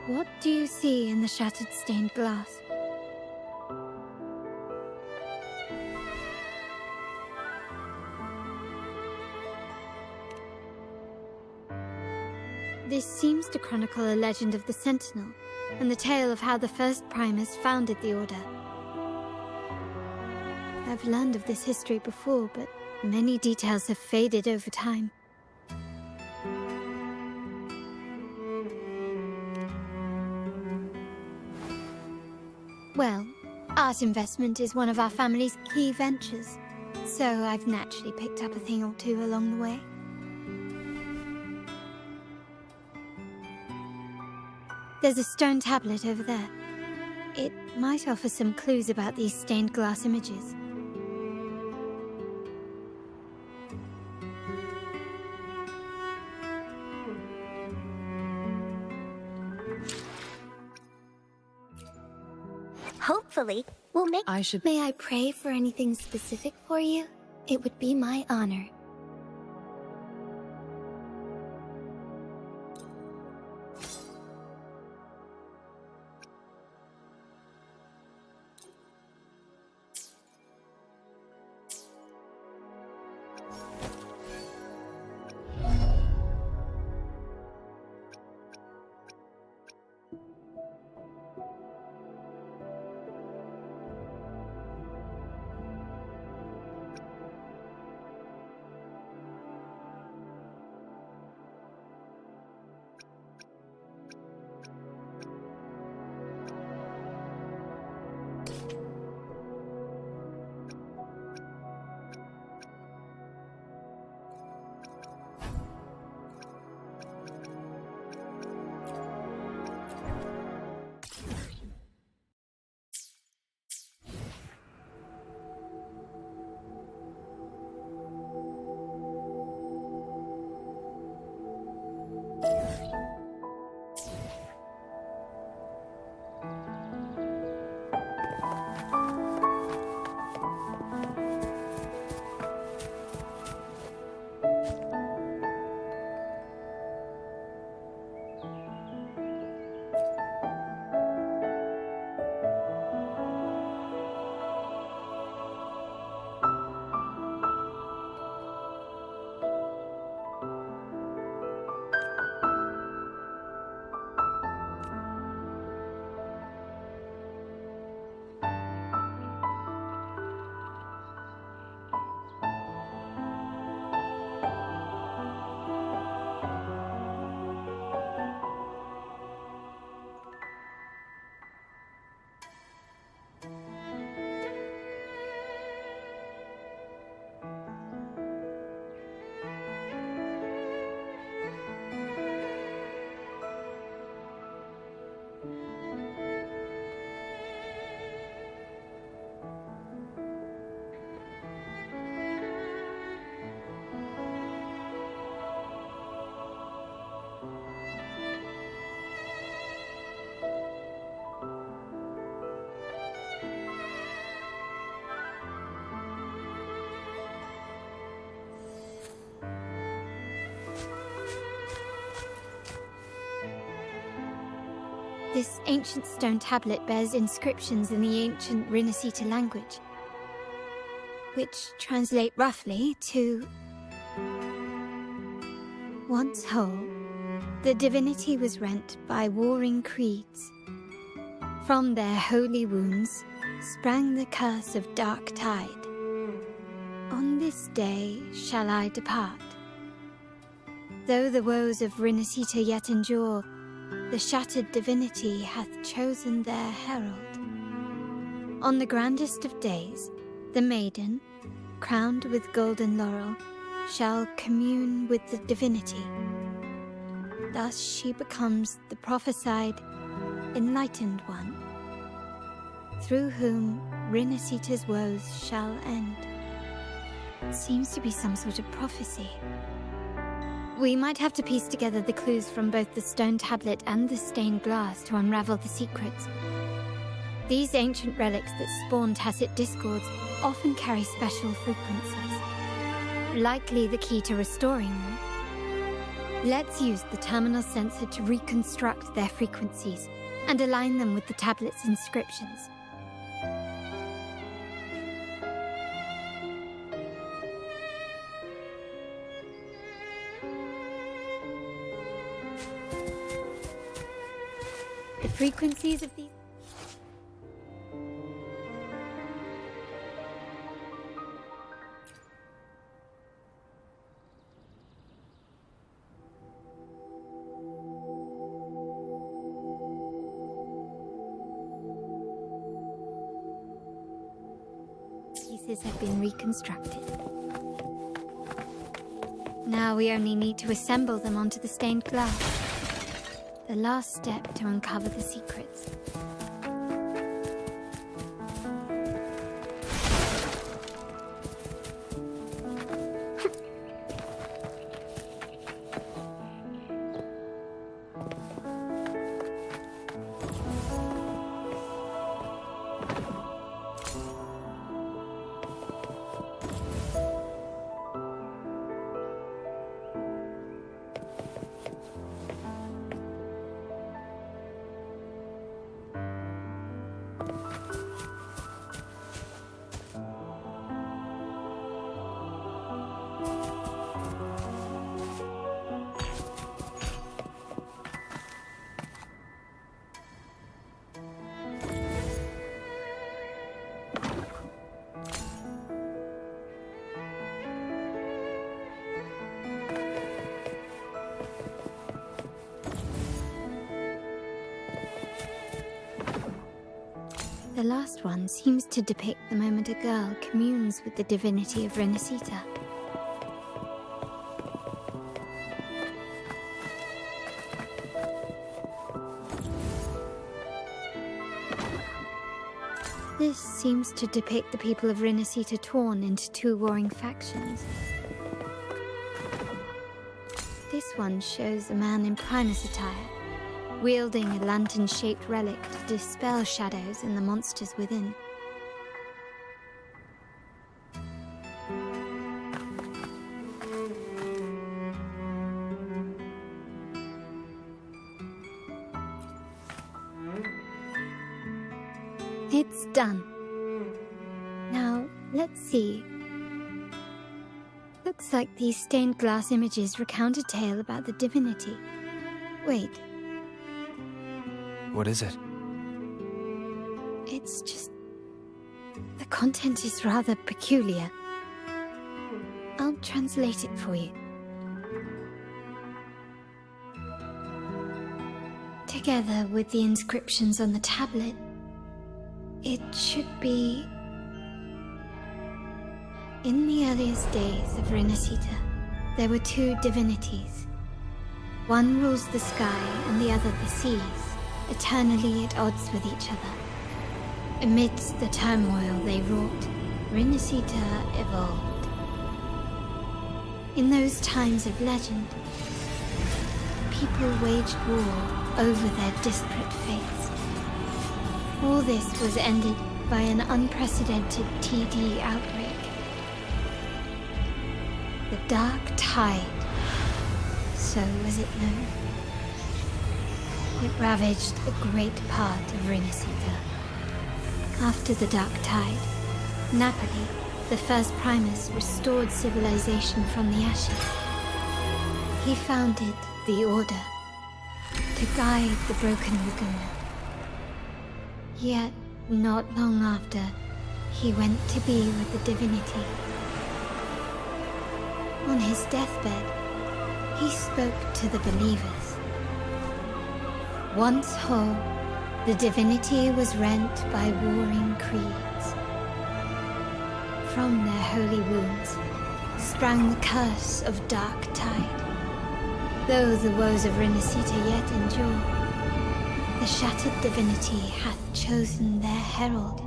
S10: What do you see in the shattered stained glass? This seems to chronicle a legend of the Sentinel, and the tale of how the first Primus founded the Order. I've learned of this history before, but many details have faded over time. Well, art investment is one of our family's key ventures, so I've naturally picked up a thing or two along the way. There's a stone tablet over there. It might offer some clues about these stained glass images.
S13: Hopefully, we'll make...
S1: May I pray for anything specific for you? It would be my honor. This ancient stone tablet bears inscriptions in the ancient Rinascita language, which translate roughly to... Once whole, the divinity was rent by warring creeds. From their holy wounds sprang the curse of dark tide. On this day shall I depart. Though the woes of Rinascita yet endure, the shattered divinity hath chosen their herald. On the grandest of days, the maiden, crowned with golden laurel, shall commune with the divinity. Thus she becomes the prophesied, enlightened one, through whom Rinascita's woes shall end. It seems to be some sort of prophecy. We might have to piece together the clues from both the stone tablet and the stained glass to unravel the secrets. These ancient relics that spawn tacit discords often carry special frequencies, likely the key to restoring them. Let's use the terminal sensor to reconstruct their frequencies and align them with the tablet's inscriptions. The frequencies of these... pieces have been reconstructed. Now we only need to assemble them onto the stained glass. The last step to uncover the secrets. The last one seems to depict the moment a girl communes with the divinity of Renacita. This seems to depict the people of Renacita torn into two warring factions. This one shows a man in Primus attire, wielding a lantern-shaped relic to dispel shadows and the monsters within. It's done. Now, let's see. Looks like these stained glass images recount a tale about the divinity. Wait.
S4: What is it?
S1: It's just... the content is rather peculiar. I'll translate it for you. Together with the inscriptions on the tablet, it should be... In the earliest days of Renacita, there were two divinities. One rules the sky and the other the seas, eternally at odds with each other. Amidst the turmoil they wrought, Renacita evolved. In those times of legend, people waged war over their disparate fates. All this was ended by an unprecedented TD outbreak. The Dark Tide, so was it known. It ravaged a great part of Renacita. After the Dark Tide, Napoli, the first Primus, restored civilization from the ashes. He founded the Order to guide the broken Laguna. Yet, not long after, he went to be with the divinity. On his deathbed, he spoke to the believers. Once whole, the divinity was rent by warring creeds. From their holy wounds sprang the curse of Dark Tide. Though the woes of Renacita yet endure, the shattered divinity hath chosen their herald.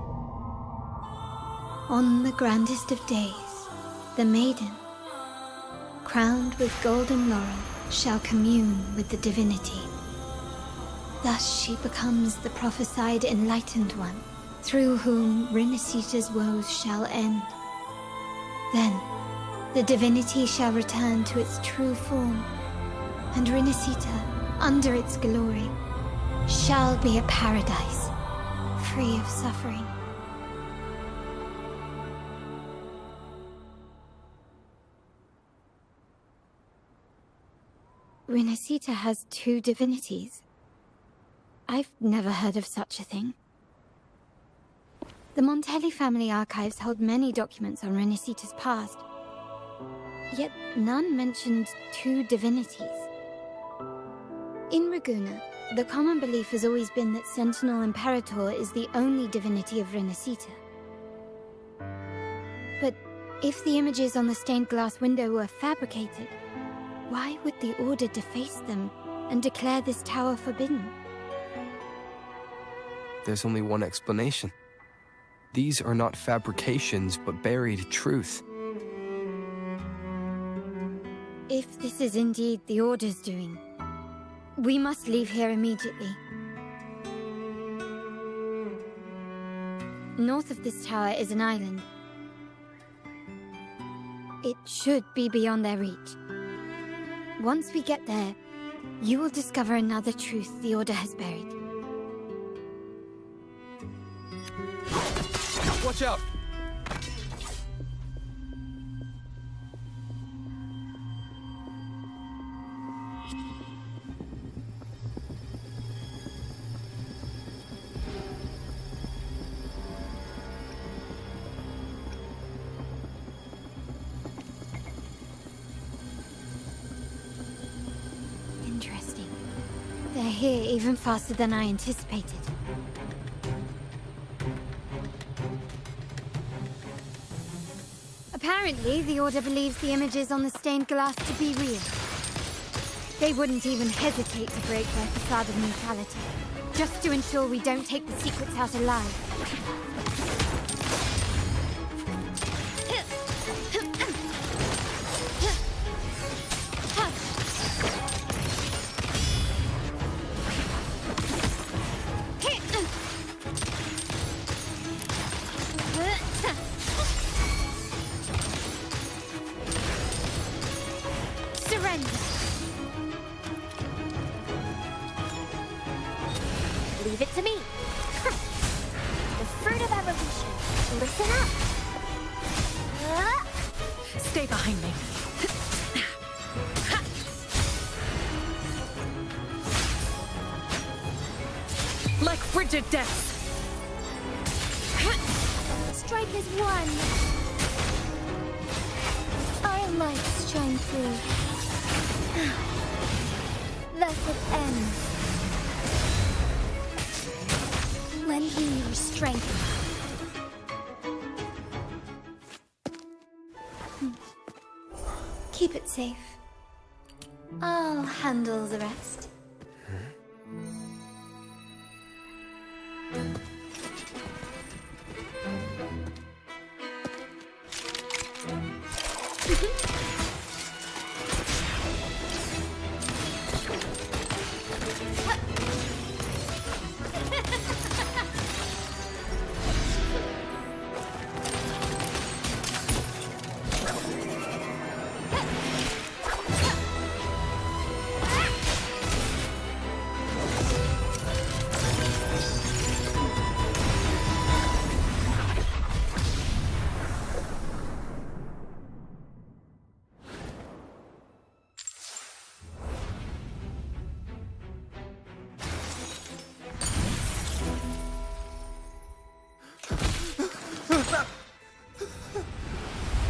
S1: On the grandest of days, the maiden, crowned with golden laurel, shall commune with the divinity. Thus she becomes the prophesied enlightened one, through whom Rinasita's woes shall end. Then, the divinity shall return to its true form, and Rinasita, under its glory, shall be a paradise, free of suffering. Rinasita has two divinities. I've never heard of such a thing. The Montelli family archives hold many documents on Rinasita's past, yet none mentioned two divinities. In Ragusa, the common belief has always been that Sentinel Imperator is the only divinity of Rinasita. But if the images on the stained glass window were fabricated, why would the Order deface them and declare this tower forbidden?
S4: There's only one explanation. These are not fabrications, but buried truth.
S1: If this is indeed the Order's doing, we must leave here immediately. North of this tower is an island. It should be beyond their reach. Once we get there, you will discover another truth the Order has buried.
S4: Watch out!
S1: Interesting. They're here even faster than I anticipated. Apparently, the Order believes the images on the stained glass to be real. They wouldn't even hesitate to break their facade of neutrality, just to ensure we don't take the secrets out alive.
S13: Leave it to me. The fruit of evolution. Listen up.
S3: Stay behind me. Like frigid death.
S13: Strike as one. Our lights shine through. Thus it ends. Lend me your strength.
S1: Keep it safe. I'll handle the rest.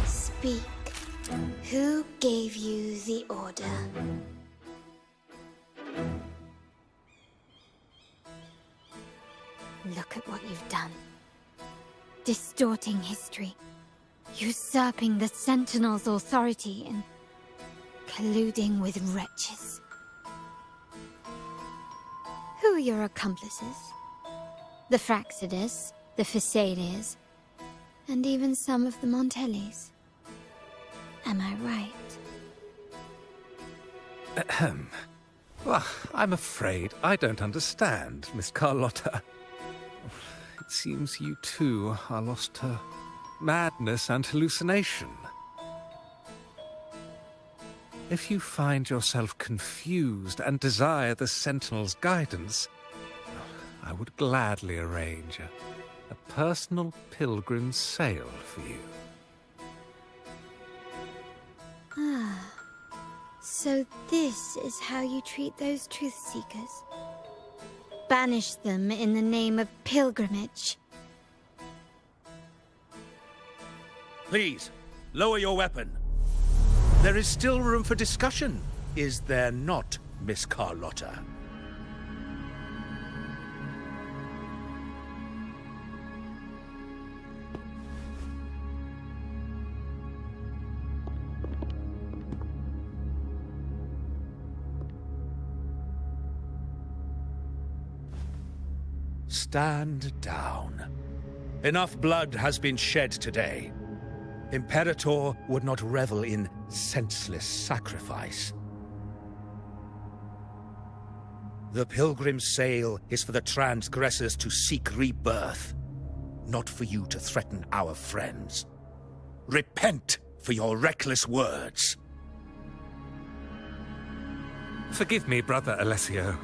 S1: Speak. Who gave you the order? Look at what you've done. Distorting history. Usurping the Sentinel's authority and colluding with wretches. Who are your accomplices? The Fraxidus, the Physaelias, and even some of the Montellis. Am I right?
S11: Ahem. Well, I'm afraid I don't understand, Miss Carlotta. It seems you too are lost to madness and hallucination. If you find yourself confused and desire the Sentinel's guidance, I would gladly arrange a personal pilgrim sail for you.
S1: Ah, so this is how you treat those truth seekers? Banish them in the name of pilgrimage.
S5: Please, lower your weapon. There is still room for discussion, is there not, Miss Carlotta? Stand down. Enough blood has been shed today. Imperator would not revel in senseless sacrifice. The pilgrim's sail is for the transgressors to seek rebirth, not for you to threaten our friends. Repent for your reckless words.
S11: Forgive me, Brother Alessio.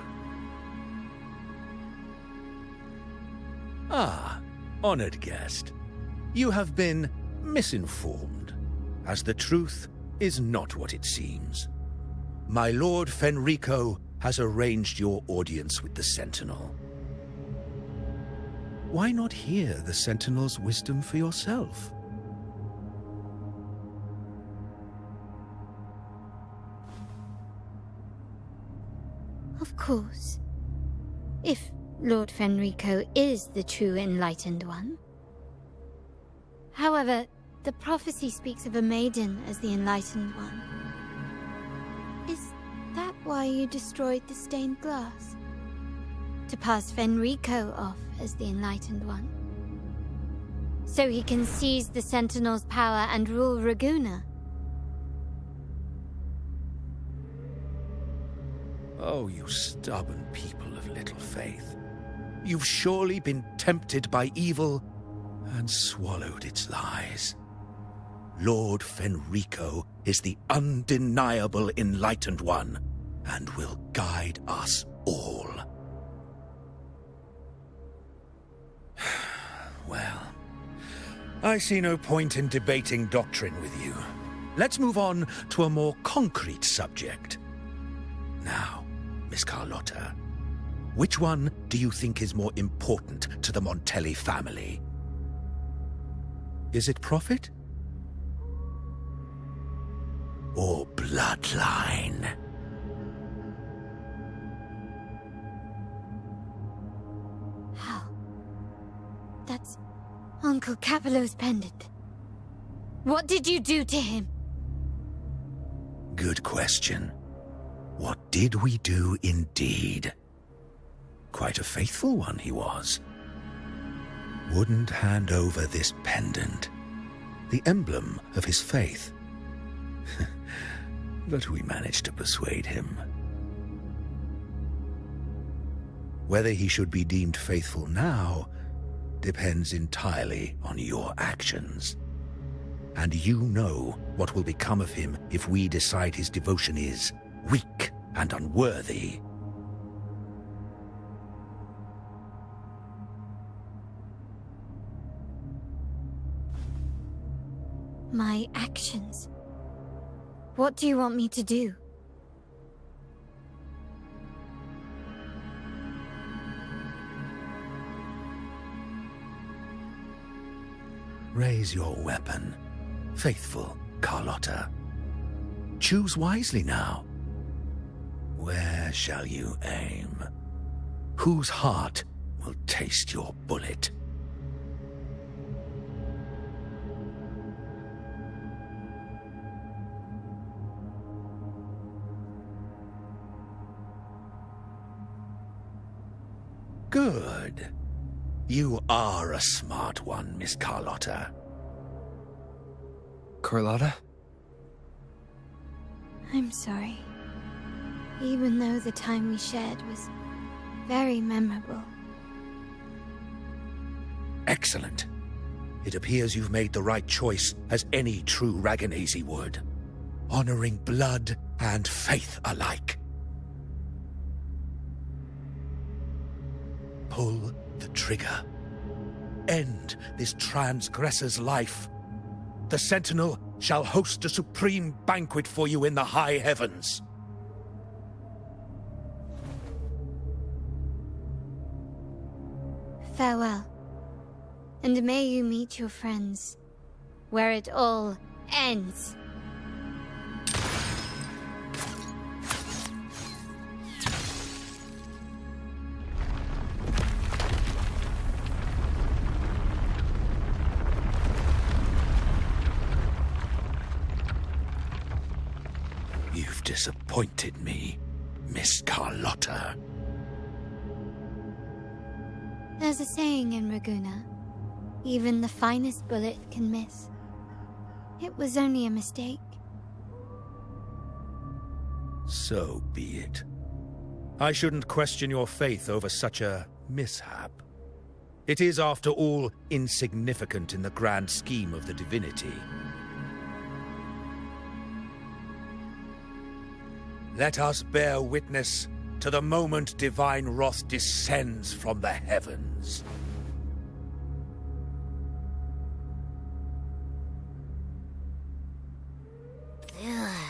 S5: Ah, honored guest. You have been misinformed, as the truth is not what it seems. My Lord Fenrico has arranged your audience with the Sentinel. Why not hear the Sentinel's wisdom for yourself?
S1: Of course. If Lord Fenrico is the true Enlightened One. However, the prophecy speaks of a maiden as the Enlightened One. Is that why you destroyed the stained glass? To pass Fenrico off as the Enlightened One? So he can seize the Sentinel's power and rule Raguna?
S5: Oh, you stubborn people of little faith. You've surely been tempted by evil and swallowed its lies. Lord Fenrico is the undeniable Enlightened One and will guide us all. Well, I see no point in debating doctrine with you. Let's move on to a more concrete subject. Now, Miss Carlotta, which one do you think is more important to the Montelli family? Is it profit? Or bloodline?
S1: How? That's Uncle Capello's pendant. What did you do to him?
S5: Good question. What did we do indeed? Quite a faithful one he was. Wouldn't hand over this pendant, the emblem of his faith. But we managed to persuade him. Whether he should be deemed faithful now depends entirely on your actions. And you know what will become of him if we decide his devotion is weak and unworthy.
S1: My actions? What do you want me to do?
S5: Raise your weapon, faithful Carlotta. Choose wisely now. Where shall you aim? Whose heart will taste your bullet? Good. You are a smart one, Miss Carlotta.
S4: Carlotta?
S1: I'm sorry. Even though the time we shared was very memorable.
S5: Excellent. It appears you've made the right choice, as any true Raganazi would. Honoring blood and faith alike. Pull the trigger. End this transgressor's life. The Sentinel shall host a supreme banquet for you in the high heavens.
S1: Farewell. And may you meet your friends, where it all ends.
S5: You've disappointed me, Miss Carlotta.
S1: There's a saying in Raguna, even the finest bullet can miss. It was only a mistake.
S5: So be it. I shouldn't question your faith over such a mishap. It is, after all, insignificant in the grand scheme of the divinity. Let us bear witness to the moment divine wrath descends from the heavens.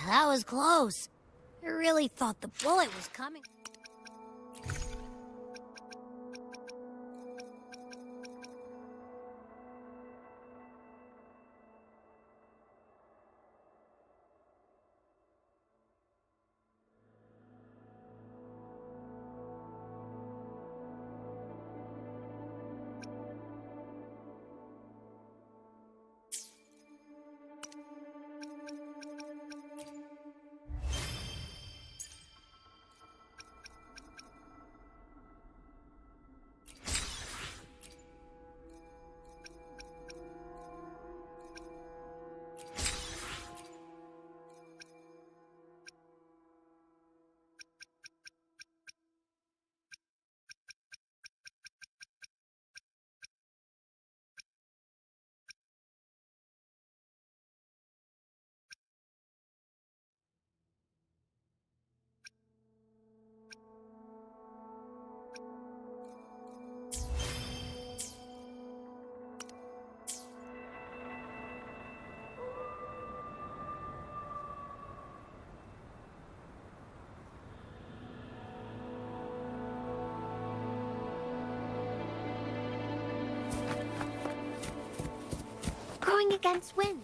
S13: That was close. I really thought the bullet was coming. Going against wind.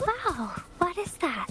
S13: Wow, what is that?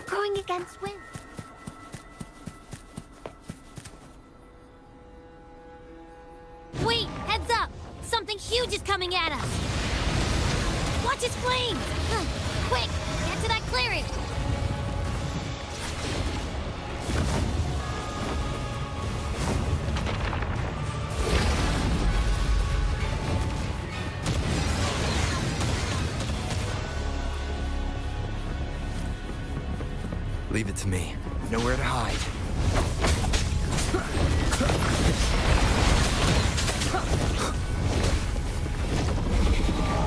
S13: Going against wind. Wait, heads up! Something huge is coming at us! Watch its flames! Quick, get to that clearing!
S4: Leave it to me. Nowhere to hide.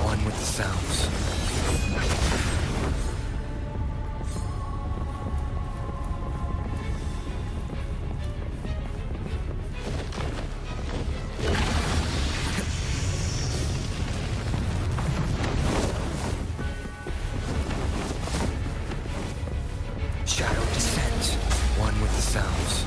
S4: One with the sounds. sounds.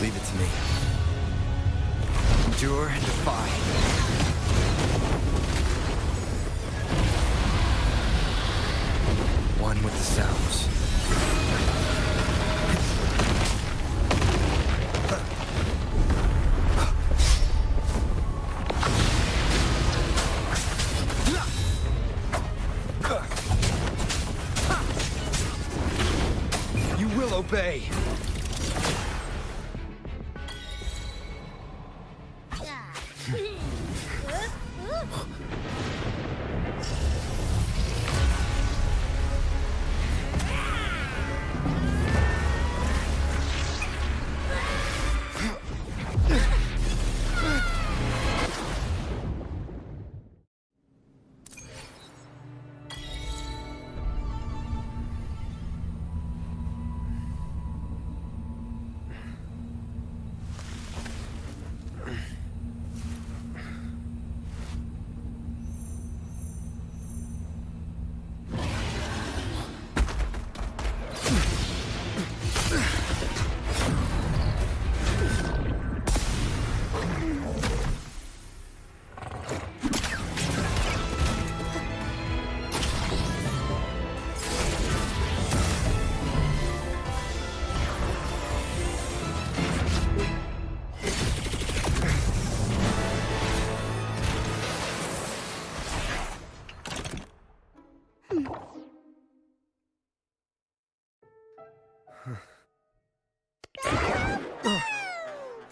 S4: Leave it to me. Endure and defy. One with the sounds. You will obey.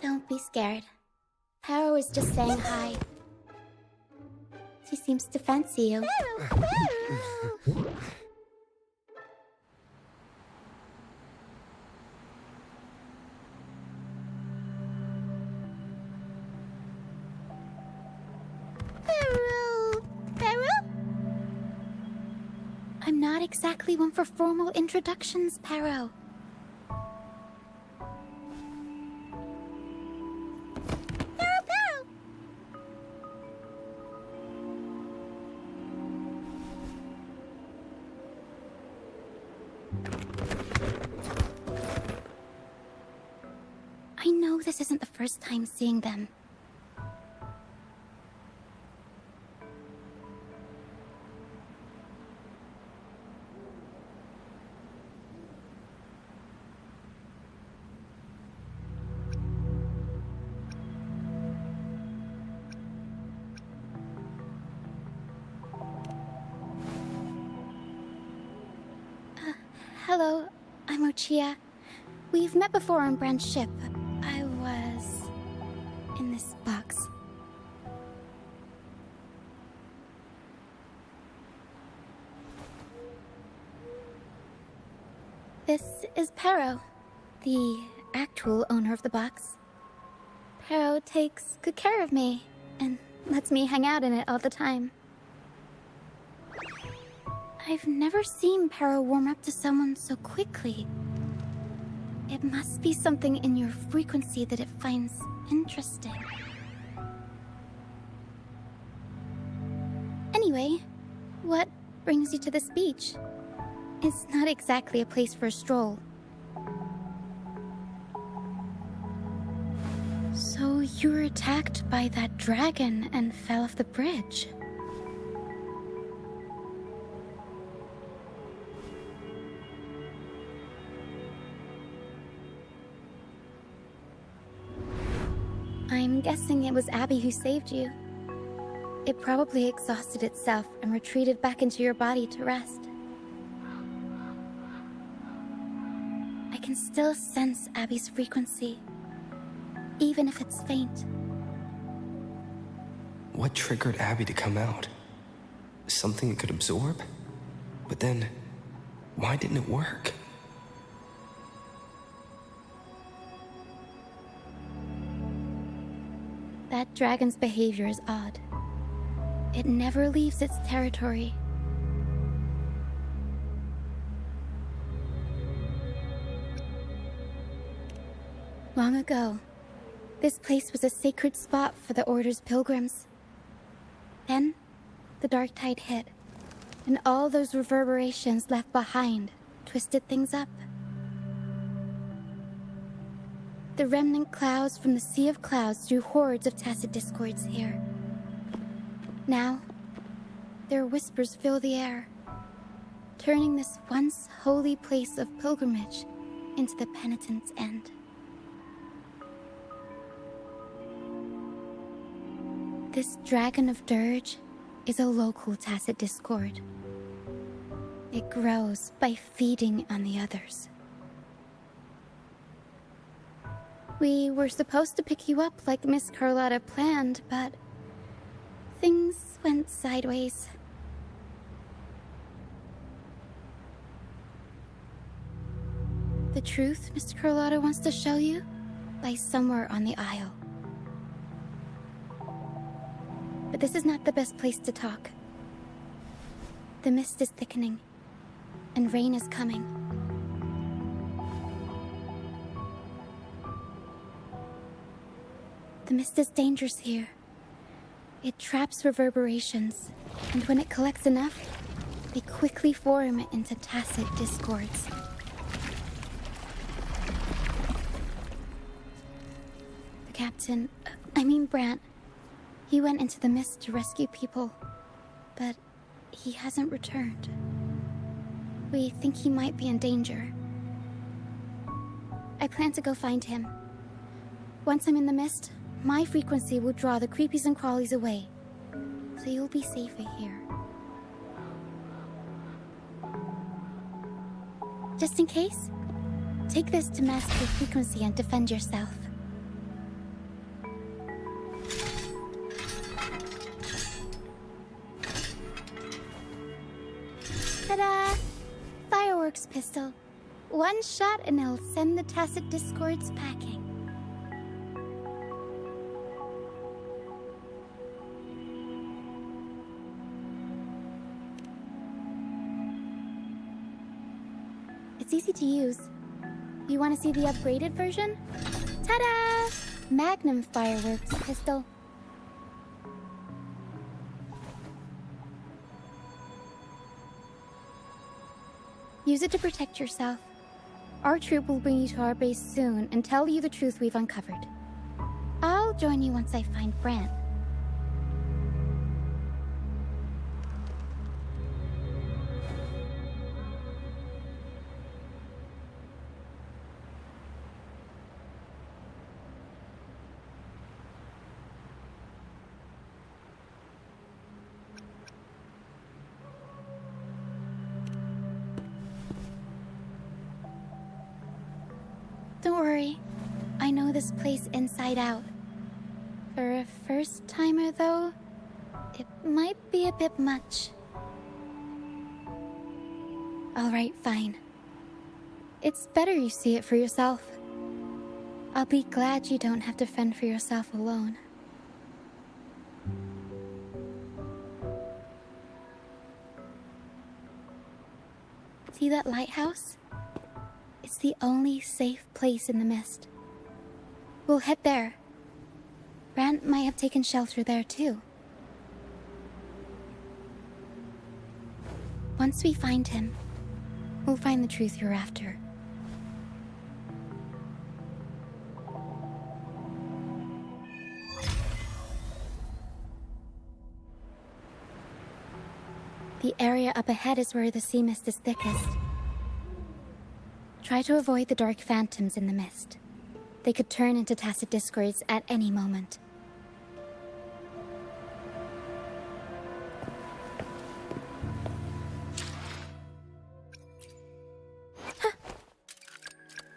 S21: Don't be scared. Kuro is just saying hi. She seems to fancy you. I'm not exactly one for formal introductions, Kuro. I know this isn't the first time seeing them. Hello, I'm Ochia. We've met before on Brand's ship. I was in this box. This is Kuro, the actual owner of the box. Kuro takes good care of me and lets me hang out in it all the time. I've never seen Kuro warm up to someone so quickly. It must be something in your frequency that it finds interesting. Anyway, what brings you to this beach? It's not exactly a place for a stroll. So you were attacked by that dragon and fell off the bridge. I'm guessing it was Abby who saved you. It probably exhausted itself and retreated back into your body to rest. can still sense Abby's frequency, even if it's faint.
S4: What triggered Abby to come out? Something it could absorb? But then, why didn't it work?
S21: That dragon's behavior is odd. It never leaves its territory. Long ago, this place was a sacred spot for the Order's pilgrims. Then, the dark tide hit, and all those reverberations left behind twisted things up. The remnant clouds from the Sea of Clouds drew hordes of tacit discords here. Now, their whispers fill the air, turning this once holy place of pilgrimage into the penitent's end. This Dragon of Dirge is a local tacit discord. It grows by feeding on the others. We were supposed to pick you up like Miss Carlotta planned, but things went sideways. The truth Mr. Carlotta wants to show you lies somewhere on the aisle. But this is not the best place to talk. The mist is thickening, and rain is coming. The mist is dangerous here. It traps reverberations, and when it collects enough, they quickly form into tacit discords. The captain, Brant, he went into the mist to rescue people, but he hasn't returned. We think he might be in danger. I plan to go find him. Once I'm in the mist, my frequency will draw the creepies and crawlies away, so you'll be safer here. Just in case, take this to mask your frequency and defend yourself. Ta-da! Fireworks pistol. One shot and it'll send the tacit discords packing. It's easy to use. You want to see the upgraded version? Ta-da! Magnum fireworks pistol. Use it to protect yourself. Our troop will bring you to our base soon and tell you the truth we've uncovered. I'll join you once I find Brant. Don't worry, I know this place inside out. For a first-timer, though, it might be a bit much. Alright, fine. It's better you see it for yourself. I'll be glad you don't have to fend for yourself alone. See that lighthouse? It's the only safe place in the mist. We'll head there. Brant might have taken shelter there too. Once we find him, we'll find the truth you're after. The area up ahead is where the sea mist is thickest. Try to avoid the dark phantoms in the mist. They could turn into tacit discords at any moment.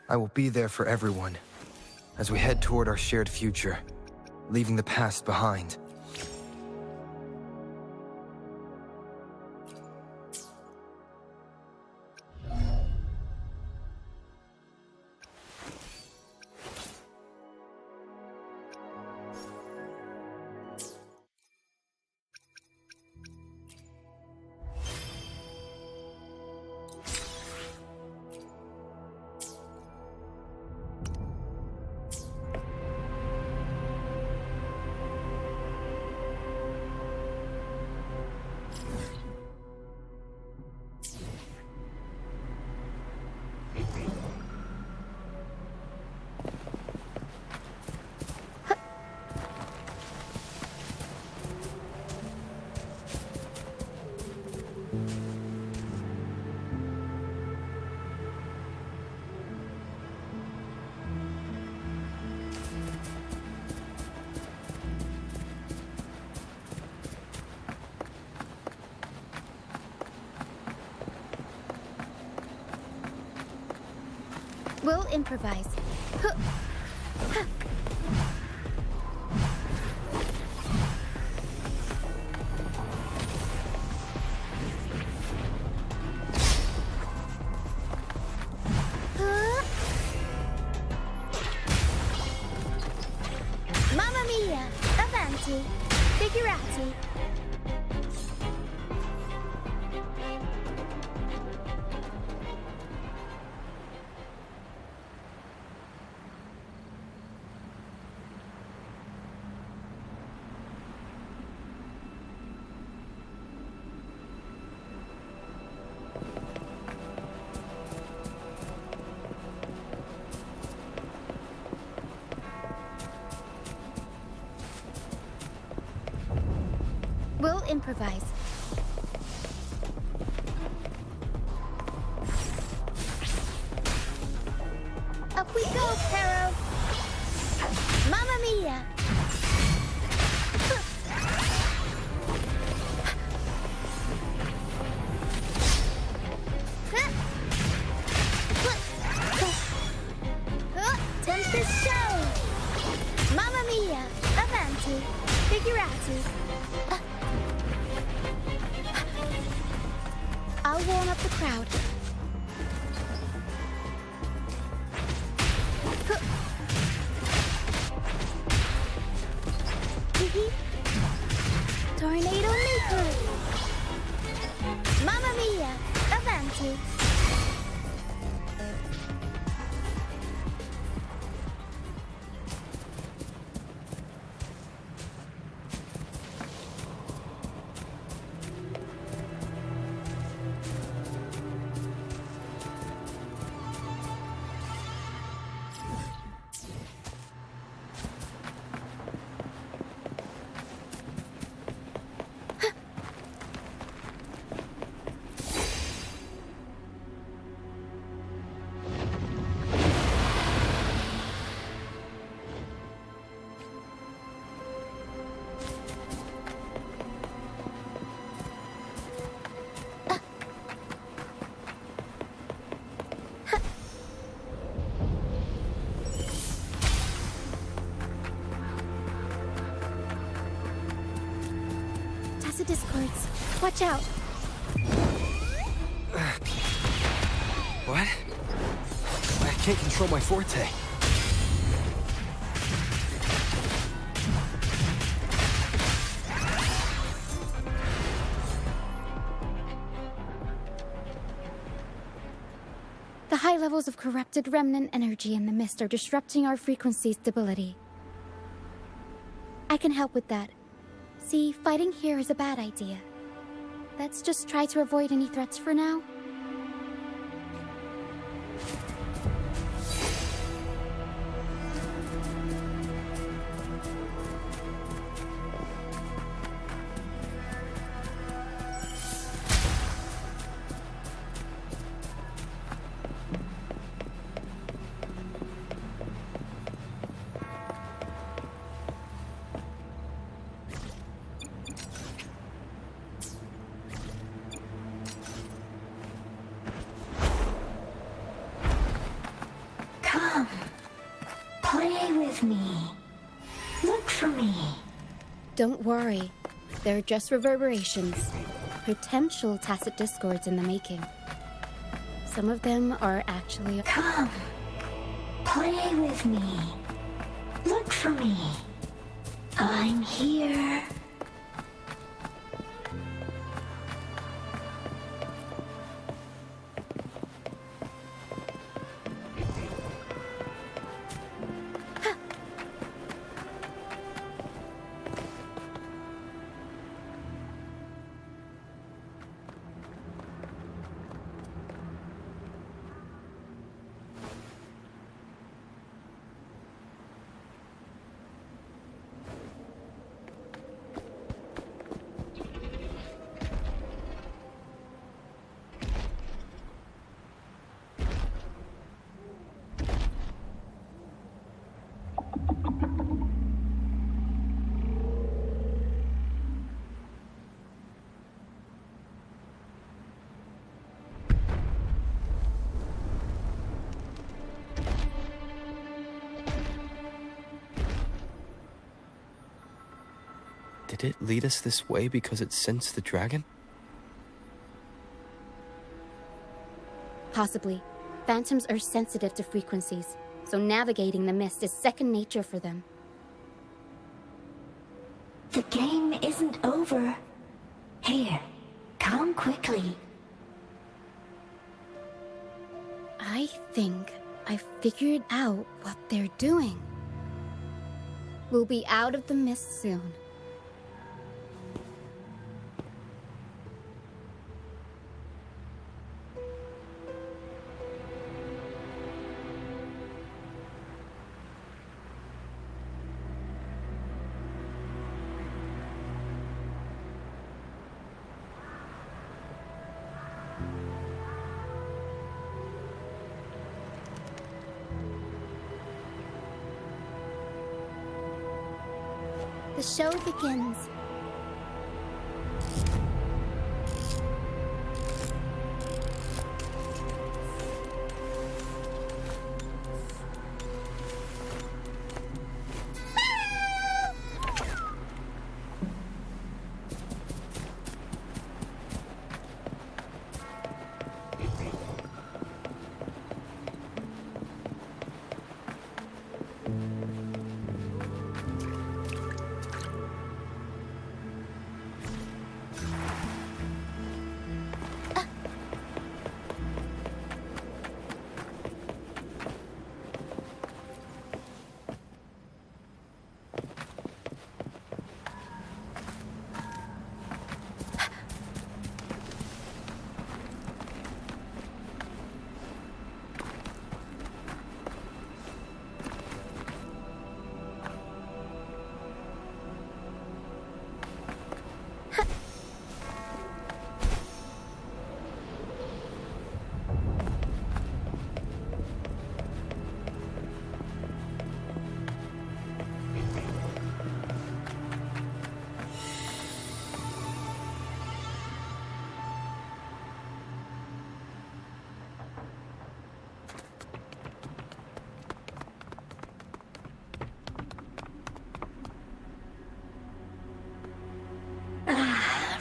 S4: I will be there for everyone as we head toward our shared future, leaving the past behind.
S21: We'll improvise. Mamma mia! Avanti! Figurati! We'll improvise. Up we go, Kuro! Mamma mia! Tempest show! Mamma mia! Avanti! Figurati! I'll warm up the crowd. Tornado nuclear! Mamma mia! Avanti! Discords. Watch out.
S4: What? I can't control my forte.
S21: The high levels of corrupted remnant energy in the mist are disrupting our frequency stability. I can help with that. See, fighting here is a bad idea. Let's just try to avoid any threats for now.
S8: with me. Look for me.
S21: Don't worry. They're just reverberations. Potential tacit discords in the making. Some of them are actually...
S8: Come. Play with me. Look for me. I'm here.
S4: Did it lead us this way because it sensed the dragon?
S21: Possibly. Phantoms are sensitive to frequencies, so navigating the mist is second nature for them.
S8: The game isn't over. Here, come quickly.
S21: I think I figured out what they're doing. We'll be out of the mist soon. The show begins.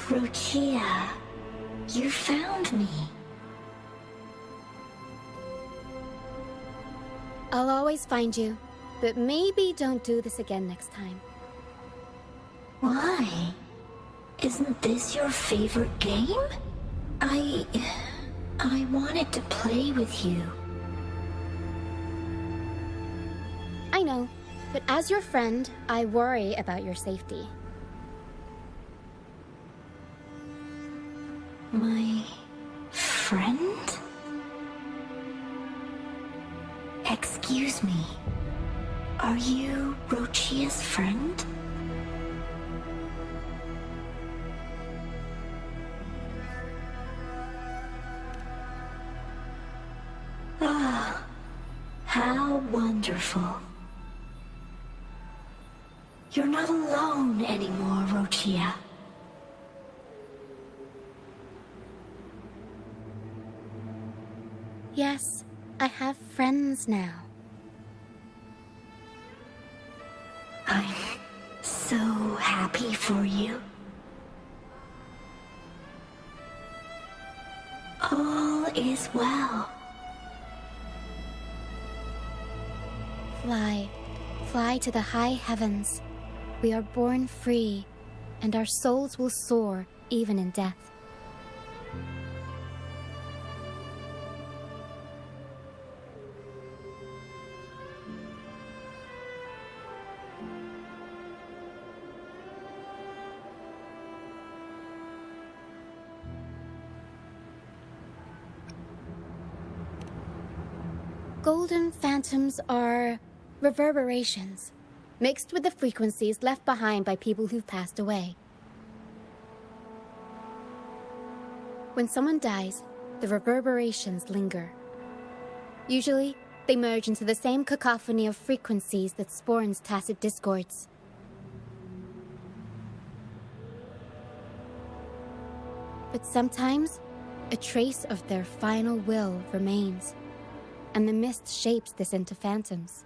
S8: Ruchia, you found me.
S21: I'll always find you, but maybe don't do this again next time.
S8: Why? Isn't this your favorite game? I wanted to play with you.
S21: I know, but as your friend, I worry about your safety.
S8: My friend? Excuse me. Are you Ruchia's friend? Ah, how wonderful. You're not alone anymore, Ruchia.
S21: Yes, I have friends now.
S8: so happy for you. All is well.
S21: Fly, fly to the high heavens. We are born free, and our souls will soar even in death. Golden phantoms are reverberations, mixed with the frequencies left behind by people who've passed away. When someone dies, the reverberations linger. Usually, they merge into the same cacophony of frequencies that spawns tacit discords. But sometimes, a trace of their final will remains, and the mist shapes this into phantoms.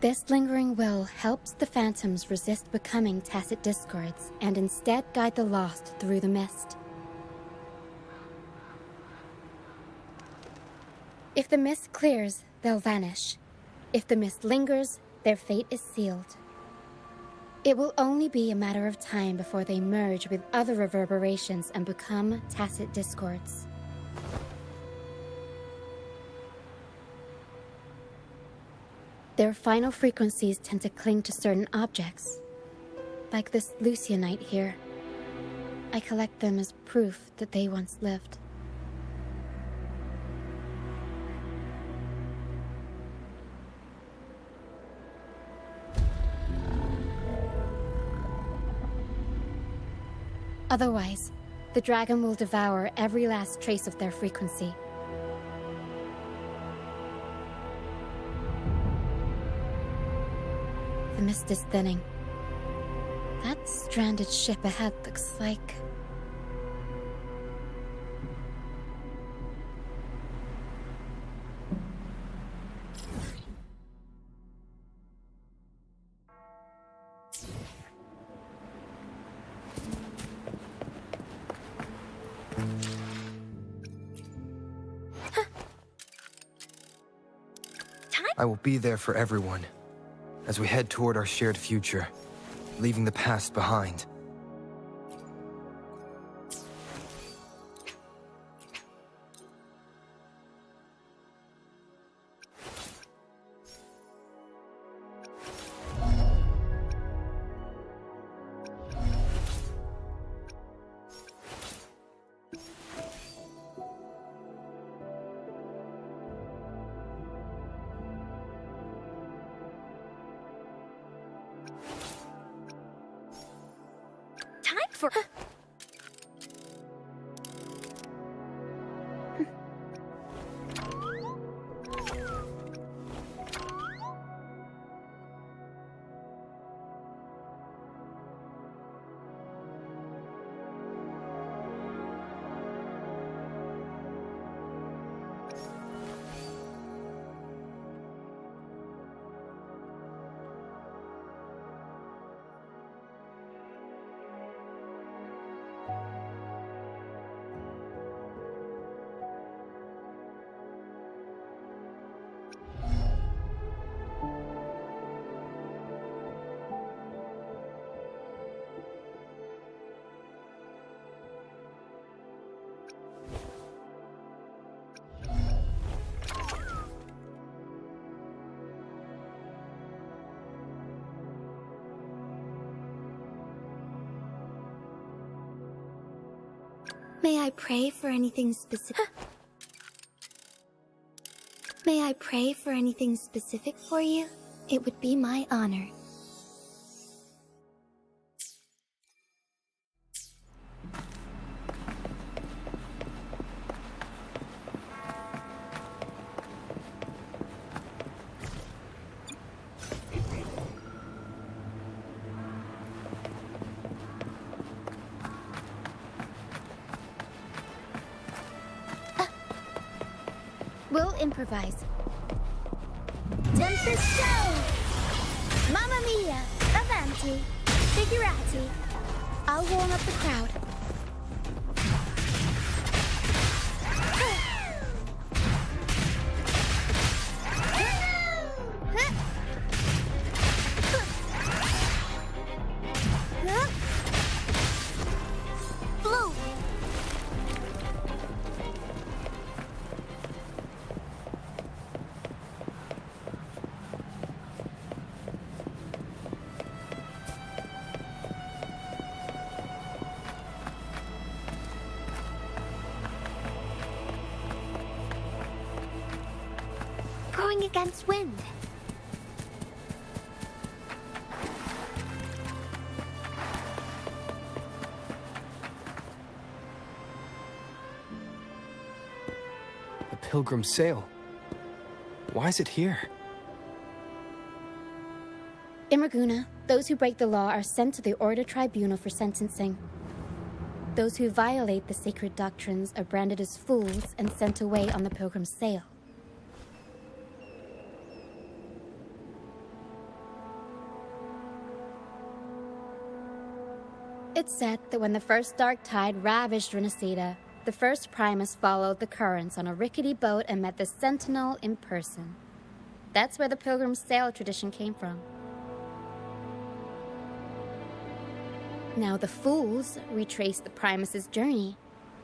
S21: This lingering will helps the phantoms resist becoming tacit discords and instead guide the lost through the mist. If the mist clears, they'll vanish. If the mist lingers, their fate is sealed. It will only be a matter of time before they merge with other reverberations and become tacit discords. Their final frequencies tend to cling to certain objects, like this Lucianite here. I collect them as proof that they once lived. Otherwise, the dragon will devour every last trace of their frequency. The mist is thinning. That stranded ship ahead looks like...
S4: I will be there for everyone as we head toward our shared future, leaving the past behind.
S2: For...
S21: May I pray for anything specific? May I pray for anything specific for you? It would be my honor. I'll improvise. Tempest show! Mamma mia! Avanti! Figurati! I'll warm up the crowd.
S13: Blue!
S10: Going against wind.
S4: The Pilgrim's Sail. Why is it here?
S21: In Raguna, those who break the law are sent to the Order Tribunal for sentencing. Those who violate the sacred doctrines are branded as fools and sent away on the Pilgrim's Sail. It's said that when the first dark tide ravaged Renacida, the first Primus followed the currents on a rickety boat and met the Sentinel in person. That's where the Pilgrim's Sail tradition came from. Now the fools retrace the Primus's journey,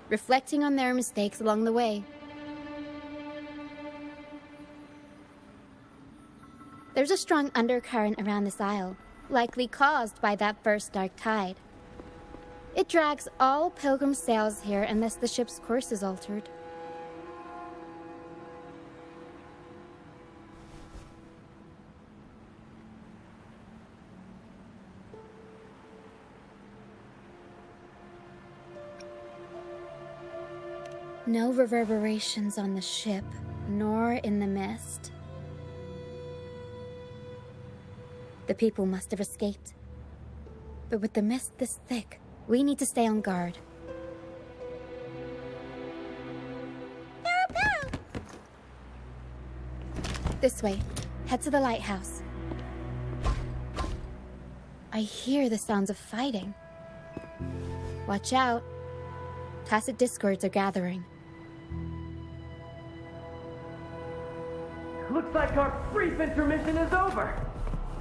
S21: reflecting on their mistakes along the way. There's a strong undercurrent around this isle, likely caused by that first dark tide. It drags all Pilgrim sails here unless the ship's course is altered. No reverberations on the ship, nor in the mist. The people must have escaped. But with the mist this thick, we need to stay on guard. This way. Head to the lighthouse. I hear the sounds of fighting. Watch out. Tacit discords are gathering.
S9: Looks like our brief intermission is over.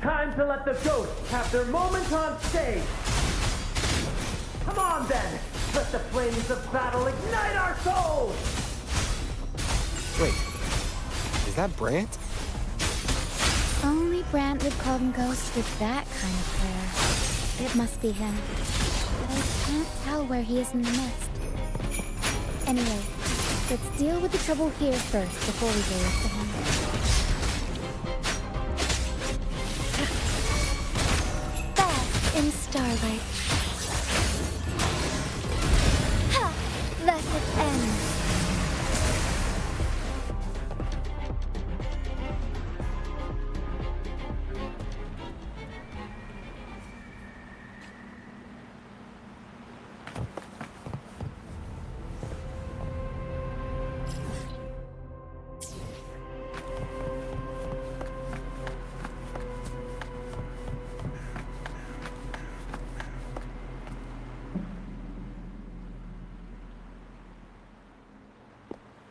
S9: Time to let the ghosts have their moment on stage. Come on then! Let the flames of battle ignite our souls!
S4: Wait, is that Brant?
S21: Only Brant would call them ghosts with that kind of flair. It must be him. But I can't tell where he is in the mist. Anyway, let's deal with the trouble here first before we go after him. Bask in starlight. Ha! Let it end.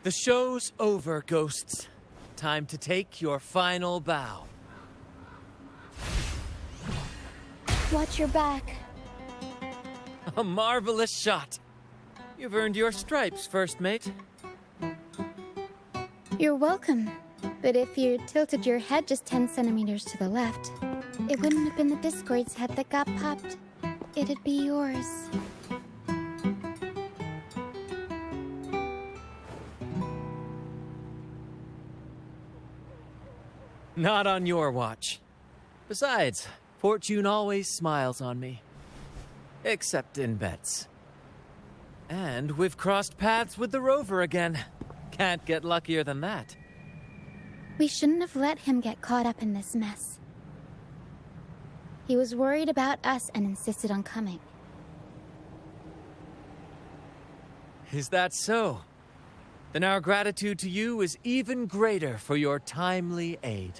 S9: The show's over, ghosts. Time to take your final bow.
S21: Watch your back.
S9: A marvelous shot. You've earned your stripes, first mate.
S21: You're welcome. But if you tilted your head just 10 centimeters to the left, it wouldn't have been the Discord's head that got popped. It'd be yours.
S9: Not on your watch. Besides, fortune always smiles on me. Except in bets. And we've crossed paths with the rover again. Can't get luckier than that.
S21: We shouldn't have let him get caught up in this mess. He was worried about us and insisted on coming.
S9: Is that so? then our gratitude to you is even greater for your timely aid.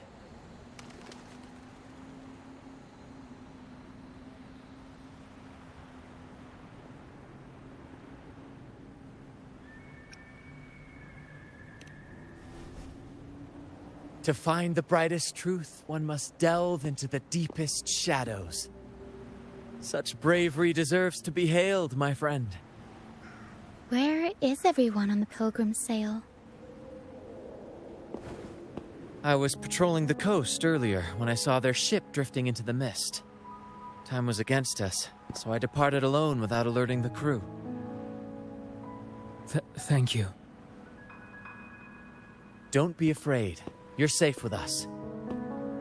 S9: To find the brightest truth, one must delve into the deepest shadows. Such bravery deserves to be hailed, my friend.
S21: Where is everyone on the Pilgrim sail?
S9: I was patrolling the coast earlier when I saw their ship drifting into the mist. Time was against us, so I departed alone without alerting the crew.
S12: Thank you.
S9: Don't be afraid. You're safe with us.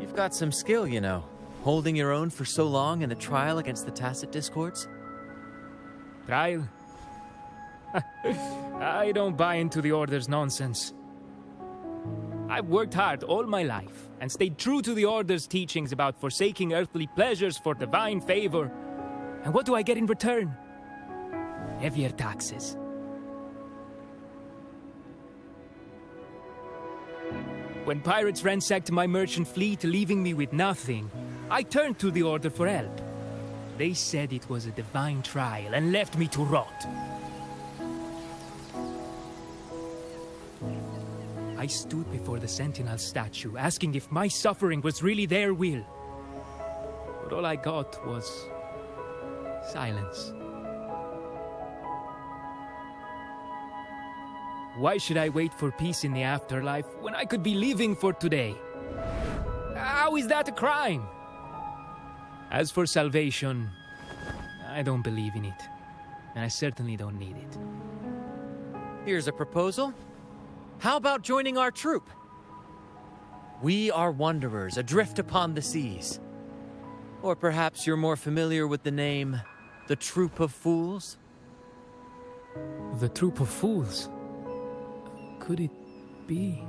S9: You've got some skill, you know, holding your own for so long in the trial against the Tacit Discords.
S12: Trial? I don't buy into the Order's nonsense. I've worked hard all my life and stayed true to the Order's teachings about forsaking earthly pleasures for divine favor. And what do I get in return? Heavier taxes. When pirates ransacked my merchant fleet, leaving me with nothing, I turned to the Order for help. They said it was a divine trial and left me to rot. I stood before the Sentinel statue, asking if my suffering was really their will. But all I got was silence. Why should I wait for peace in the afterlife when I could be living for today? How is that a crime? As for salvation, I don't believe in it. And I certainly don't need it.
S9: Here's a proposal. How about joining our troop? We are wanderers adrift upon the seas. Or perhaps you're more familiar with the name, the Troop of Fools?
S12: The Troop of Fools? Could it be?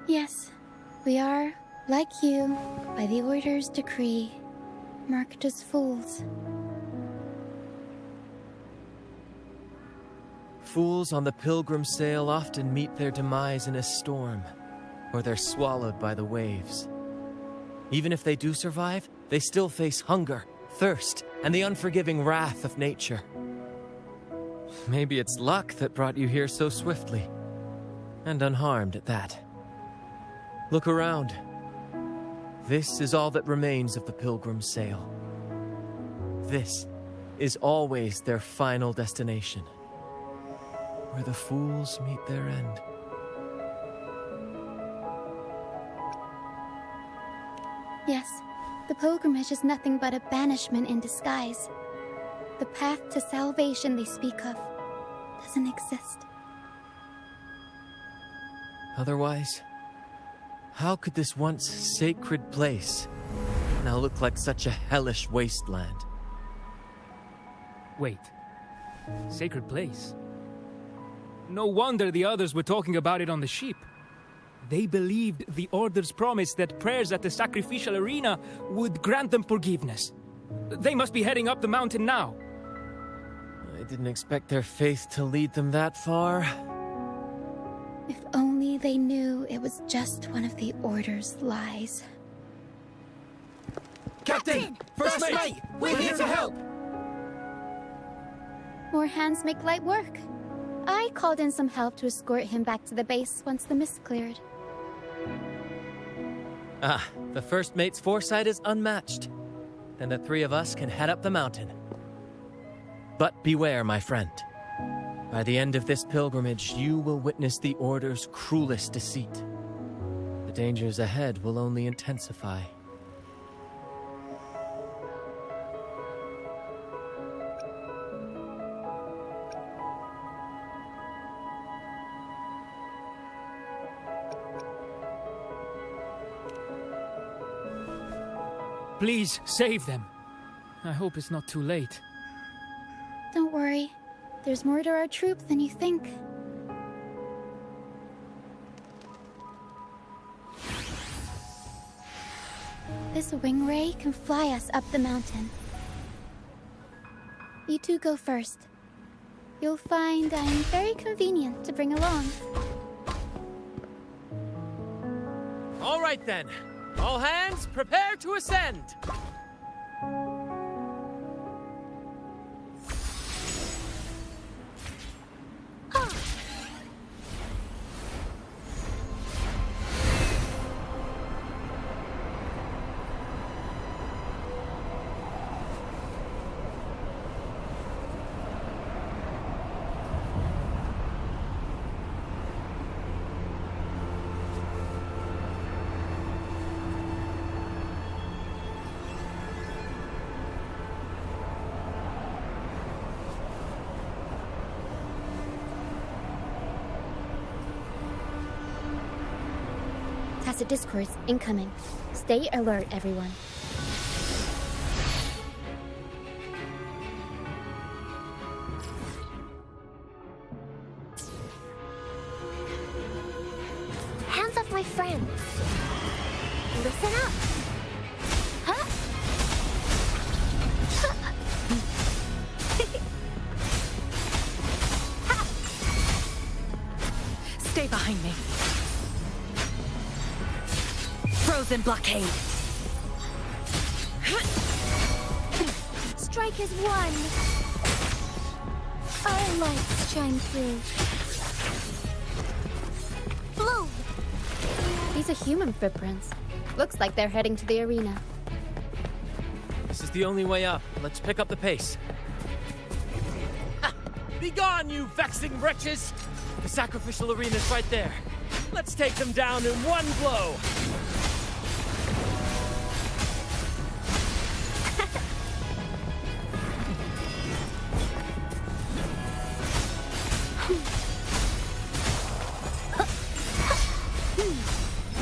S21: Yes, we are, like you, by the Order's decree, marked as fools.
S9: Fools on the pilgrim sail often meet their demise in a storm, or they're swallowed by the waves. Even if they do survive, they still face hunger, thirst, and the unforgiving wrath of nature. Maybe it's luck that brought you here so swiftly, and unharmed at that. Look around. This is all that remains of the pilgrim sail. This is always their final destination, where the fools meet their end.
S21: Yes, the pilgrimage is nothing but a banishment in disguise. The path to salvation they speak of doesn't exist.
S9: Otherwise, how could this once sacred place now look like such a hellish wasteland?
S12: Wait. Sacred place? No wonder the others were talking about it on the ship. They believed the Order's promise that prayers at the sacrificial arena would grant them forgiveness. They must be heading up the mountain now.
S9: I didn't expect their faith to lead them that far.
S21: If only they knew it was just one of the Order's lies.
S15: Captain! First mate! We're here to help!
S21: More hands make light work. I called in some help to escort him back to the base once the mist cleared.
S9: Ah, the first mate's foresight is unmatched. Then the three of us can head up the mountain. But beware, my friend. By the end of this pilgrimage, you will witness the Order's cruelest deceit. The dangers ahead will only intensify.
S12: Please, save them. I hope it's not too late.
S21: Don't worry. There's more to our troop than you think. This wing ray can fly us up the mountain. You two go first. You'll find I'm very convenient to bring along.
S9: All right then. All hands, prepare to ascend.
S21: Tacit discourse incoming. Stay alert, everyone.
S13: Hands off my friends. Listen up. Huh?
S3: Stay behind me. Frozen blockade.
S13: Strikers won. Our lights shine through. Bloom.
S21: These are human footprints. Looks like they're heading to the arena.
S9: This is the only way up. Let's pick up the pace. Ha! Be gone, you vexing wretches! The sacrificial arena's right there. Let's take them down in one blow.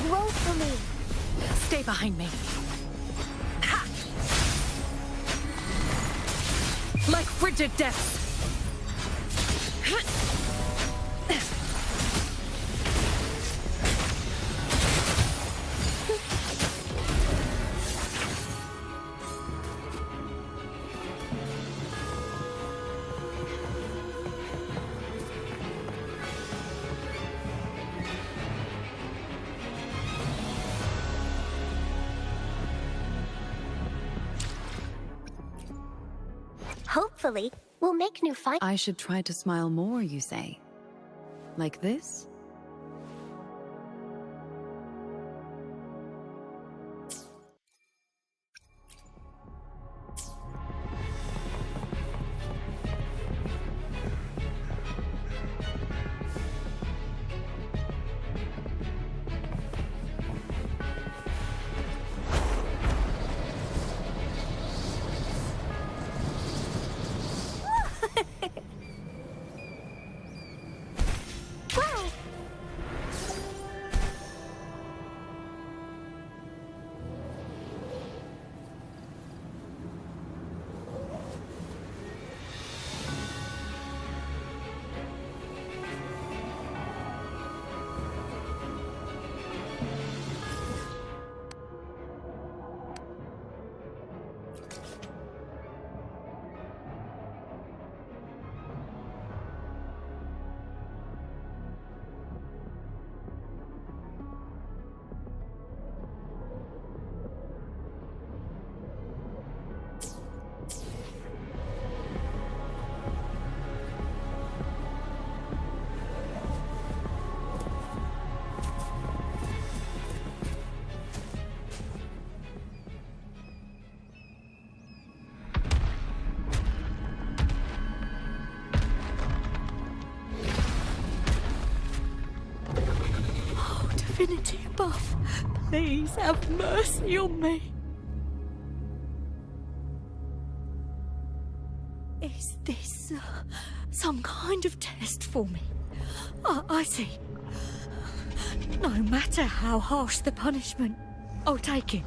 S13: Roll for me.
S3: Stay behind me. Ha! Like frigid depths.
S13: Hopefully, we'll make new finds.
S16: I should try to smile more, you say? Like this?
S3: Divinity above, please have mercy on me. Is this some kind of test for me? I see. No matter how harsh the punishment, I'll take it.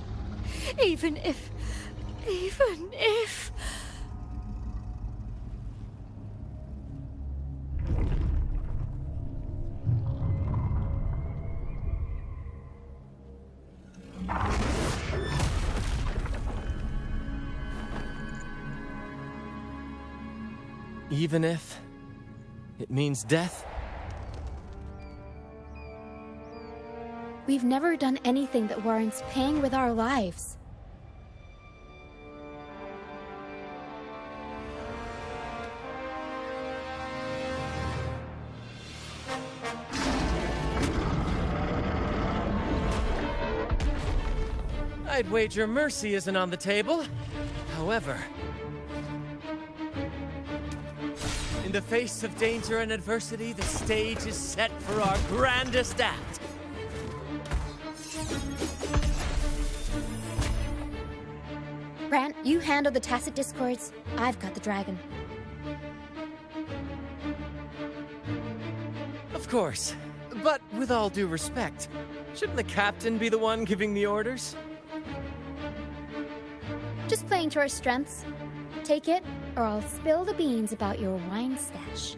S3: Even if...
S9: Even if... It means death?
S21: We've never done anything that warrants paying with our lives.
S9: I'd wager mercy isn't on the table. However, in the face of danger and adversity, the stage is set for our grandest act.
S21: Brant, you handle the tacit discords. I've got the dragon.
S9: Of course, but with all due respect, shouldn't the captain be the one giving the orders?
S21: Just playing to our strengths. Take it, or I'll spill the beans about your wine stash.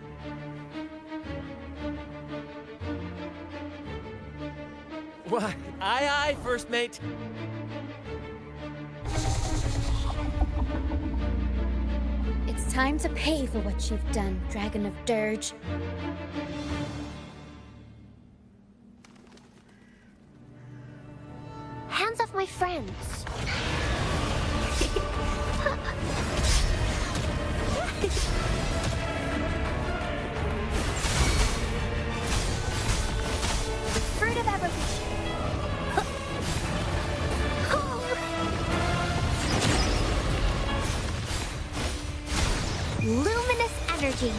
S9: Why, aye, first mate.
S21: It's time to pay for what you've done, Dragon of Dirge.
S13: Hands off my friends. Fruit of evolution. Luminous energy.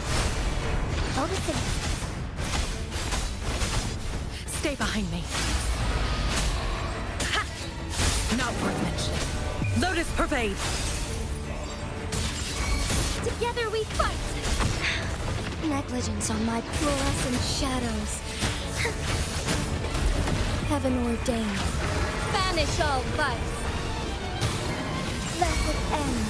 S13: Focusing.
S16: Stay behind me. Ha! Not worth mentioning. Lotus pervade.
S13: Together we fight. Negligence on my fluorescent shadows. Heaven ordained. Banish all vice. Let it end.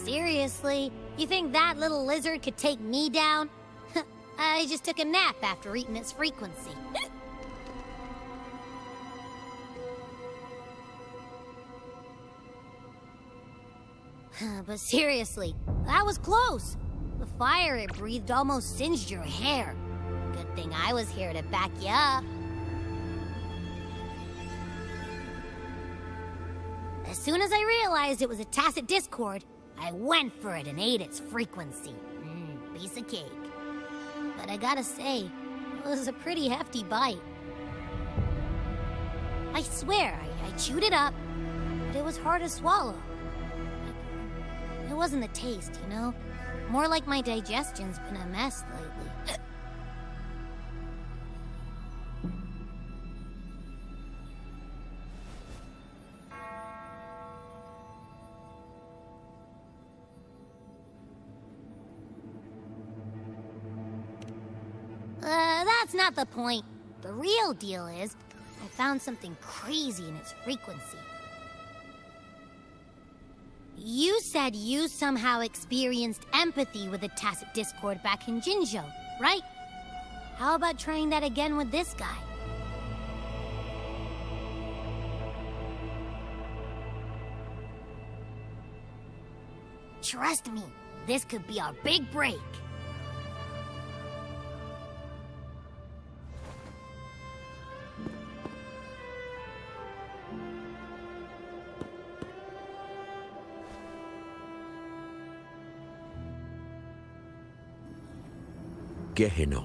S13: Seriously? You think that little lizard could take me down? I just took a nap after eating its frequency. But seriously, that was close. The fire it breathed almost singed your hair. Good thing I was here to back you up. As soon as I realized it was a tacit discord, I went for it and ate its frequency. Piece of cake. But I gotta say, it was a pretty hefty bite. I swear, I chewed it up, but it was hard to swallow. It wasn't the taste, you know? More like my digestion's been a mess lately. That's not the point. The real deal is, I found something crazy in its frequency. You said you somehow experienced empathy with the tacit discord back in Jinzhou, right? How about trying that again with this guy? Trust me, this could be our big break.
S5: Gehenna,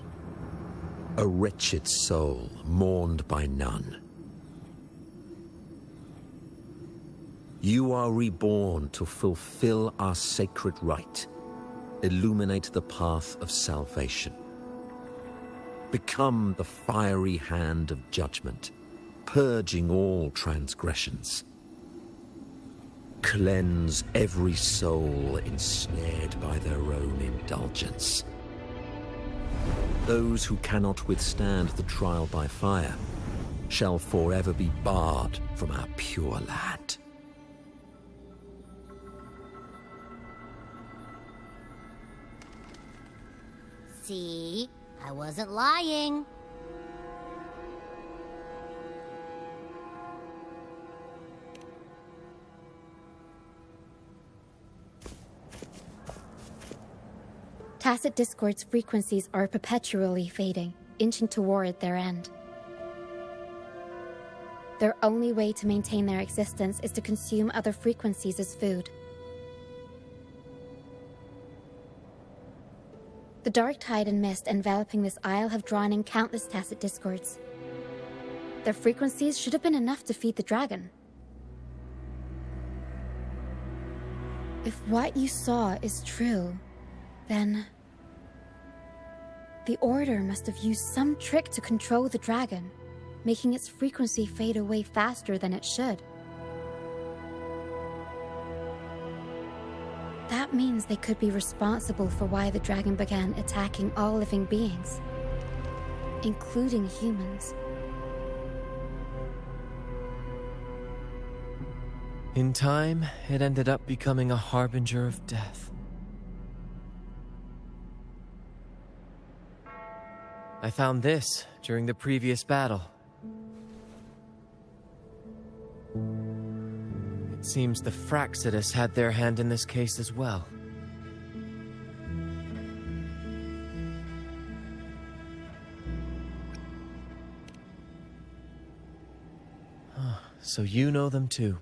S5: a wretched soul mourned by none. You are reborn to fulfill our sacred rite, illuminate the path of salvation. Become the fiery hand of judgment, purging all transgressions. Cleanse every soul ensnared by their own indulgence.
S17: Those who cannot withstand the trial by fire shall forever be barred from our pure land.
S13: See? I wasn't lying.
S21: Tacit Discord's frequencies are perpetually fading, inching toward their end. Their only way to maintain their existence is to consume other frequencies as food. The dark tide and mist enveloping this isle have drawn in countless Tacit Discords. Their frequencies should have been enough to feed the dragon. If what you saw is true, then the Order must have used some trick to control the dragon, making its frequency fade away faster than it should. That means they could be responsible for why the dragon began attacking all living beings, including humans.
S9: In time, it ended up becoming a harbinger of death. I found this during the previous battle. It seems the Fraxidus had their hand in this case as well. So you know them too.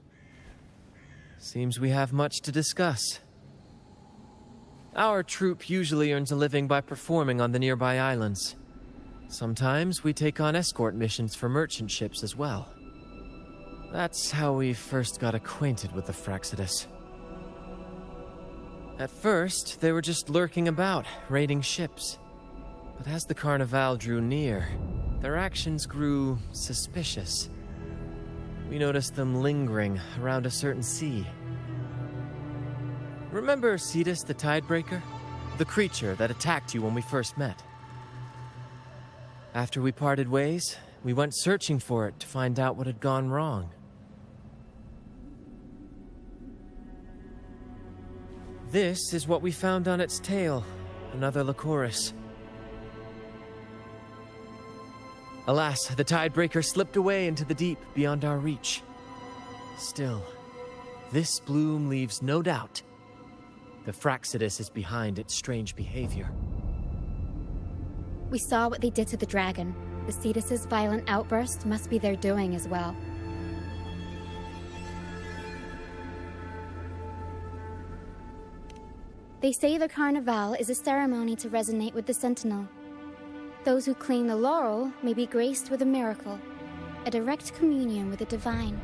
S9: Seems we have much to discuss. Our troop usually earns a living by performing on the nearby islands. Sometimes we take on escort missions for merchant ships as well. That's how we first got acquainted with the Fraxidus. At first, they were just lurking about, raiding ships. But as the Carnival drew near, their actions grew suspicious. We noticed them lingering around a certain sea. Remember Cetus the Tidebreaker? The creature that attacked you when we first met? After we parted ways, we went searching for it to find out what had gone wrong. This is what we found on its tail, another Lycoris. Alas, the Tidebreaker slipped away into the deep beyond our reach. Still, this bloom leaves no doubt. The Fraxidus is behind its strange behavior.
S21: We saw what they did to the dragon. The Cetus's violent outburst must be their doing as well. They say the Carnival is a ceremony to resonate with the Sentinel. Those who claim the laurel may be graced with a miracle, a direct communion with the divine.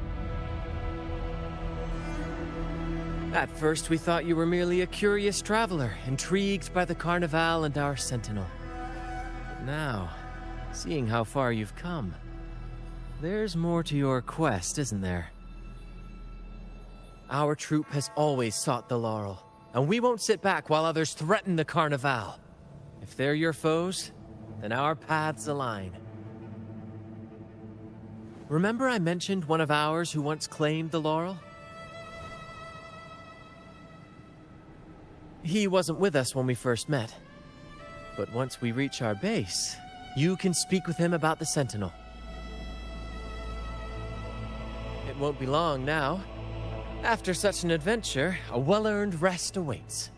S9: At first we thought you were merely a curious traveler, intrigued by the Carnival and our Sentinel. But now, seeing how far you've come, there's more to your quest, isn't there? Our troop has always sought the laurel, and we won't sit back while others threaten the Carnival. If they're your foes, then our paths align. Remember I mentioned one of ours who once claimed the laurel? He wasn't with us when we first met. But once we reach our base, you can speak with him about the Sentinel. It won't be long now. After such an adventure, a well-earned rest awaits.